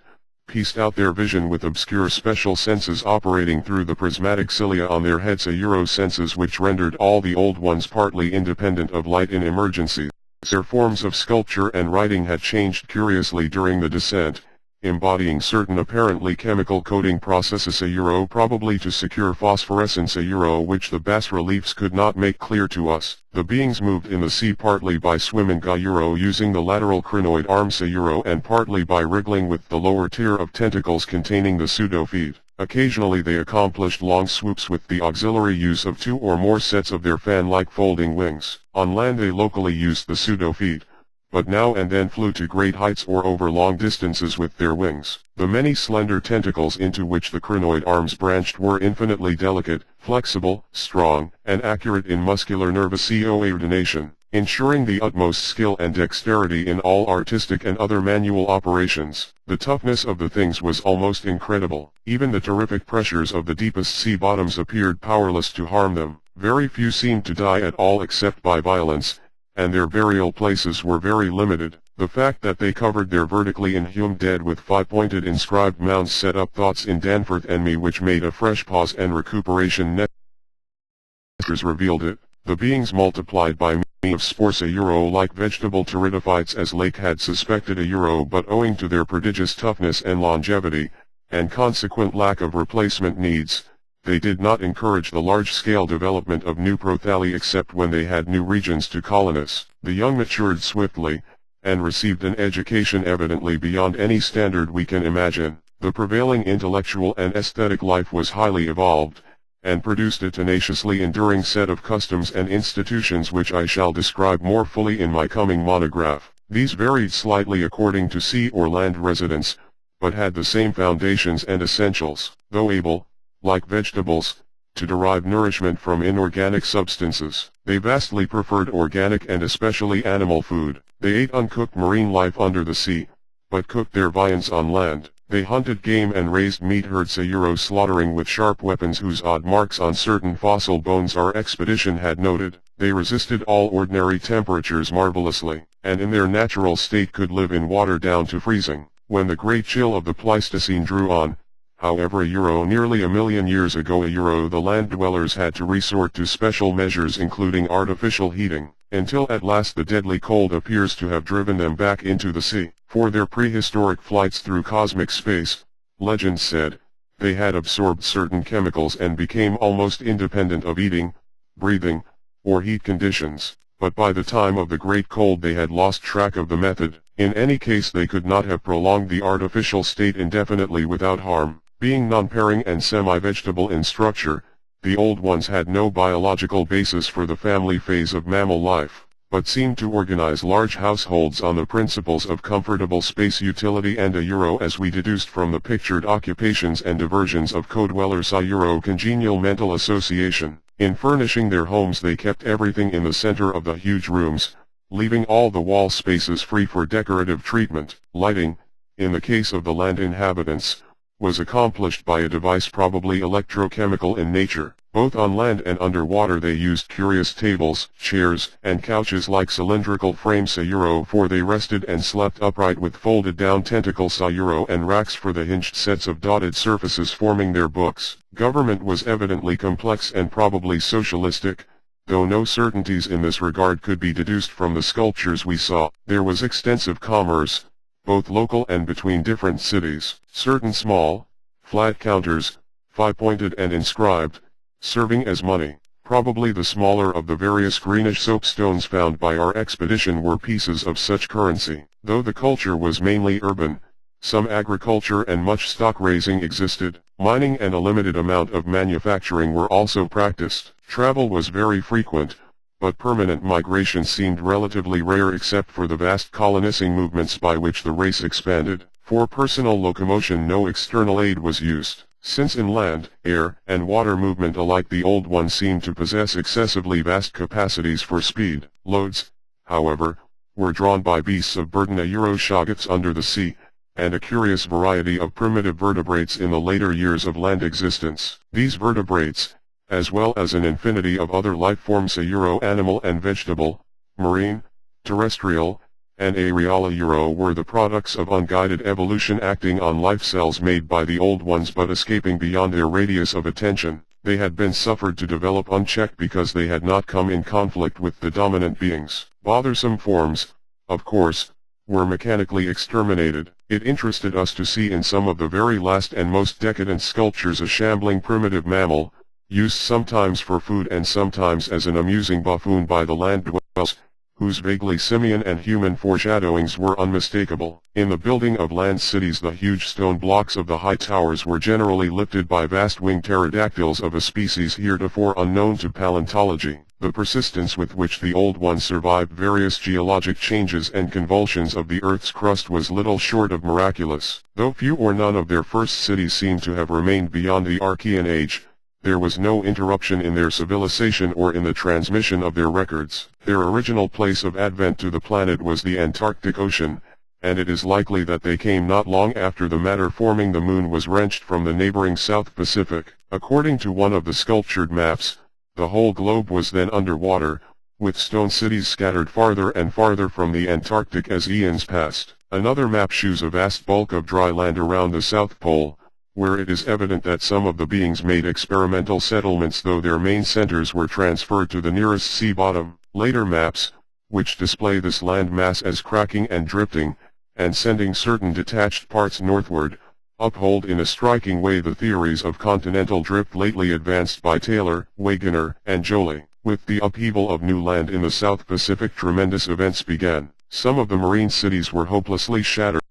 B: pieced out their vision with obscure special senses operating through the prismatic cilia on their heads, senses which rendered all the Old Ones partly independent of light in emergencies. Their forms of sculpture and writing had changed curiously during the descent, embodying certain apparently chemical coating processes probably to secure phosphorescence which the bas-reliefs could not make clear to us. The beings moved in the sea partly by swimming using the lateral crinoid arms and partly by wriggling with the lower tier of tentacles containing the pseudo-feet. Occasionally they accomplished long swoops with the auxiliary use of 2 or more sets of their fan-like folding wings. On land they locally used the pseudo-feet, but now and then flew to great heights or over long distances with their wings. The many slender tentacles into which the crinoid arms branched were infinitely delicate, flexible, strong, and accurate in muscular nervous coordination, ensuring the utmost skill and dexterity in all artistic and other manual operations. The toughness of the things was almost incredible. Even the terrific pressures of the deepest sea bottoms appeared powerless to harm them. Very few seemed to die at all except by violence, and their burial places were very limited. The fact that they covered their vertically inhumed dead with 5-pointed inscribed mounds set up thoughts in Danforth and me which made a fresh pause and recuperation necessary. Revealed it. The beings multiplied by means of spores like vegetable pteridophytes as Lake had suspected but owing to their prodigious toughness and longevity, and consequent lack of replacement needs, they did not encourage the large-scale development of new prothali except when they had new regions to colonize. The young matured swiftly, and received an education evidently beyond any standard we can imagine. The prevailing intellectual and aesthetic life was highly evolved, and produced a tenaciously enduring set of customs and institutions which I shall describe more fully in my coming monograph. These varied slightly according to sea or land residence, but had the same foundations and essentials, though able, like vegetables, to derive nourishment from inorganic substances. They vastly preferred organic and especially animal food. They ate uncooked marine life under the sea, but cooked their viands on land. They hunted game and raised meat herds slaughtering with sharp weapons whose odd marks on certain fossil bones our expedition had noted. They resisted all ordinary temperatures marvelously, and in their natural state could live in water down to freezing. When the great chill of the Pleistocene drew on, however nearly a million years ago the land dwellers had to resort to special measures including artificial heating, until at last the deadly cold appears to have driven them back into the sea. For their prehistoric flights through cosmic space, legend said, they had absorbed certain chemicals and became almost independent of eating, breathing, or heat conditions, but by the time of the Great Cold they had lost track of the method. In any case they could not have prolonged the artificial state indefinitely without harm. Being non-pairing and semi-vegetable in structure, the Old Ones had no biological basis for the family phase of mammal life. but seemed to organize large households on the principles of comfortable space utility and a euro as we deduced from the pictured occupations and diversions of co-dwellers a euro congenial mental association. In furnishing their homes they kept everything in the center of the huge rooms, leaving all the wall spaces free for decorative treatment. Lighting, in the case of the land inhabitants, was accomplished by a device probably electrochemical in nature. Both on land and underwater they used curious tables, chairs, and couches like cylindrical frames a euro for they rested and slept upright with folded down tentacles a euro and racks for the hinged sets of dotted surfaces forming their books. Government was evidently complex and probably socialistic, though no certainties in this regard could be deduced from the sculptures we saw. There was extensive commerce, both local and between different cities. Certain small, flat counters, five-pointed and inscribed, serving as money. Probably the smaller of the various greenish soapstones found by our expedition were pieces of such currency. Though the culture was mainly urban, some agriculture and much stock raising existed. Mining and a limited amount of manufacturing were also practiced. Travel was very frequent, but permanent migration seemed relatively rare except for the vast colonizing movements by which the race expanded. For personal locomotion no external aid was used. Since in land, air, and water movement alike the old ones seemed to possess excessively vast capacities for speed. Loads, however, were drawn by beasts of burden a euro shoggoths under the sea, and a curious variety of primitive vertebrates in the later years of land existence. These vertebrates, as well as an infinity of other life forms a euro animal and vegetable, marine, terrestrial, and aerial a euro were the products of unguided evolution acting on life cells made by the old ones but escaping beyond their radius of attention. They had been suffered to develop unchecked because they had not come in conflict with the dominant beings. Bothersome forms, of course, were mechanically exterminated. It interested us to see in some of the very last and most decadent sculptures a shambling primitive mammal, used sometimes for food and sometimes as an amusing buffoon by the land dwellers, whose vaguely simian and human foreshadowings were unmistakable. In the building of land cities the huge stone blocks of the high towers were generally lifted by vast winged pterodactyls of a species heretofore unknown to paleontology. The persistence with which the old ones survived various geologic changes and convulsions of the Earth's crust was little short of miraculous. Though few or none of their first cities seem to have remained beyond the Archean age, there was no interruption in their civilization or in the transmission of their records. Their original place of advent to the planet was the Antarctic Ocean, and it is likely that they came not long after the matter forming the moon was wrenched from the neighboring South Pacific. According to one of the sculptured maps, the whole globe was then underwater, with stone cities scattered farther and farther from the Antarctic as eons passed. Another map shows a vast bulk of dry land around the South Pole, where it is evident that some of the beings made experimental settlements though their main centers were transferred to the nearest sea bottom. Later maps, which display this land mass as cracking and drifting, and sending certain detached parts northward, uphold in a striking way the theories of continental drift lately advanced by Taylor, Wegener, and Joly. With the upheaval of new land in the South Pacific tremendous events began. Some of the marine cities were hopelessly shattered.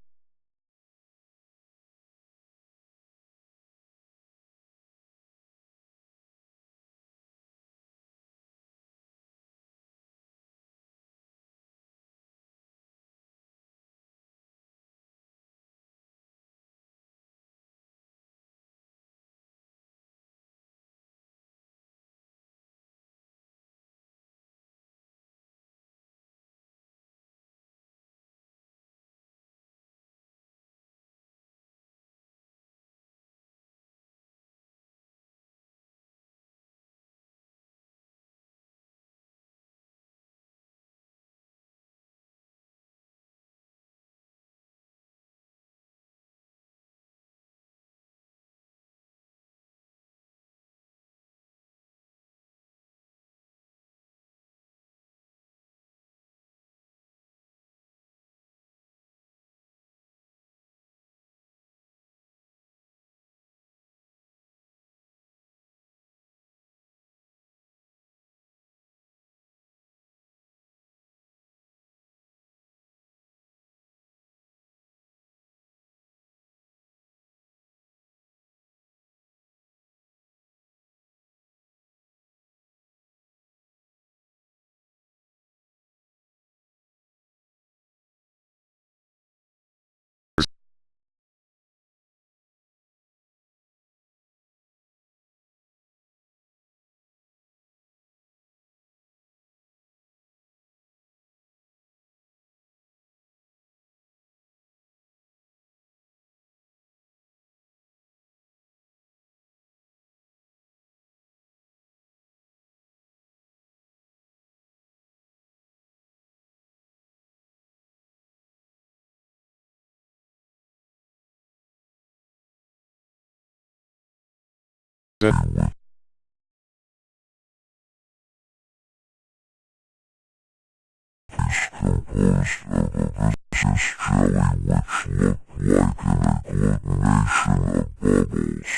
C: composed of a viscous jelly which looked like an agglutination of bubbles,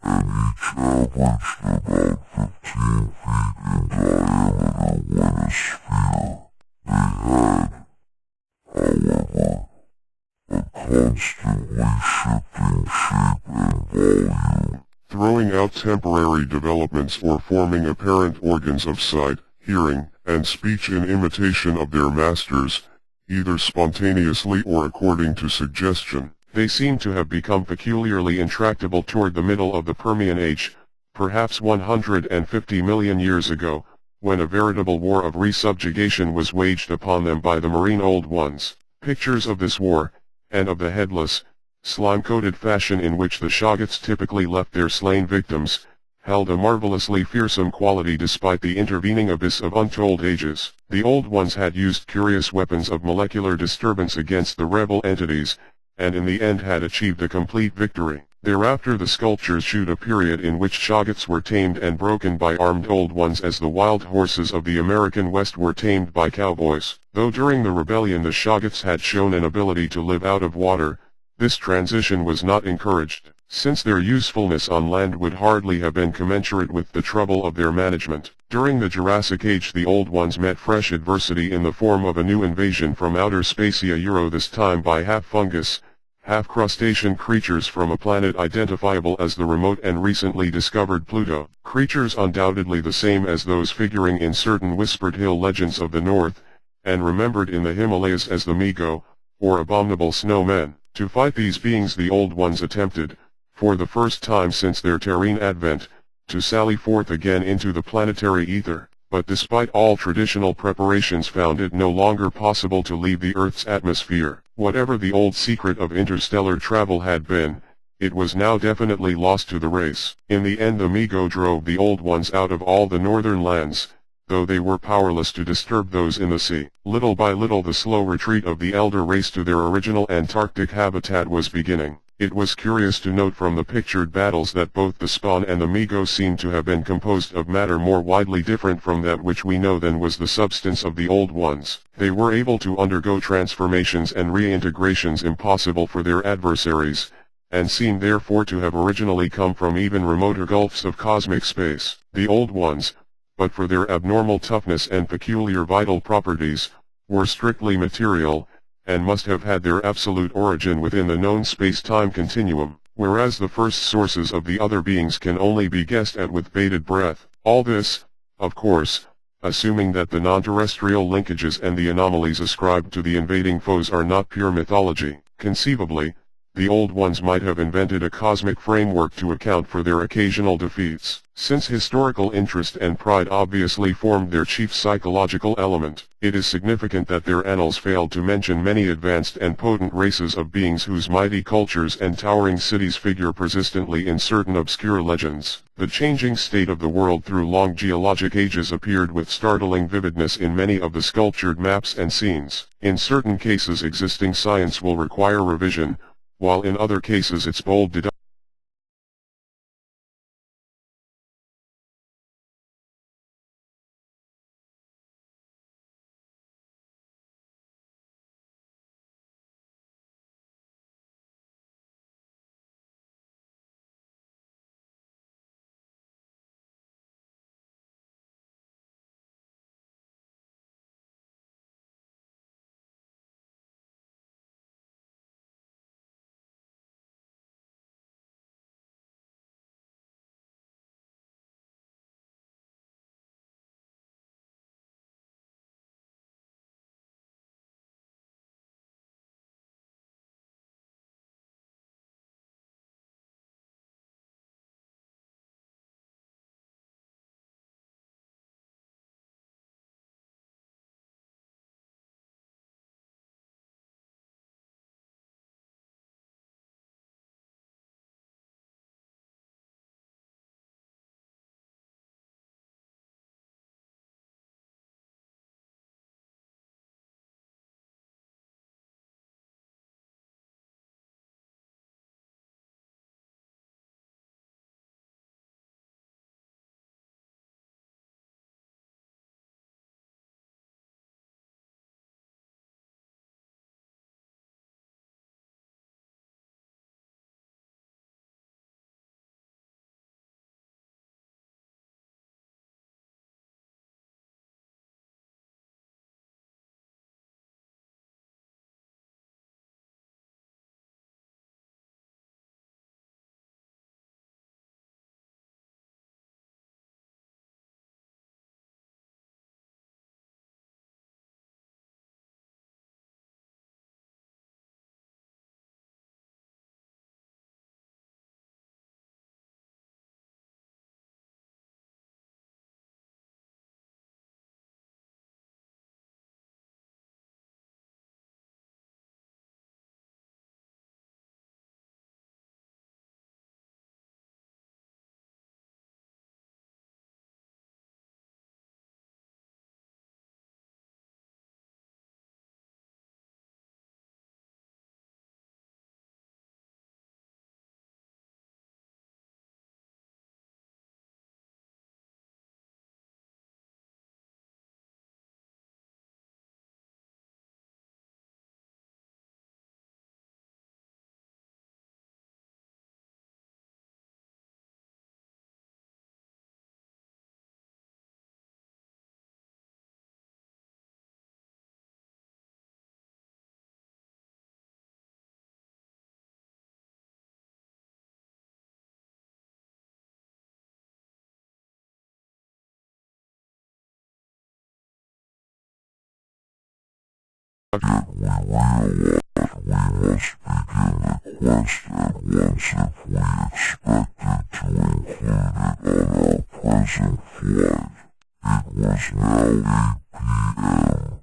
C: and each averaged about 15 feet in diameter when a sphere. They had, however, a constantly shifting shape and volume,
B: throwing out temporary developments or forming apparent organs of sight, hearing, and speech in imitation of their masters, either spontaneously or according to suggestion. They seem to have become peculiarly intractable toward the middle of the Permian Age, perhaps 150 million years ago, when a veritable war of resubjugation was waged upon them by the marine Old Ones. Pictures of this war, and of the headless, slime-coated fashion in which the Shoggoths typically left their slain victims, held a marvelously fearsome quality despite the intervening abyss of untold ages. The Old Ones had used curious weapons of molecular disturbance against the rebel entities, and in the end had achieved a complete victory. Thereafter the sculptures showed a period in which Shoggoths were tamed and broken by armed Old Ones as the wild horses of the American West were tamed by cowboys. Though during the rebellion the Shoggoths had shown an ability to live out of water, this transition was not encouraged, since their usefulness on land would hardly have been commensurate with the trouble of their management. During the Jurassic Age the Old Ones met fresh adversity in the form of a new invasion from outer space, this time by half-fungus, half-crustacean creatures from a planet identifiable as the remote and recently discovered Pluto. Creatures undoubtedly the same as those figuring in certain whispered hill legends of the north, and remembered in the Himalayas as the Migo, or abominable snowmen. To fight these beings the Old Ones attempted, for the first time since their terrene advent, to sally forth again into the planetary ether, but despite all traditional preparations found it no longer possible to leave the Earth's atmosphere. Whatever the old secret of interstellar travel had been, it was now definitely lost to the race. In the end the Migo drove the Old Ones out of all the northern lands, though they were powerless to disturb those in the sea. Little by little the slow retreat of the elder race to their original Antarctic habitat was beginning. It was curious to note from the pictured battles that both the Spawn and the Migo seemed to have been composed of matter more widely different from that which we know than was the substance of the Old Ones. They were able to undergo transformations and reintegrations impossible for their adversaries, and seem therefore to have originally come from even remoter gulfs of cosmic space. The Old Ones, but for their abnormal toughness and peculiar vital properties, were strictly material, and must have had their absolute origin within the known space-time continuum, whereas the first sources of the other beings can only be guessed at with bated breath. All this, of course, assuming that the non-terrestrial linkages and the anomalies ascribed to the invading foes are not pure mythology. Conceivably, the Old Ones might have invented a cosmic framework to account for their occasional defeats. Since historical interest and pride obviously formed their chief psychological element, it is significant that their annals failed to mention many advanced and potent races of beings whose mighty cultures and towering cities figure persistently in certain obscure legends. The changing state of the world through long geologic ages appeared with startling vividness in many of the sculptured maps and scenes. In certain cases existing science will require revision, while in other cases its bold deduction
C: Yet we realized we must begin the quest at once if we expected to include it on our present flight. It was now 8 p.m.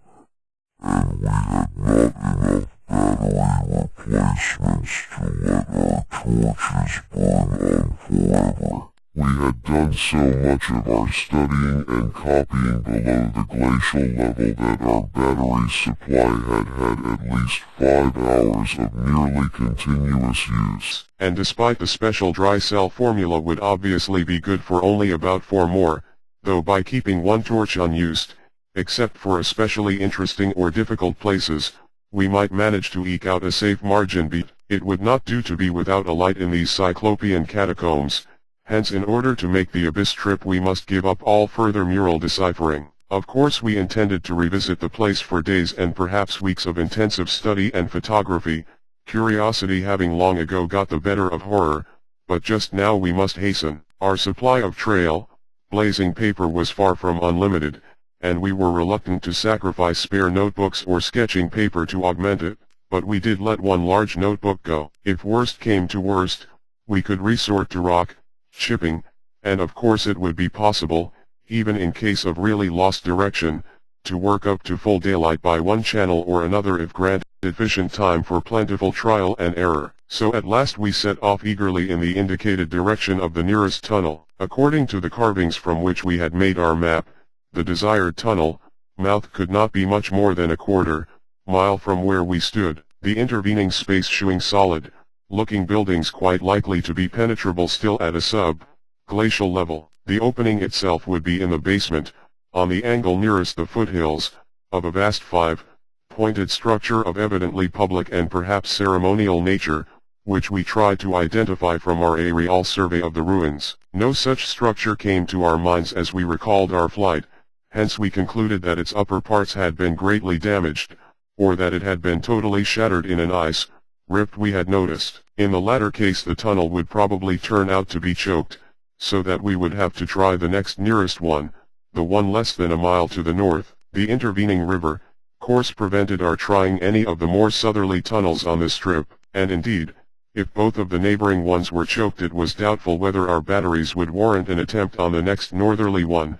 C: and we had not enough battery replacements to let our torches burn on forever. We had done so much of our studying and copying below the glacial level that our battery supply had at least 5 hours of nearly continuous use.
B: And despite the special dry cell formula would obviously be good for only about 4 more, though by keeping one torch unused, except for especially interesting or difficult places, we might manage to eke out a safe margin. It would not do to be without a light in these cyclopean catacombs. Hence, in order to make the abyss trip we must give up all further mural deciphering. Of course we intended to revisit the place for days and perhaps weeks of intensive study and photography, curiosity having long ago got the better of horror, but just now we must hasten. Our supply of trail, blazing paper was far from unlimited, and we were reluctant to sacrifice spare notebooks or sketching paper to augment it, but we did let one large notebook go. If worst came to worst, we could resort to rock shipping, and of course it would be possible, even in case of really lost direction, to work up to full daylight by one channel or another if granted sufficient time for plentiful trial and error. So at last we set off eagerly in the indicated direction of the nearest tunnel. According to the carvings from which we had made our map, the desired tunnel mouth could not be much more than a quarter-mile from where we stood, the intervening space showing solid looking buildings quite likely to be penetrable still at a sub-glacial level. The opening itself would be in the basement, on the angle nearest the foothills, of a vast 5-pointed structure of evidently public and perhaps ceremonial nature, which we tried to identify from our aerial survey of the ruins. No such structure came to our minds as we recalled our flight, hence we concluded that its upper parts had been greatly damaged, or that it had been totally shattered in an ice rift we had noticed. In the latter case the tunnel would probably turn out to be choked, so that we would have to try the next nearest one, the one less than a mile to the north. The intervening river course prevented our trying any of the more southerly tunnels on this trip, and indeed, if both of the neighboring ones were choked it was doubtful whether our batteries would warrant an attempt on the next northerly one.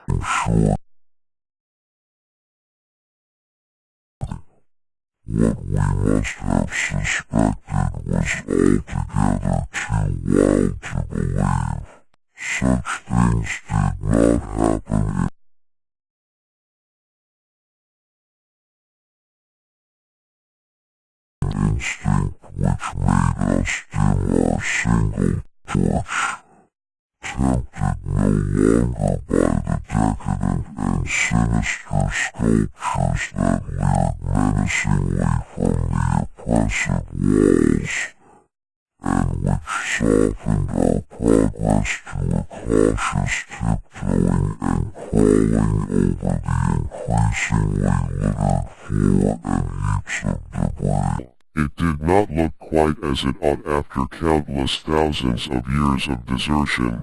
C: In short, what we must have suspected was altogether too wild to believe. tempted no longer by the decadent and sinister sculptures that leered menacingly from the oppressive walls, and which softened our progress to a cautious tiptoeing and crawling over the increasingly littered floor and heaps of debris.
B: It did not look quite as it ought after countless thousands of years of desertion,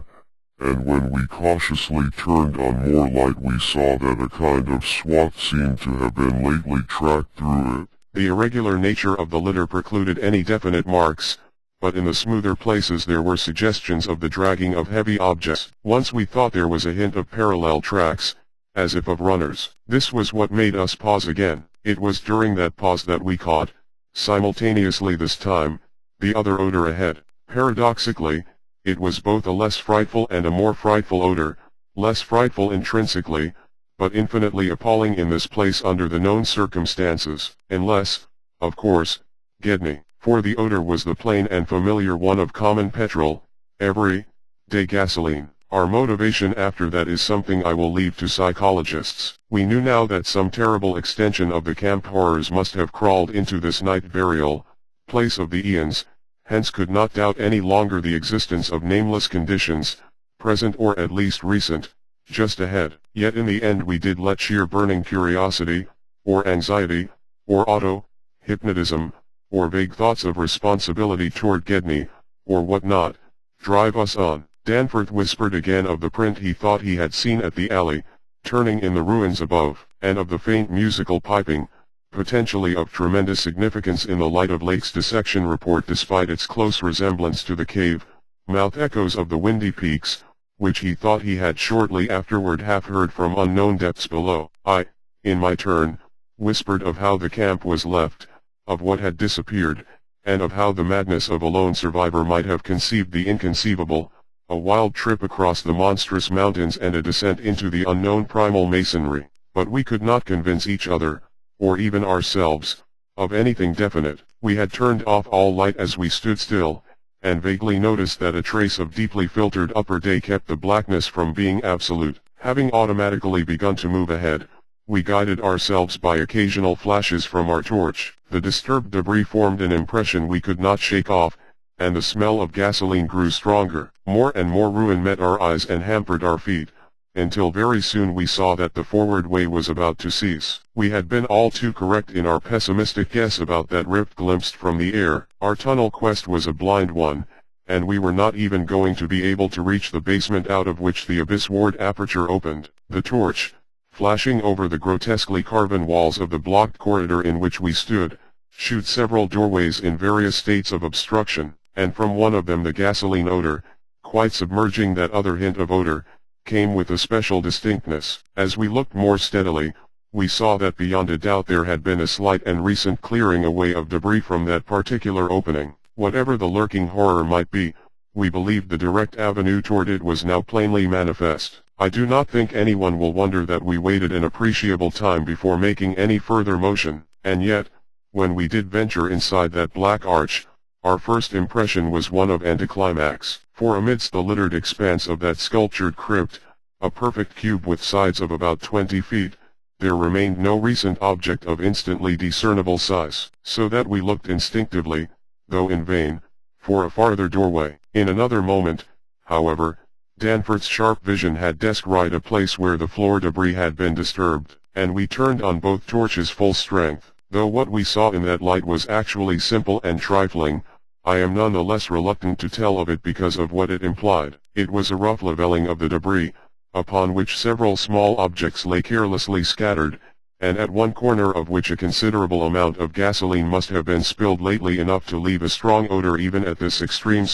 B: and when we cautiously turned on more light we saw that a kind of swath seemed to have been lately tracked through it.
F: The irregular nature of the litter precluded any definite marks, but in the smoother places there were suggestions of the dragging of heavy objects. Once we thought there was a hint of parallel tracks, as if of runners. This was what made us pause again. It was during that pause that we caught, simultaneously this time, the other odor ahead. Paradoxically, it was both a less frightful and a more frightful odor, less frightful intrinsically, but infinitely appalling in this place under the known circumstances, and less, of course, Gedney. For the odor was the plain and familiar one of common petrol, every-day gasoline. Our motivation after that is something I will leave to psychologists. We knew now that some terrible extension of the camp horrors must have crawled into this night burial place of the eons, hence could not doubt any longer the existence of nameless conditions, present or at least recent, just ahead. Yet in the end we did let sheer burning curiosity, or anxiety, or auto-hypnotism, or vague thoughts of responsibility toward Gedney, or what not, drive us on. Danforth whispered again of the print he thought he had seen at the alley, turning in the ruins above, and of the faint musical piping, potentially of tremendous significance in the light of Lake's dissection report despite its close resemblance to the cave-mouth echoes of the windy peaks, which he thought he had shortly afterward half heard from unknown depths below. I, in my turn, whispered of how the camp was left, of what had disappeared, and of how the madness of a lone survivor might have conceived the inconceivable, a wild trip across the monstrous mountains and a descent into the unknown primal masonry. But we could not convince each other, or even ourselves, of anything definite. We had turned off all light as we stood still, and vaguely noticed that a trace of deeply filtered upper day kept the blackness from being absolute. Having automatically begun to move ahead, we guided ourselves by occasional flashes from our torch. The disturbed debris formed an impression we could not shake off, and the smell of gasoline grew stronger. More and more ruin met our eyes and hampered our feet, until very soon we saw that the forward way was about to cease. We had been all too correct in our pessimistic guess about that rift glimpsed from the air. Our tunnel quest was a blind one, and we were not even going to be able to reach the basement out of which the abyss-ward aperture opened. The torch, flashing over the grotesquely carven walls of the blocked corridor in which we stood, showed several doorways in various states of obstruction, and from one of them the gasoline odor, quite submerging that other hint of odor, came with a special distinctness. As we looked more steadily, we saw that beyond a doubt there had been a slight and recent clearing away of debris from that particular opening. Whatever the lurking horror might be, we believed the direct avenue toward it was now plainly manifest. I do not think anyone will wonder that we waited an appreciable time before making any further motion, and yet, when we did venture inside that black arch, our first impression was one of anticlimax, for amidst the littered expanse of that sculptured crypt, a perfect cube with sides of about 20 feet, there remained no recent object of instantly discernible size, so that we looked instinctively, though in vain, for a farther doorway. In another moment, however, Danforth's sharp vision had descried a place where the floor debris had been disturbed, and we turned on both torches full strength. Though what we saw in that light was actually simple and trifling, I am none the less reluctant to tell of it because of what it implied. It was a rough leveling of the debris, upon which several small objects lay carelessly scattered, and at one corner of which a considerable amount of gasoline must have been spilled lately enough to leave a strong odor even at this extreme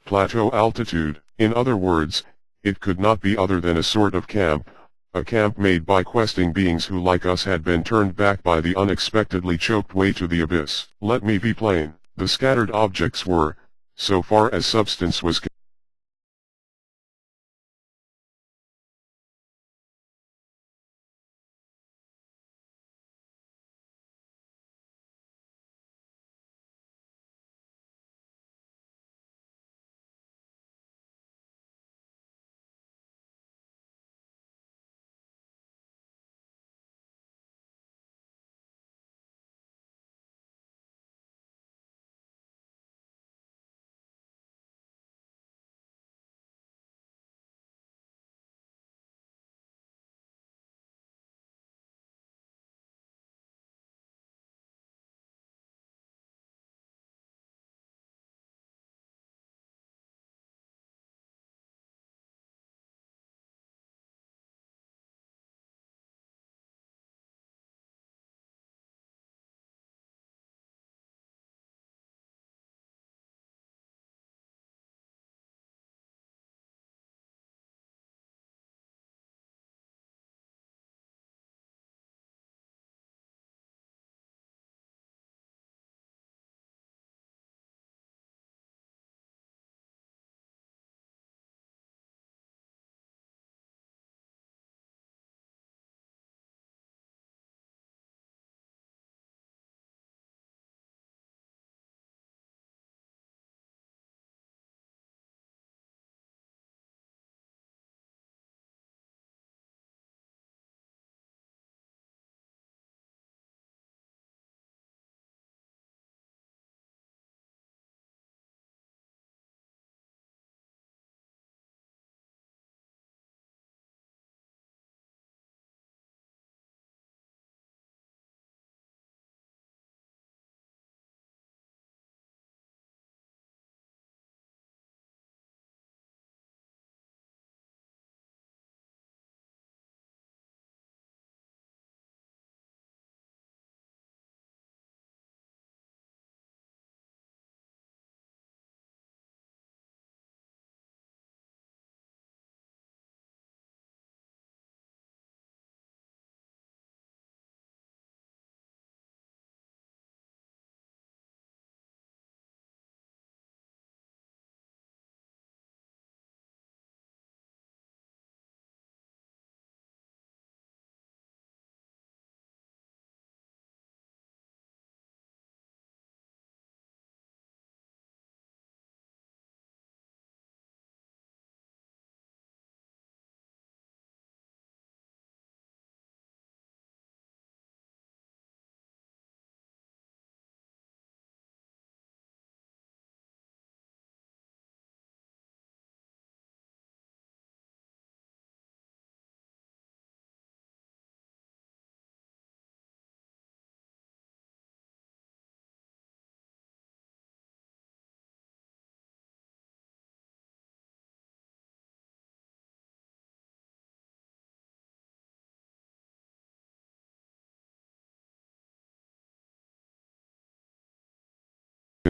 F: plateau altitude. In other words, it could not be other than a sort of camp, a camp made by questing beings who like us had been turned back by the unexpectedly choked way to the abyss. Let me be plain, the scattered objects were, so far as substance was concerned,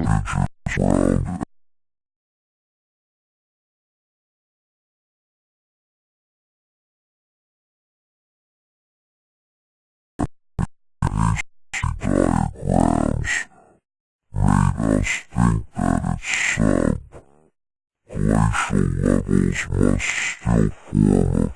B: in
C: round diagrams made us think that its glacial levels must still form a feature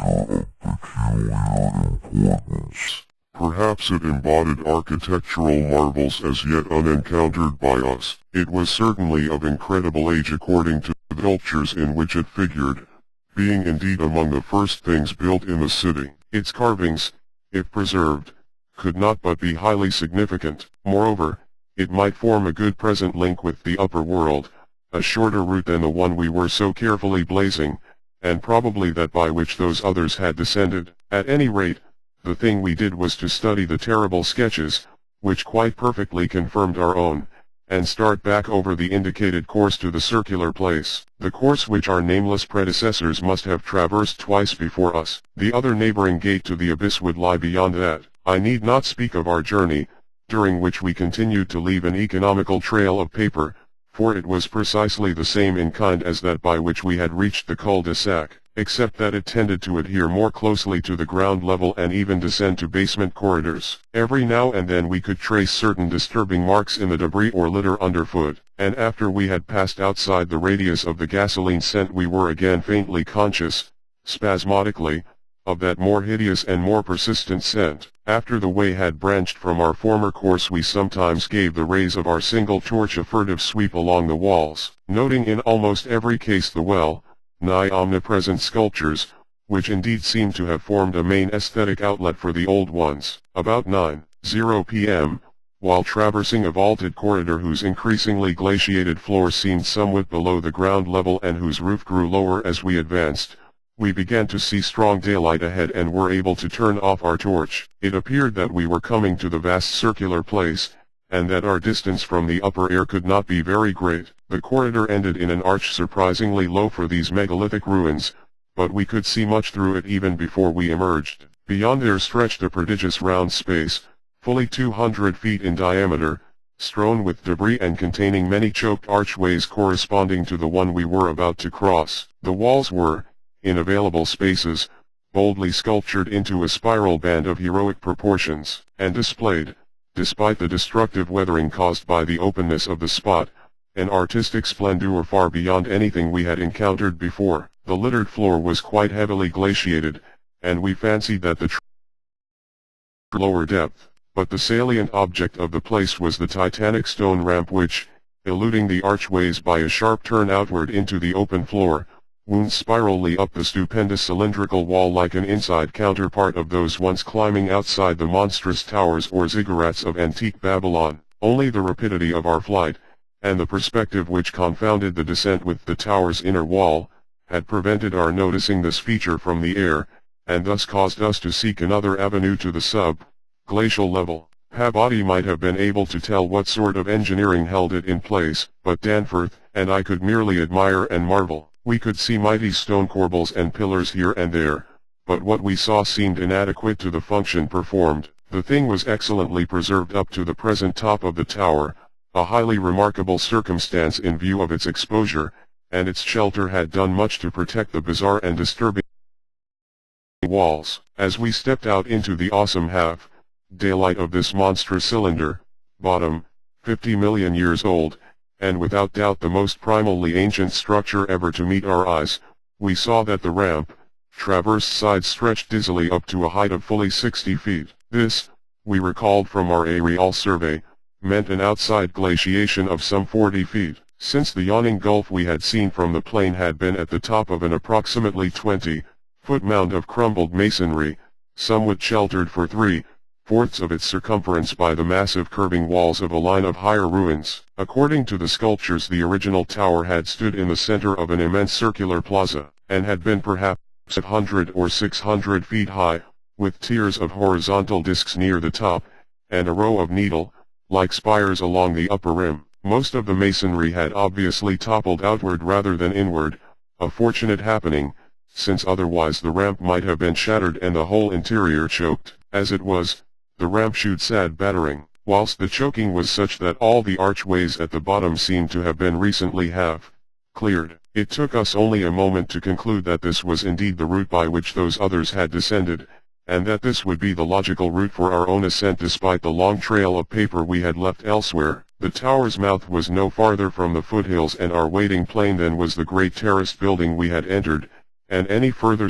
C: of peculiar importance. Perhaps it embodied architectural marvels as yet unencountered by us. It was certainly of incredible age according to the cultures in which it figured, being indeed among the first things built in the city. Its carvings, if preserved, could not but be highly significant. Moreover, it might form a good present link with the upper world, a shorter route than the one we were so carefully blazing, and probably that by which those others had descended. At any rate, the thing we did was to study the terrible sketches, which quite perfectly confirmed our own, and start back over the indicated course to the circular place, the course which our nameless predecessors must have traversed twice before us. The other neighboring gate to the abyss would lie beyond that. I need not speak of our journey, during which we continued to leave an economical trail of paper, for it was precisely the same in kind as that by which we had reached the cul-de-sac, except that it tended to adhere more closely to the ground level and even descend to basement corridors. Every now and then we could trace certain disturbing marks in the debris or litter underfoot, and after we had passed outside the radius of the gasoline scent we were again faintly conscious, spasmodically, of that more hideous and more persistent scent. After the way had branched from our former course we sometimes gave the rays of our single torch a furtive sweep along the walls, noting in almost every case the nigh omnipresent sculptures, which indeed seemed to have formed a main aesthetic outlet for the old ones. About 9:00 p.m., while traversing a vaulted corridor whose increasingly glaciated floor seemed somewhat below the ground level and whose roof grew lower as we advanced, we began to see strong daylight ahead and were able to turn off our torch. It appeared that we were coming to the vast circular place, and that our distance from the upper air could not be very great. The corridor ended in an arch surprisingly low for these megalithic ruins, but we could see much through it even before we emerged. Beyond there stretched a prodigious round space, fully 200 feet in diameter, strewn with debris and containing many choked archways corresponding to the one we were about to cross. The walls were, in available spaces, boldly sculptured into a spiral band of heroic proportions, and displayed, despite the destructive weathering caused by the openness of the spot, an artistic splendor far beyond anything we had encountered before. The littered floor was quite heavily glaciated, and we fancied that the lower depth, but the salient object of the place was the titanic stone ramp which, eluding the archways by a sharp turn outward into the open floor, wound spirally up the stupendous cylindrical wall like an inside counterpart of those once climbing outside the monstrous towers or ziggurats of antique Babylon. Only the rapidity of our flight, and the perspective which confounded the descent with the tower's inner wall, had prevented our noticing this feature from the air, and thus caused us to seek another avenue to the sub-glacial level. Peabody might have been able to tell what sort of engineering held it in place, but Danforth and I could merely admire and marvel. We could see mighty stone corbels and pillars here and there, but what we saw seemed inadequate to the function performed. The thing was excellently preserved up to the present top of the tower, a highly remarkable circumstance in view of its exposure, and its shelter had done much to protect the bizarre and disturbing walls. As we stepped out into the awesome daylight of this monstrous cylinder, bottom, 50 million years old, and without doubt the most primally ancient structure ever to meet our eyes, we saw that the ramp, traversed sides stretched dizzily up to a height of fully 60 feet. This, we recalled from our aerial survey, meant an outside glaciation of some 40 feet, since the yawning gulf we had seen from the plain had been at the top of an approximately 20-foot mound of crumbled masonry, somewhat sheltered for 3/4 of its circumference by the massive curving walls of a line of higher ruins. According to the sculptures, the original tower had stood in the center of an immense circular plaza, and had been perhaps 100 or 600 feet high, with tiers of horizontal discs near the top, and a row of needle-like spires along the upper rim. Most of the masonry had obviously toppled outward rather than inward, a fortunate happening, since otherwise the ramp might have been shattered and the whole interior choked. As it was, the ramp shewed sad battering.
B: whilst the choking was such that all the archways at the bottom seemed to have been recently cleared. It took us only a moment to conclude that this was indeed the route by which those others had descended, and that this would be the logical route for our own ascent despite the long trail of paper we had left elsewhere. The tower's mouth was no farther from the foothills and our waiting plain than was the great terraced building we had entered, and any further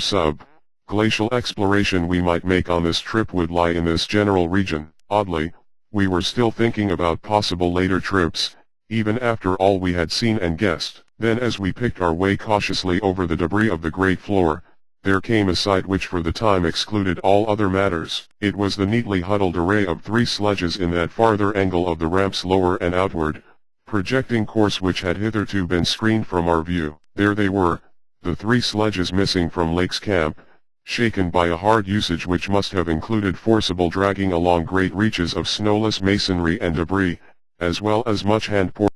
B: glacial exploration we might make on this trip would lie in this general region. Oddly, we were still thinking about possible later trips, even after all we had seen and guessed. Then as we picked our way cautiously over the debris of the great floor, there came a sight which for the time excluded all other matters. It was the neatly huddled array of 3 sledges in that farther angle of the ramp's lower and outward, projecting course which had hitherto been screened from our view. There they were, the 3 sledges missing from Lake's camp, shaken by a hard usage which must have included forcible dragging along great reaches of snowless masonry and debris, as well as much hand pour.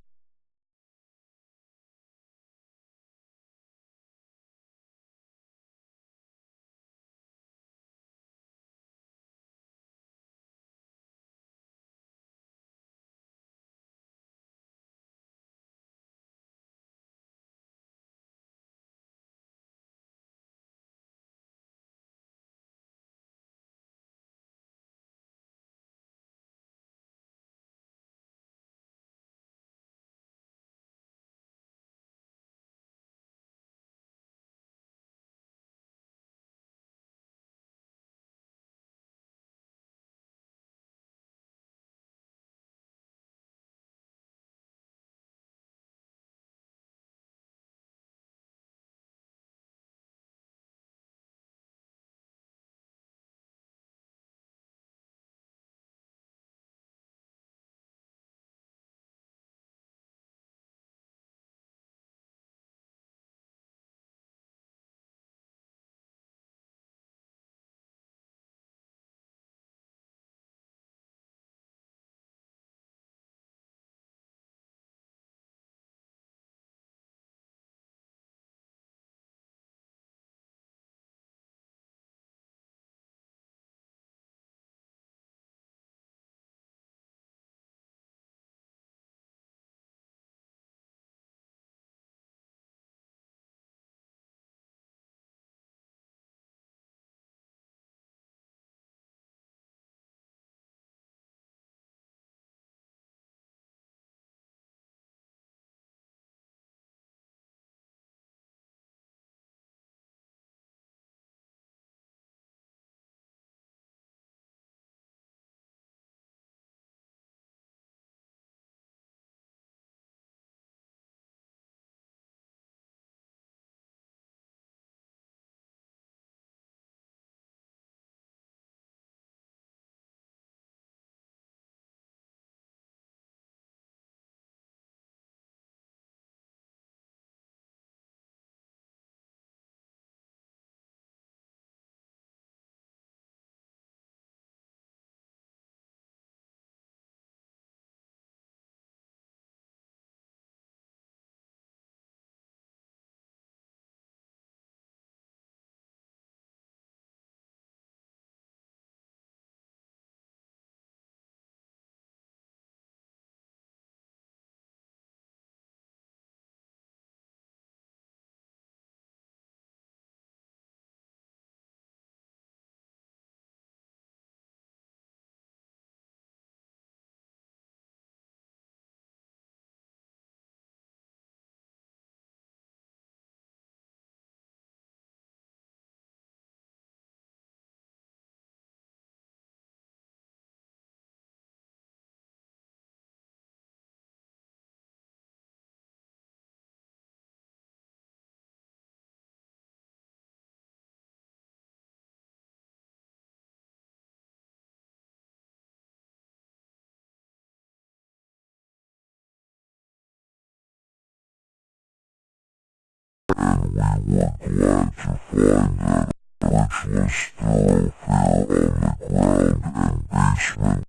C: And we were glad to find that bridgeless thoroughfare on the ground and basement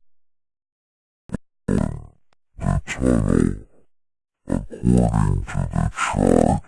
C: the tunnel, according to the chart,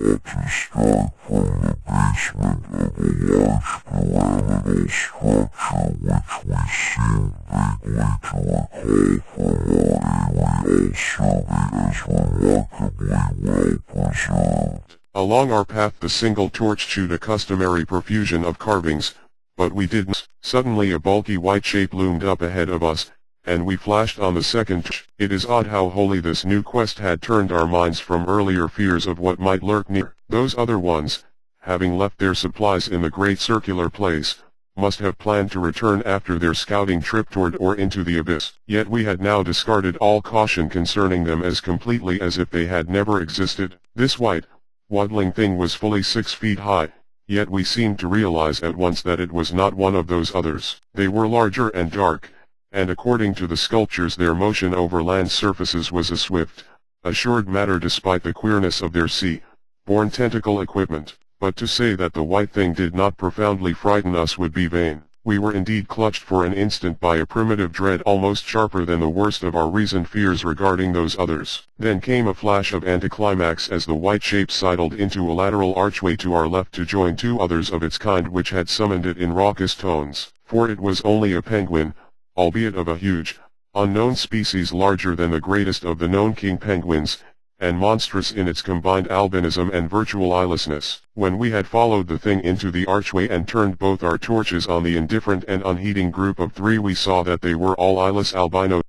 C: ought to start from the basement of a large pyramidal structure which we seemed vaguely to tall from our aerial survey as remarkably well preserved.
B: Along our path the single torch chewed a customary profusion of carvings, but we didn't. Suddenly a bulky white shape loomed up ahead of us, and we flashed on the second torch. It is odd how wholly this new quest had turned our minds from earlier fears of what might lurk near. Those other ones, having left their supplies in the great circular place, must have planned to return after their scouting trip toward or into the abyss. Yet we had now discarded all caution concerning them as completely as if they had never existed. This white, waddling thing was fully 6 feet high, yet we seemed to realize at once that it was not one of those others. They were larger and dark, and according to the sculptures their motion over land surfaces was a swift, assured matter despite the queerness of their sea-borne tentacle equipment. But to say that the white thing did not profoundly frighten us would be vain. We were indeed clutched for an instant by a primitive dread almost sharper than the worst of our reasoned fears regarding those others. Then came a flash of anticlimax as the white shape sidled into a lateral archway to our left to join 2 others of its kind which had summoned it in raucous tones. For it was only a penguin, albeit of a huge, unknown species larger than the greatest of the known king penguins, and monstrous in its combined albinism and virtual eyelessness. When we had followed the thing into the archway and turned both our torches on the indifferent and unheeding group of 3 we saw that they were all eyeless albinos.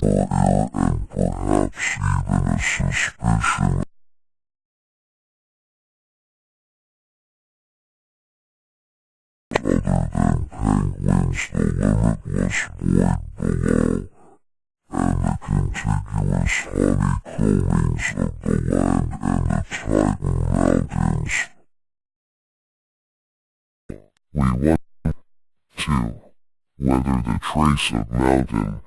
C: And perhaps even a suspicion other than penguins, the limitless void below, and the contiguous honeycombings of the land and the Titan mountains. We want to whether the trace of mountain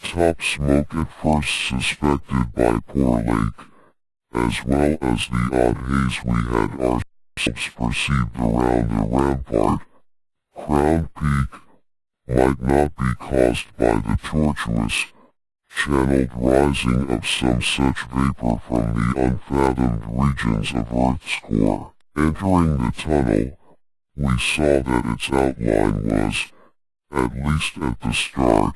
C: top smoke at first suspected by Poor Lake, as well as the odd haze we had ourselves perceived around the rampart, Crown Peak, might not be caused by the tortuous, channeled rising of some such vapor from the unfathomed regions of Earth's core. Entering the tunnel, we saw that its outline was, at least at the start,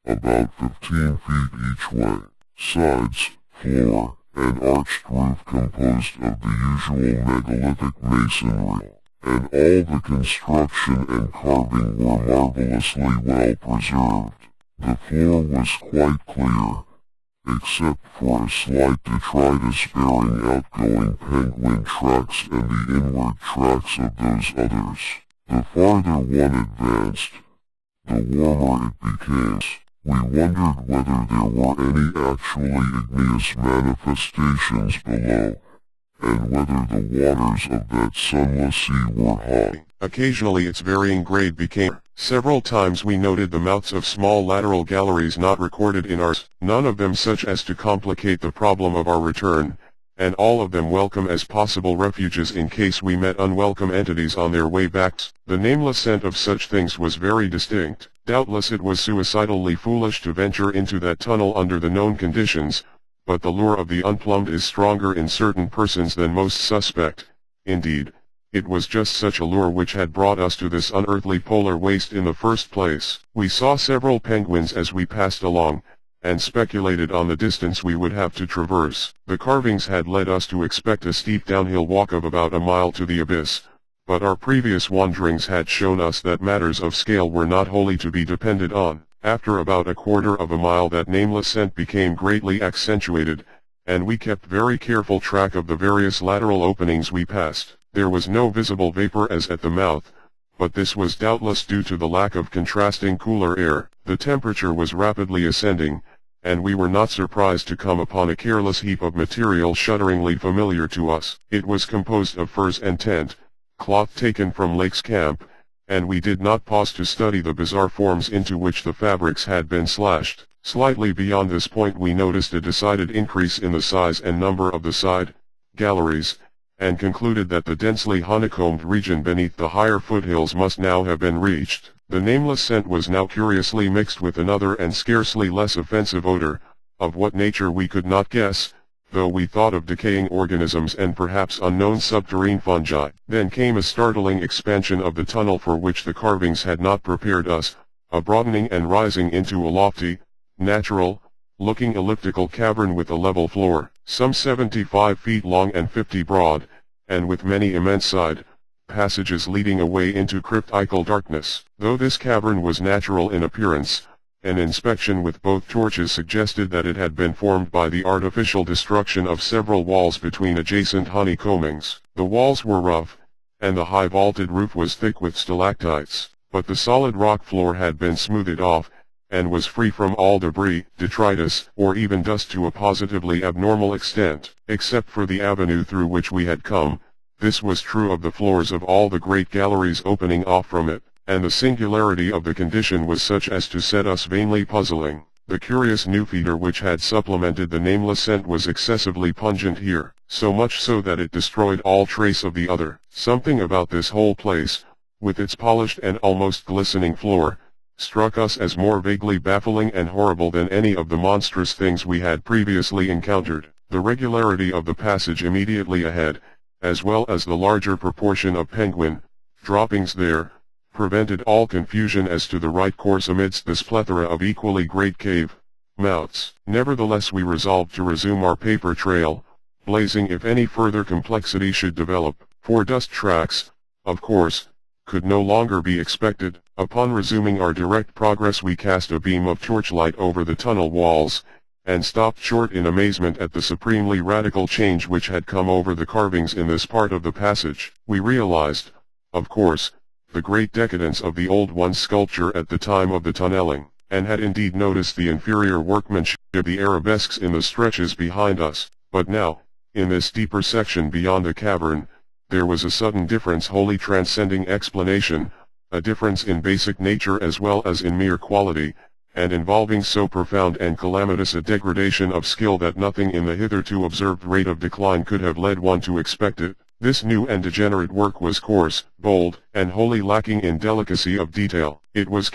C: about 15 feet each way. Sides, floor, and arched roof composed of the usual megalithic masonry. and all the construction and carving were marvelously well preserved. The floor was quite clear, except for a slight detritus bearing outgoing penguin tracks and the inward tracks of those others. The farther one advanced, the warmer it became. We wondered whether there were any actually igneous manifestations below, and whether the waters of that sunless sea were hot.
F: Occasionally its varying grade became. Several times we noted the mouths of small lateral galleries not recorded in ours, none of them such as to complicate the problem of our return, and all of them welcome as possible refuges in case we met unwelcome entities on their way back. The nameless scent of such things was very distinct. Doubtless it was suicidally foolish to venture into that tunnel under the known conditions, but the lure of the unplumbed is stronger in certain persons than most suspect. Indeed, it was just such a lure which had brought us to this unearthly polar waste in the first place. We saw several penguins as we passed along, and speculated on the distance we would have to traverse. The carvings had led us to expect a steep downhill walk of about a mile to the abyss, but our previous wanderings had shown us that matters of scale were not wholly to be depended on. After about a quarter of a mile that nameless scent became greatly accentuated, and we kept very careful track of the various lateral openings we passed. There was no visible vapor as at the mouth, but this was doubtless due to the lack of contrasting cooler air. The temperature was rapidly ascending, and we were not surprised to come upon a careless heap of material shudderingly familiar to us. It was composed of furs and tent, cloth taken from Lake's camp, and we did not pause to study the bizarre forms into which the fabrics had been slashed. Slightly beyond this point we noticed a decided increase in the size and number of the side galleries, and concluded that the densely honeycombed region beneath the higher foothills must now have been reached. The nameless scent was now curiously mixed with another and scarcely less offensive odor, of what nature we could not guess, though we thought of decaying organisms and perhaps unknown subterrane fungi. Then came a startling expansion of the tunnel for which the carvings had not prepared us, a broadening and rising into a lofty, natural-looking elliptical cavern with a level floor, some 75 feet long and 50 broad, and with many immense side passages leading away into cryptical darkness. Though this cavern was natural in appearance, an inspection with both torches suggested that it had been formed by the artificial destruction of several walls between adjacent honeycombings. The walls were rough, and the high vaulted roof was thick with stalactites, but the solid rock floor had been smoothed off, and was free from all debris, detritus, or even dust to a positively abnormal extent. Except for the avenue through which we had come, this was true of the floors of all the great galleries opening off from it, and the singularity of the condition was such as to set us vainly puzzling. The curious new feeder which had supplemented the nameless scent was excessively pungent here, so much so that it destroyed all trace of the other. Something about this whole place, with its polished and almost glistening floor, struck us as more vaguely baffling and horrible than any of the monstrous things we had previously encountered. The regularity of the passage immediately ahead, as well as the larger proportion of penguin droppings there, prevented all confusion as to the right course amidst this plethora of equally great cave mouths. Nevertheless we resolved to resume our paper trail, blazing if any further complexity should develop, for dust tracks, of course, could no longer be expected. Upon resuming our direct progress we cast a beam of torchlight over the tunnel walls, and stopped short in amazement at the supremely radical change which had come over the carvings in this part of the passage. We realized, of course, the great decadence of the old one's sculpture at the time of the tunneling, and had indeed noticed the inferior workmanship of the arabesques in the stretches behind us. But now, in this deeper section beyond the cavern, there was a sudden difference wholly transcending explanation, a difference in basic nature as well as in mere quality, and involving so profound and calamitous a degradation of skill that nothing in the hitherto observed rate of decline could have led one to expect it. This new and degenerate work was coarse, bold, and wholly lacking in delicacy of detail. It was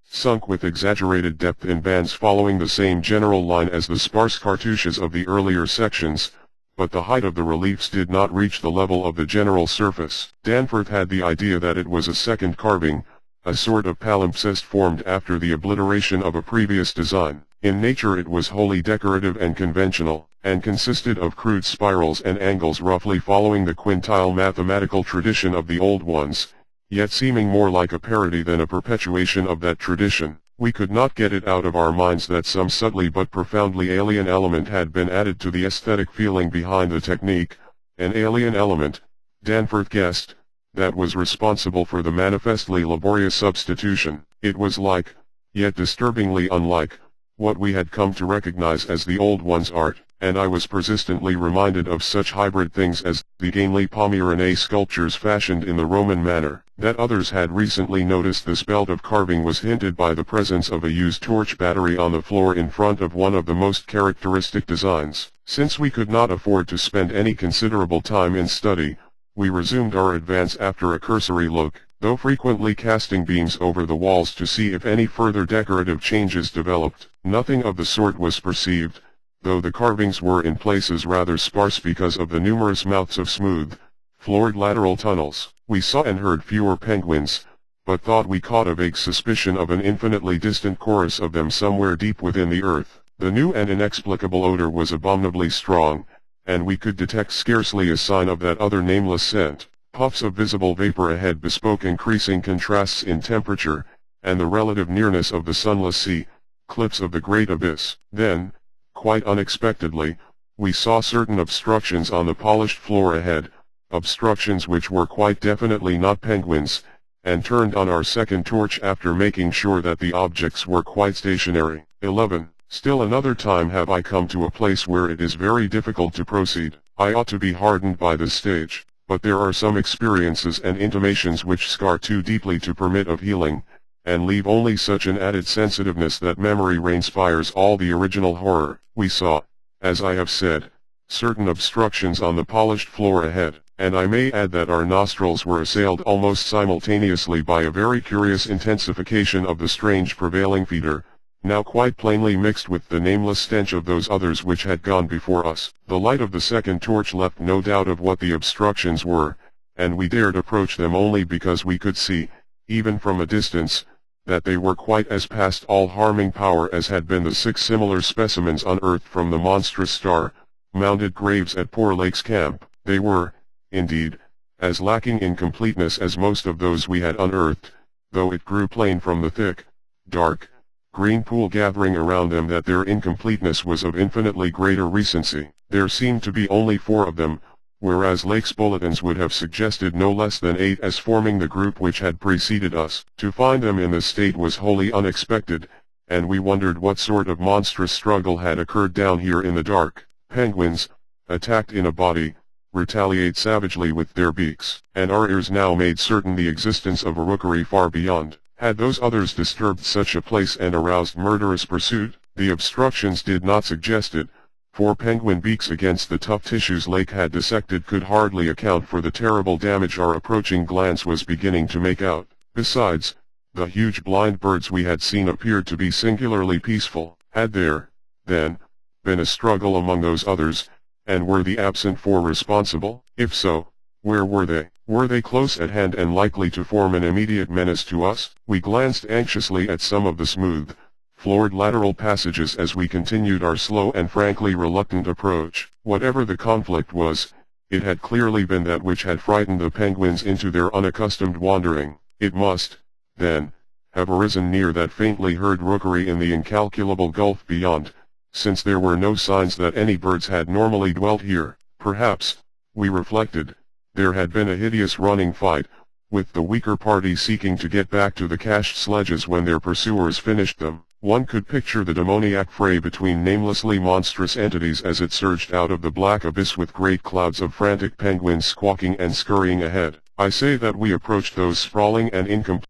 F: sunk with exaggerated depth in bands following the same general line as the sparse cartouches of the earlier sections, but the height of the reliefs did not reach the level of the general surface. Danforth had the idea that it was a second carving, a sort of palimpsest formed after the obliteration of a previous design.
B: In nature it was wholly decorative and conventional, and consisted of crude spirals and angles roughly following the quintile mathematical tradition of the old ones, yet seeming more like a parody than a perpetuation of that tradition. We could not get it out of our minds that some subtly but profoundly alien element had been added to the aesthetic feeling behind the technique, an alien element, Danforth guessed, that was responsible for the manifestly laborious substitution. It was like, yet disturbingly unlike, what we had come to recognize as the old one's art, and I was persistently reminded of such hybrid things as the gainly Pommeranate sculptures fashioned in the Roman manner. That others had recently noticed this belt of carving was hinted by the presence of a used torch battery on the floor in front of one of the most characteristic designs. Since we could not afford to spend any considerable time in study, we resumed our advance after a cursory look, though frequently casting beams over the walls to see if any further decorative changes developed. Nothing of the sort was perceived, though the carvings were in places rather sparse because of the numerous mouths of smooth, floored lateral tunnels. We saw and heard fewer penguins, but thought we caught a vague suspicion of an infinitely distant chorus of them somewhere deep within the earth. The new and inexplicable odor was abominably strong, and we could detect scarcely a sign of that other nameless scent. Puffs of visible vapor ahead bespoke increasing contrasts in temperature, and the relative nearness of the sunless sea, cliffs of the great abyss. Then, quite unexpectedly, we saw certain obstructions on the polished floor ahead, obstructions which were quite definitely not penguins, and turned on our second torch after making sure that the objects were quite stationary. 11. Still another time have I come to a place where it is very difficult to proceed. I ought to be hardened by this stage, but there are some experiences and intimations which scar too deeply to permit of healing, and leave only such an added sensitiveness that memory reinspires all the original horror. We saw, as I have said, certain obstructions on the polished floor ahead, and I may add that our nostrils were assailed almost simultaneously by a very curious intensification of the strange prevailing fetor, now quite plainly mixed with the nameless stench of those others which had gone before us. The light of the second torch left no doubt of what the obstructions were, and we dared approach them only because we could see, even from a distance, that they were quite as past all harming power as had been the 6 similar specimens unearthed from the monstrous star-mounted graves at Poor Lake's camp. They were, indeed, as lacking in completeness as most of those we had unearthed, though it grew plain from the thick, dark, green pool gathering around them that their incompleteness was of infinitely greater recency. There seemed to be only 4 of them, whereas Lake's bulletins would have suggested no less than 8 as forming the group which had preceded us. To find them in this state was wholly unexpected, and we wondered what sort of monstrous struggle had occurred down here in the dark. Penguins, attacked in a body, retaliate savagely with their beaks, and our ears now made certain the existence of a rookery far beyond. Had those others disturbed such a place and aroused murderous pursuit? The obstructions did not suggest it, for penguin beaks against the tough tissues Lake had dissected could hardly account for the terrible damage our approaching glance was beginning to make out. Besides, the huge blind birds we had seen appeared to be singularly peaceful. Had there, then, been a struggle among those others, and were the absent 4 responsible? If so, where were they? Were they close at hand and likely to form an immediate menace to us? We glanced anxiously at some of the smooth, floored lateral passages as we continued our slow and frankly reluctant approach. Whatever the conflict was, it had clearly been that which had frightened the penguins into their unaccustomed wandering. It must, then, have arisen near that faintly heard rookery in the incalculable gulf beyond, since there were no signs that any birds had normally dwelt here. Perhaps, we reflected, there had been a hideous running fight, with the weaker party seeking to get back to the cached sledges when their pursuers finished them. One could picture the demoniac fray between namelessly monstrous entities as it surged out of the black abyss with great clouds of frantic penguins squawking and scurrying ahead. I say that we approached those sprawling and incomplete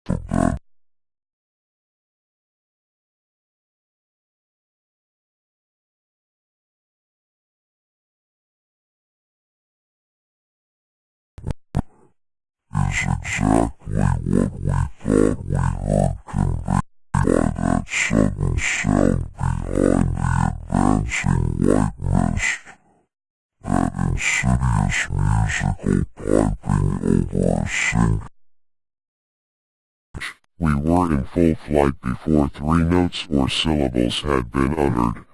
C: dead. Is exactly what we thought we heard conveyed by that sudden sound behind the advancing white mist. That insidious musical piping over a single. We were in full flight before 3 notes or syllables had been uttered,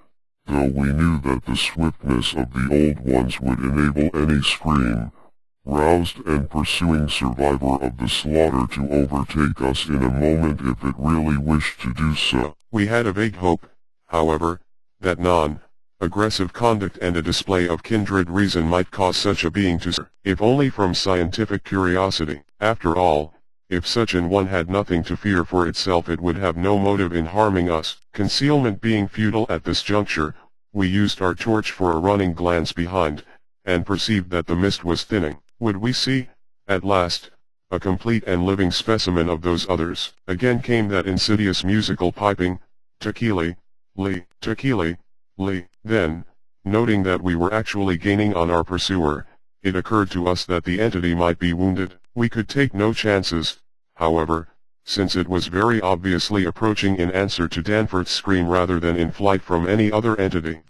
C: though we knew that the swiftness of the old ones would enable any scream, roused and pursuing survivor of the slaughter to overtake us in a moment if it really wished to do so.
F: We had a vague hope, however, that non-aggressive conduct and a display of kindred reason might cause such a being to if only from scientific curiosity. After all, if such an one had nothing to fear for itself, it would have no motive in harming us. Concealment being futile at this juncture, we used our torch for a running glance behind, and perceived that the mist was thinning. Would we see, at last, a complete and living specimen of those others? Again came that insidious musical piping, tequili, li, tequili, li. Then, noting that we were actually gaining on our pursuer, it occurred to us that the entity might be wounded. We could take no chances, however, since it was very obviously approaching in answer to Danforth's scream rather than in flight from any other entity.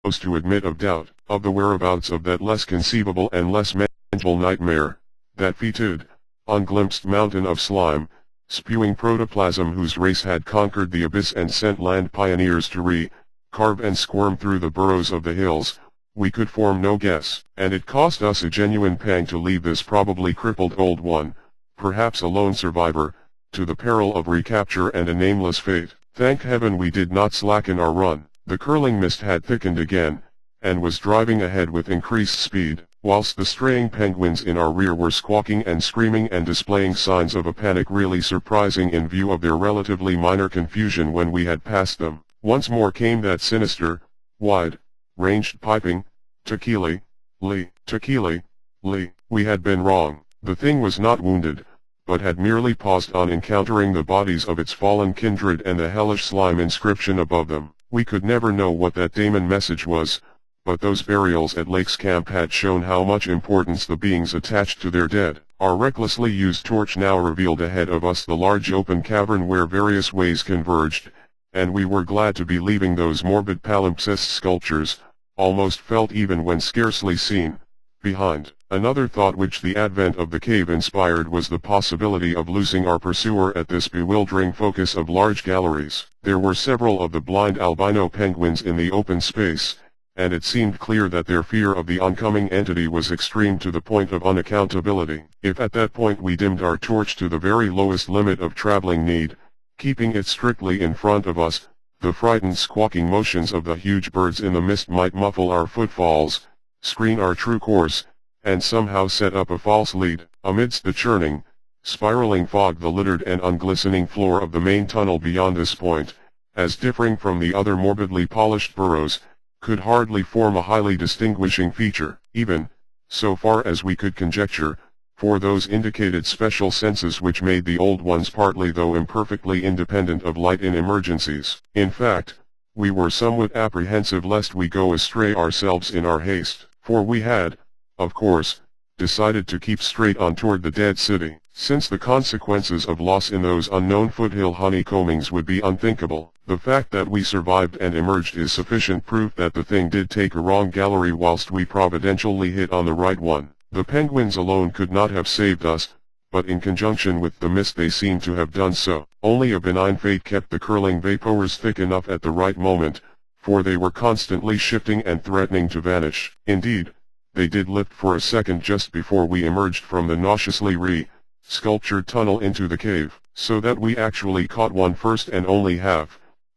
F: To admit of doubt, of the whereabouts of that less conceivable and less manageable nightmare, that fetid, unglimpsed mountain of slime, spewing protoplasm whose race had conquered the abyss and sent land pioneers to carve and squirm through the burrows of the hills, we could form no guess, and it cost us a genuine pang to leave this probably crippled old one, perhaps a lone survivor, to the peril of recapture and a nameless fate. Thank heaven we did not slacken our run. The curling mist had thickened again, and was driving ahead with increased speed, whilst the straying penguins in our rear were squawking and screaming and displaying signs of a panic really surprising in view of their relatively minor confusion when we had passed them. Once more came that sinister, wide-ranged piping, tequili, li, tequili, li. We had been wrong. The thing was not wounded, but had merely paused on encountering the bodies of its fallen kindred and the hellish slime inscription above them. We could never know what that daemon message was, but those burials at Lake's Camp had shown how much importance the beings attached to their dead. Our recklessly used torch now revealed ahead of us the large open cavern where various ways converged, and we were glad to be leaving those morbid palimpsest sculptures, almost felt even when scarcely seen, behind. Another thought which the advent of the cave inspired was the possibility of losing our pursuer at this bewildering focus of large galleries. There were several of the blind albino penguins in the open space, and it seemed clear that their fear of the oncoming entity was extreme to the point of unaccountability. If at that point we dimmed our torch to the very lowest limit of traveling need, keeping it strictly in front of us, the frightened squawking motions of the huge birds in the mist might muffle our footfalls, screen our true course, and somehow set up a false lead. Amidst the churning, spiraling fog, the littered and unglistening floor of the main tunnel beyond this point, as differing from the other morbidly polished burrows, could hardly form a highly distinguishing feature, even, so far as we could conjecture, for those indicated special senses which made the old ones partly though imperfectly independent of light in emergencies. In fact, we were somewhat apprehensive lest we go astray ourselves in our haste, for we had, of course, decided to keep straight on toward the dead city, since the consequences of loss in those unknown foothill honeycombings would be unthinkable. The fact that we survived and emerged is sufficient proof that the thing did take a wrong gallery whilst we providentially hit on the right one. The penguins alone could not have saved us, but in conjunction with the mist they seemed to have done so. Only a benign fate kept the curling vapors thick enough at the right moment, for they were constantly shifting and threatening to vanish. Indeed, they did lift for a second just before we emerged from the nauseously sculptured tunnel into the cave, so that we actually caught one first and only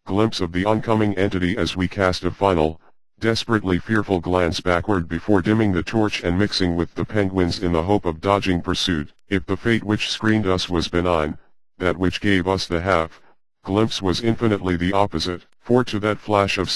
F: glimpse of the oncoming entity as we cast a final, desperately fearful glance backward before dimming the torch and mixing with the penguins in the hope of dodging pursuit. If the fate which screened us was benign, that which gave us the glimpse was infinitely the opposite, for to that flash of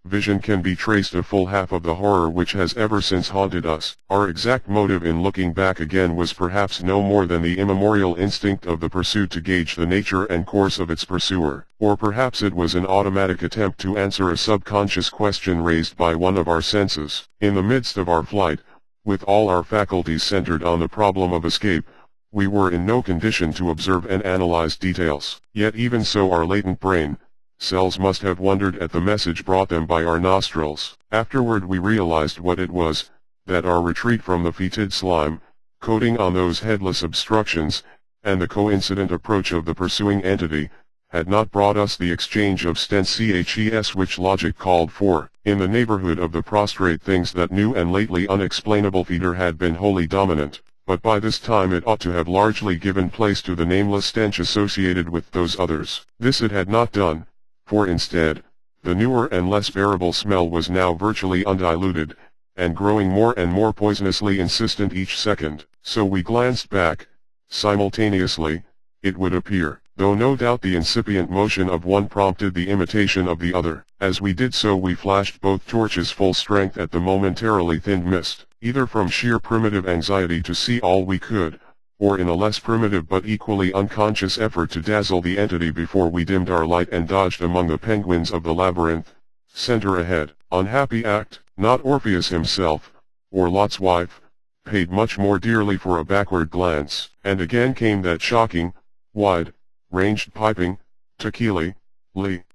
B: vision can be traced a full half of the horror which has ever since haunted us. Our exact motive in looking back again was perhaps no more than the immemorial instinct of the pursuit to gauge the nature and course of its pursuer, or perhaps it was an automatic attempt to answer a subconscious question raised by one of our senses. In the midst of our flight, with all our faculties centered on the problem of escape, we were in no condition to observe and analyze details. Yet even so our latent brain cells must have wondered at the message brought them by our nostrils. Afterward we realized what it was, that our retreat from the fetid slime, coating on those headless obstructions, and the coincident approach of the pursuing entity, had not brought us the exchange of CHES which logic called for. In the neighborhood of the prostrate things that new and lately unexplainable feeder had been wholly dominant, but by this time it ought to have largely given place to the nameless stench associated with those others. This it had not done, for instead, the newer and less bearable smell was now virtually undiluted, and growing more and more poisonously insistent each second. So we glanced back, simultaneously, it would appear, though no doubt the incipient motion of one prompted the imitation of the other. As we did so we flashed both torches full strength at the momentarily thinned mist, either from sheer primitive anxiety to see all we could, or in a less primitive but equally unconscious effort to dazzle the entity before we dimmed our light and dodged among the penguins of the labyrinth. Center ahead. Unhappy act. Not Orpheus himself, or Lot's wife, paid much more dearly for a backward glance. And again came that shocking, wide-ranged piping, tequila,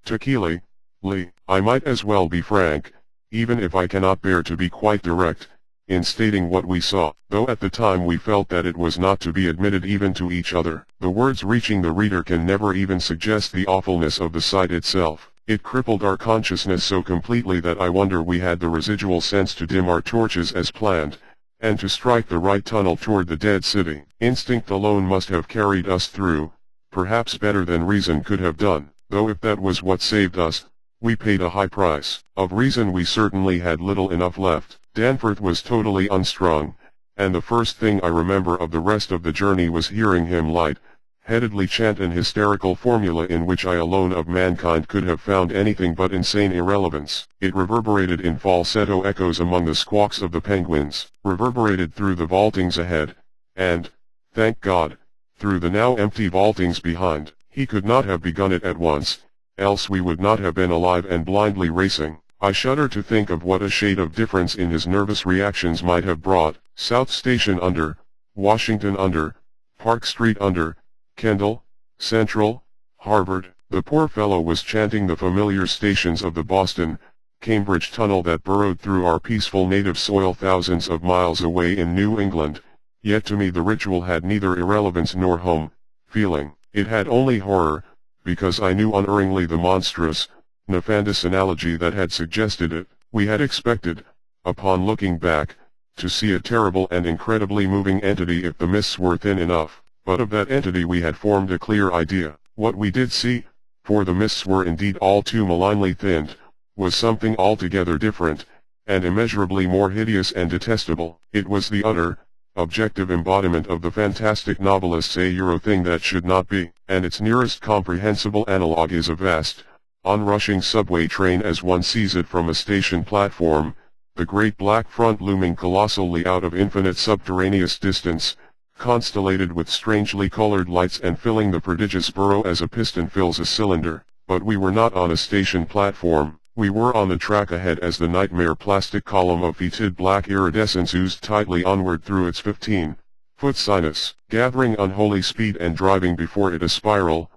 B: tequila, Lee. I might as well be frank, even if I cannot bear to be quite direct, in stating what we saw, though at the time we felt that it was not to be admitted even to each other. The words reaching the reader can never even suggest the awfulness of the sight itself. It crippled our consciousness so completely that I wonder we had the residual sense to dim our torches as planned, and to strike the right tunnel toward the dead city. Instinct alone must have carried us through, perhaps better than reason could have done, though if that was what saved us, we paid a high price. Of reason we certainly had little enough left. Danforth was totally unstrung, and the first thing I remember of the rest of the journey was hearing him light-headedly chant an hysterical formula in which I alone of mankind could have found anything but insane irrelevance. It reverberated in falsetto echoes among the squawks of the penguins, reverberated through the vaultings ahead, and, thank God, through the now empty vaultings behind. He could not have begun it at once, else we would not have been alive and blindly racing. I shudder to think of what a shade of difference in his nervous reactions might have brought. South Station under, Washington under, Park Street under, Kendall, Central, Harvard. The poor fellow was chanting the familiar stations of the Boston, Cambridge tunnel that burrowed through our peaceful native soil thousands of miles away in New England, yet to me the ritual had neither irrelevance nor home feeling. It had only horror, because I knew unerringly the monstrous, nefandous analogy that had suggested it. We had expected, upon looking back, to see a terrible and incredibly moving entity if the mists were thin enough, but of that entity we had formed a clear idea. What we did see, for the mists were indeed all too malignly thinned, was something altogether different, and immeasurably more hideous and detestable. It was the utter, objective embodiment of the fantastic novelist's a thing that should not be, and its nearest comprehensible analog is a vast, onrushing subway train as one sees it from a station platform, the great black front looming colossally out of infinite subterraneous distance, constellated with strangely colored lights and filling the prodigious burrow as a piston fills a cylinder. But we were not on a station platform, we were on the track ahead as the nightmare plastic column of fetid black iridescence oozed tightly onward through its 15-foot sinus, gathering unholy speed and driving before it a spiral,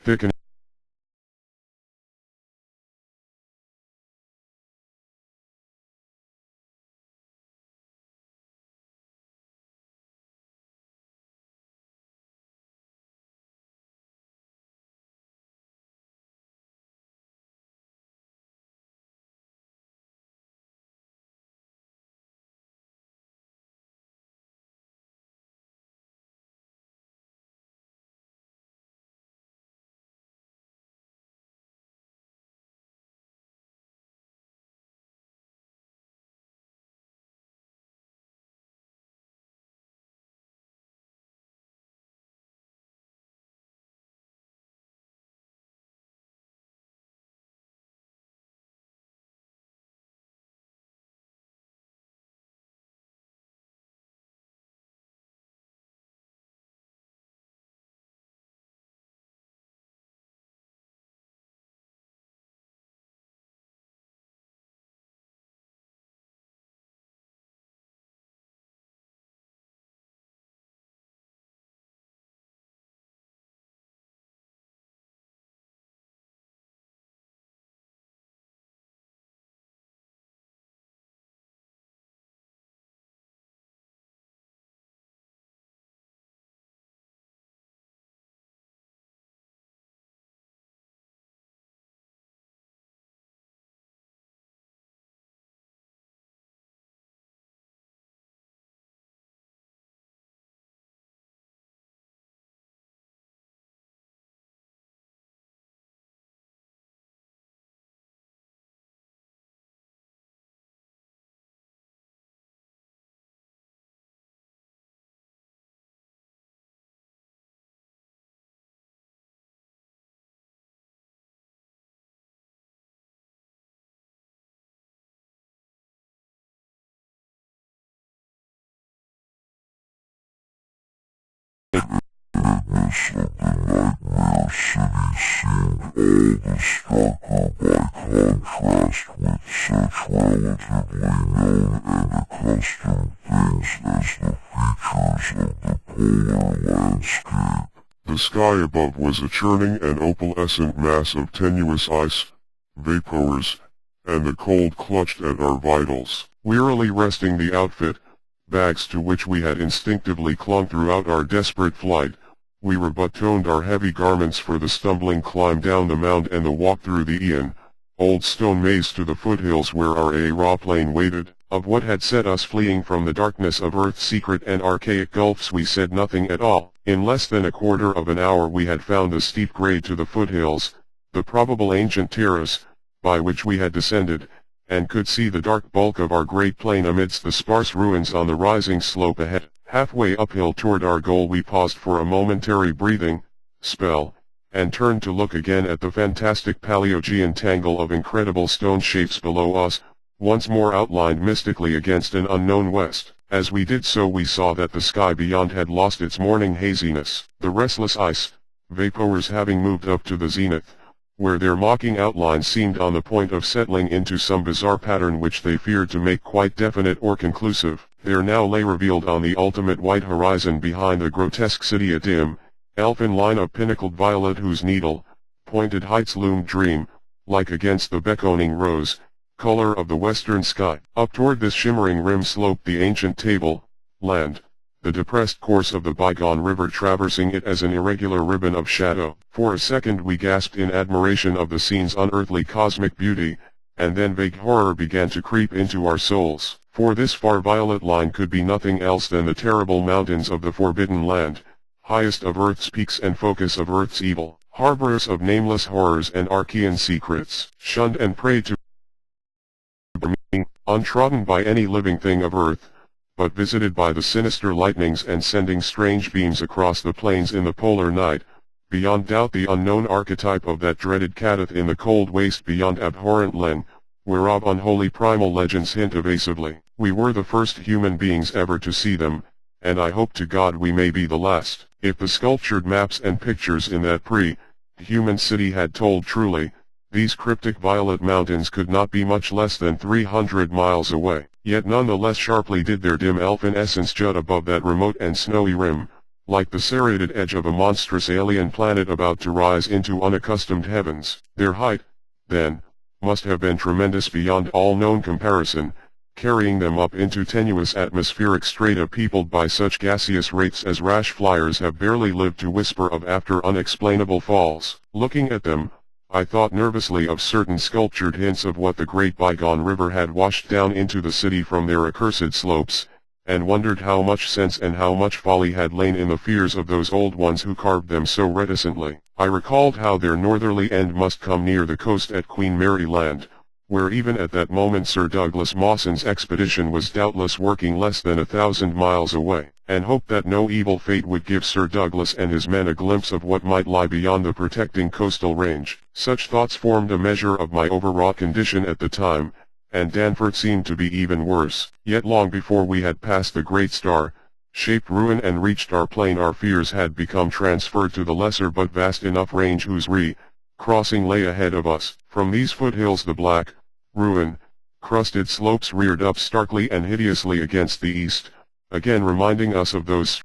B: thickening
C: vividness of the nightmare city seemed all the starker by contrast with such relatively known and accustomed things as the features of the polar landscape.
B: The sky above was a churning and opalescent mass of tenuous ice, vapors, and the cold clutched at our vitals. Wearily resting the outfit, bags to which we had instinctively clung throughout our desperate flight, we rebuttoned our heavy garments for the stumbling climb down the mound and the walk through the Ian, old stone maze to the foothills where our aeroplane waited. Of what had set us fleeing from the darkness of Earth's secret and archaic gulfs we said nothing at all. In less than a quarter of an hour we had found the steep grade to the foothills, the probable ancient terrace, by which we had descended, and could see the dark bulk of our great plane amidst the sparse ruins on the rising slope ahead. Halfway uphill toward our goal we paused for a momentary breathing spell, and turned to look again at the fantastic Paleogean tangle of incredible stone shapes below us, once more outlined mystically against an unknown west. As we did so we saw that the sky beyond had lost its morning haziness, the restless ice, vapors having moved up to the zenith, where their mocking outlines seemed on the point of settling into some bizarre pattern which they feared to make quite definite or conclusive. There now lay revealed on the ultimate white horizon behind the grotesque city a dim, elfin line of pinnacled violet whose needle, pointed heights loomed dream, like against the beckoning rose color of the western sky. Up toward this shimmering rim sloped the ancient table land, the depressed course of the bygone river traversing it as an irregular ribbon of shadow. For a second we gasped in admiration of the scene's unearthly cosmic beauty, and then vague horror began to creep into our souls. For this far violet line could be nothing else than the terrible mountains of the Forbidden Land, highest of Earth's peaks and focus of Earth's evil, harborers of nameless horrors and Archean secrets, shunned and prey to untrodden by any living thing of Earth, but visited by the sinister lightnings and sending strange beams across the plains in the polar night, beyond doubt the unknown archetype of that dreaded Kadath in the cold waste beyond abhorrent Len, whereof unholy primal legends hint evasively. We were the first human beings ever to see them, and I hope to God we may be the last. If the sculptured maps and pictures in that pre-human city had told truly, these cryptic violet mountains could not be much less than 300 miles away. Yet none the less sharply did their dim elfin essence jut above that remote and snowy rim, like the serrated edge of a monstrous alien planet about to rise into unaccustomed heavens. Their height, then, must have been tremendous beyond all known comparison, carrying them up into tenuous atmospheric strata peopled by such gaseous wraiths as rash flyers have barely lived to whisper of after unexplainable falls. Looking at them, I thought nervously of certain sculptured hints of what the great bygone river had washed down into the city from their accursed slopes, and wondered how much sense and how much folly had lain in the fears of those old ones who carved them so reticently. I recalled how their northerly end must come near the coast at Queen Mary Land, where even at that moment Sir Douglas Mawson's expedition was doubtless working less than 1,000 miles away, and hoped that no evil fate would give Sir Douglas and his men a glimpse of what might lie beyond the protecting coastal range. Such thoughts formed a measure of my overwrought condition at the time, and Danford seemed to be even worse. Yet long before we had passed the great star-shaped ruin and reached our plane our fears had become transferred to the lesser but vast enough range whose crossing lay ahead of us. From these foothills the black, ruin-crusted slopes reared up starkly and hideously against the east, again reminding us of those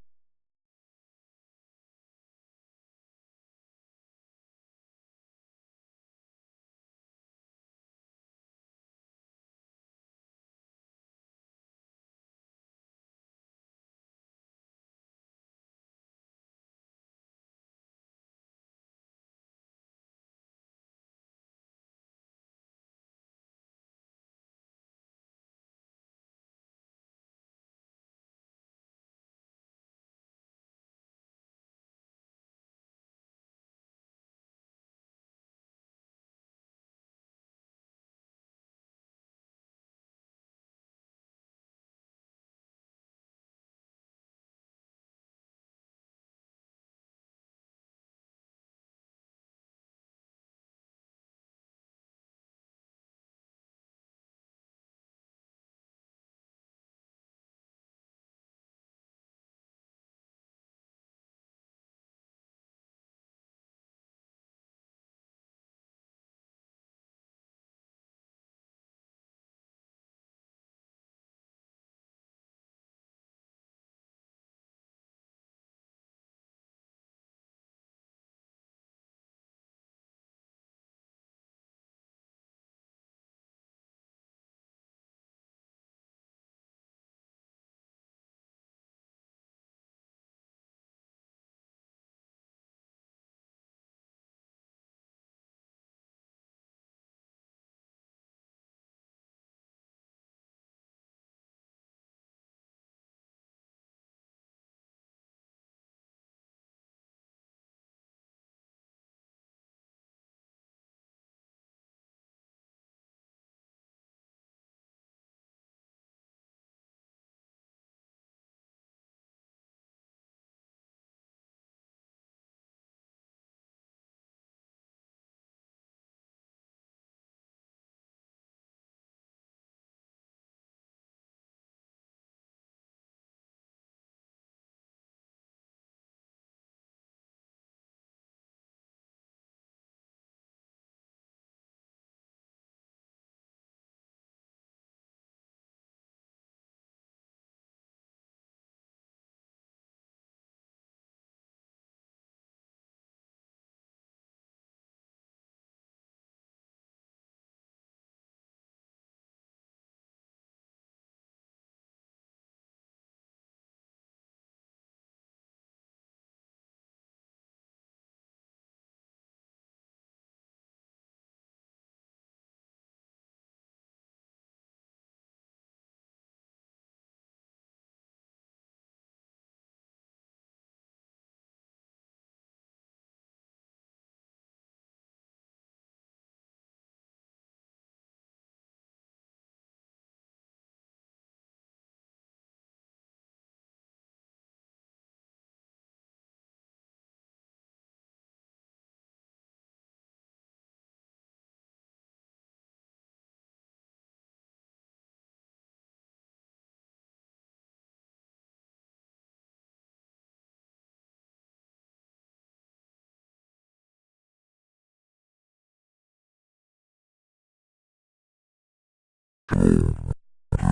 C: among the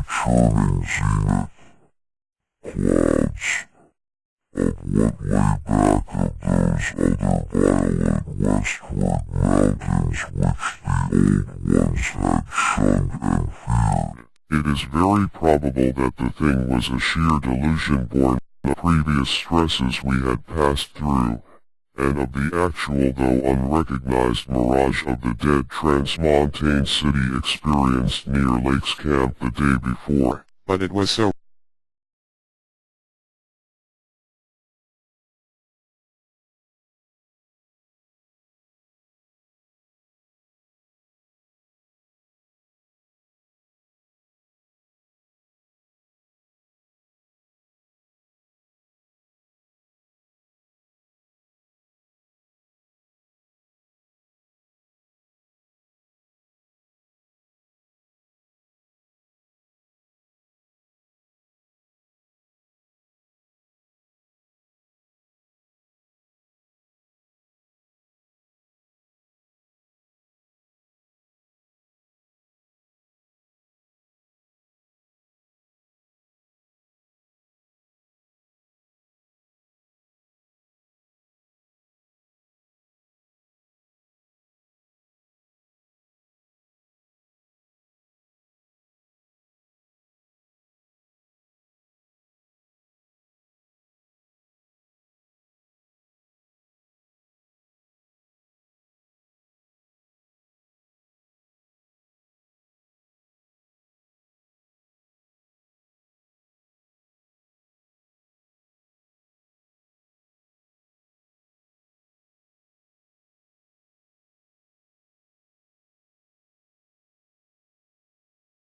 C: churning zenith clouds of what lay back of those other violent westward mountains which the old ones had shunned and feared.
B: It is very probable that the thing was a sheer delusion born of the previous stresses we had passed through, and of the actual though unrecognized mirage of the dead transmontane city experienced near Lake's camp the day before.
F: But it was so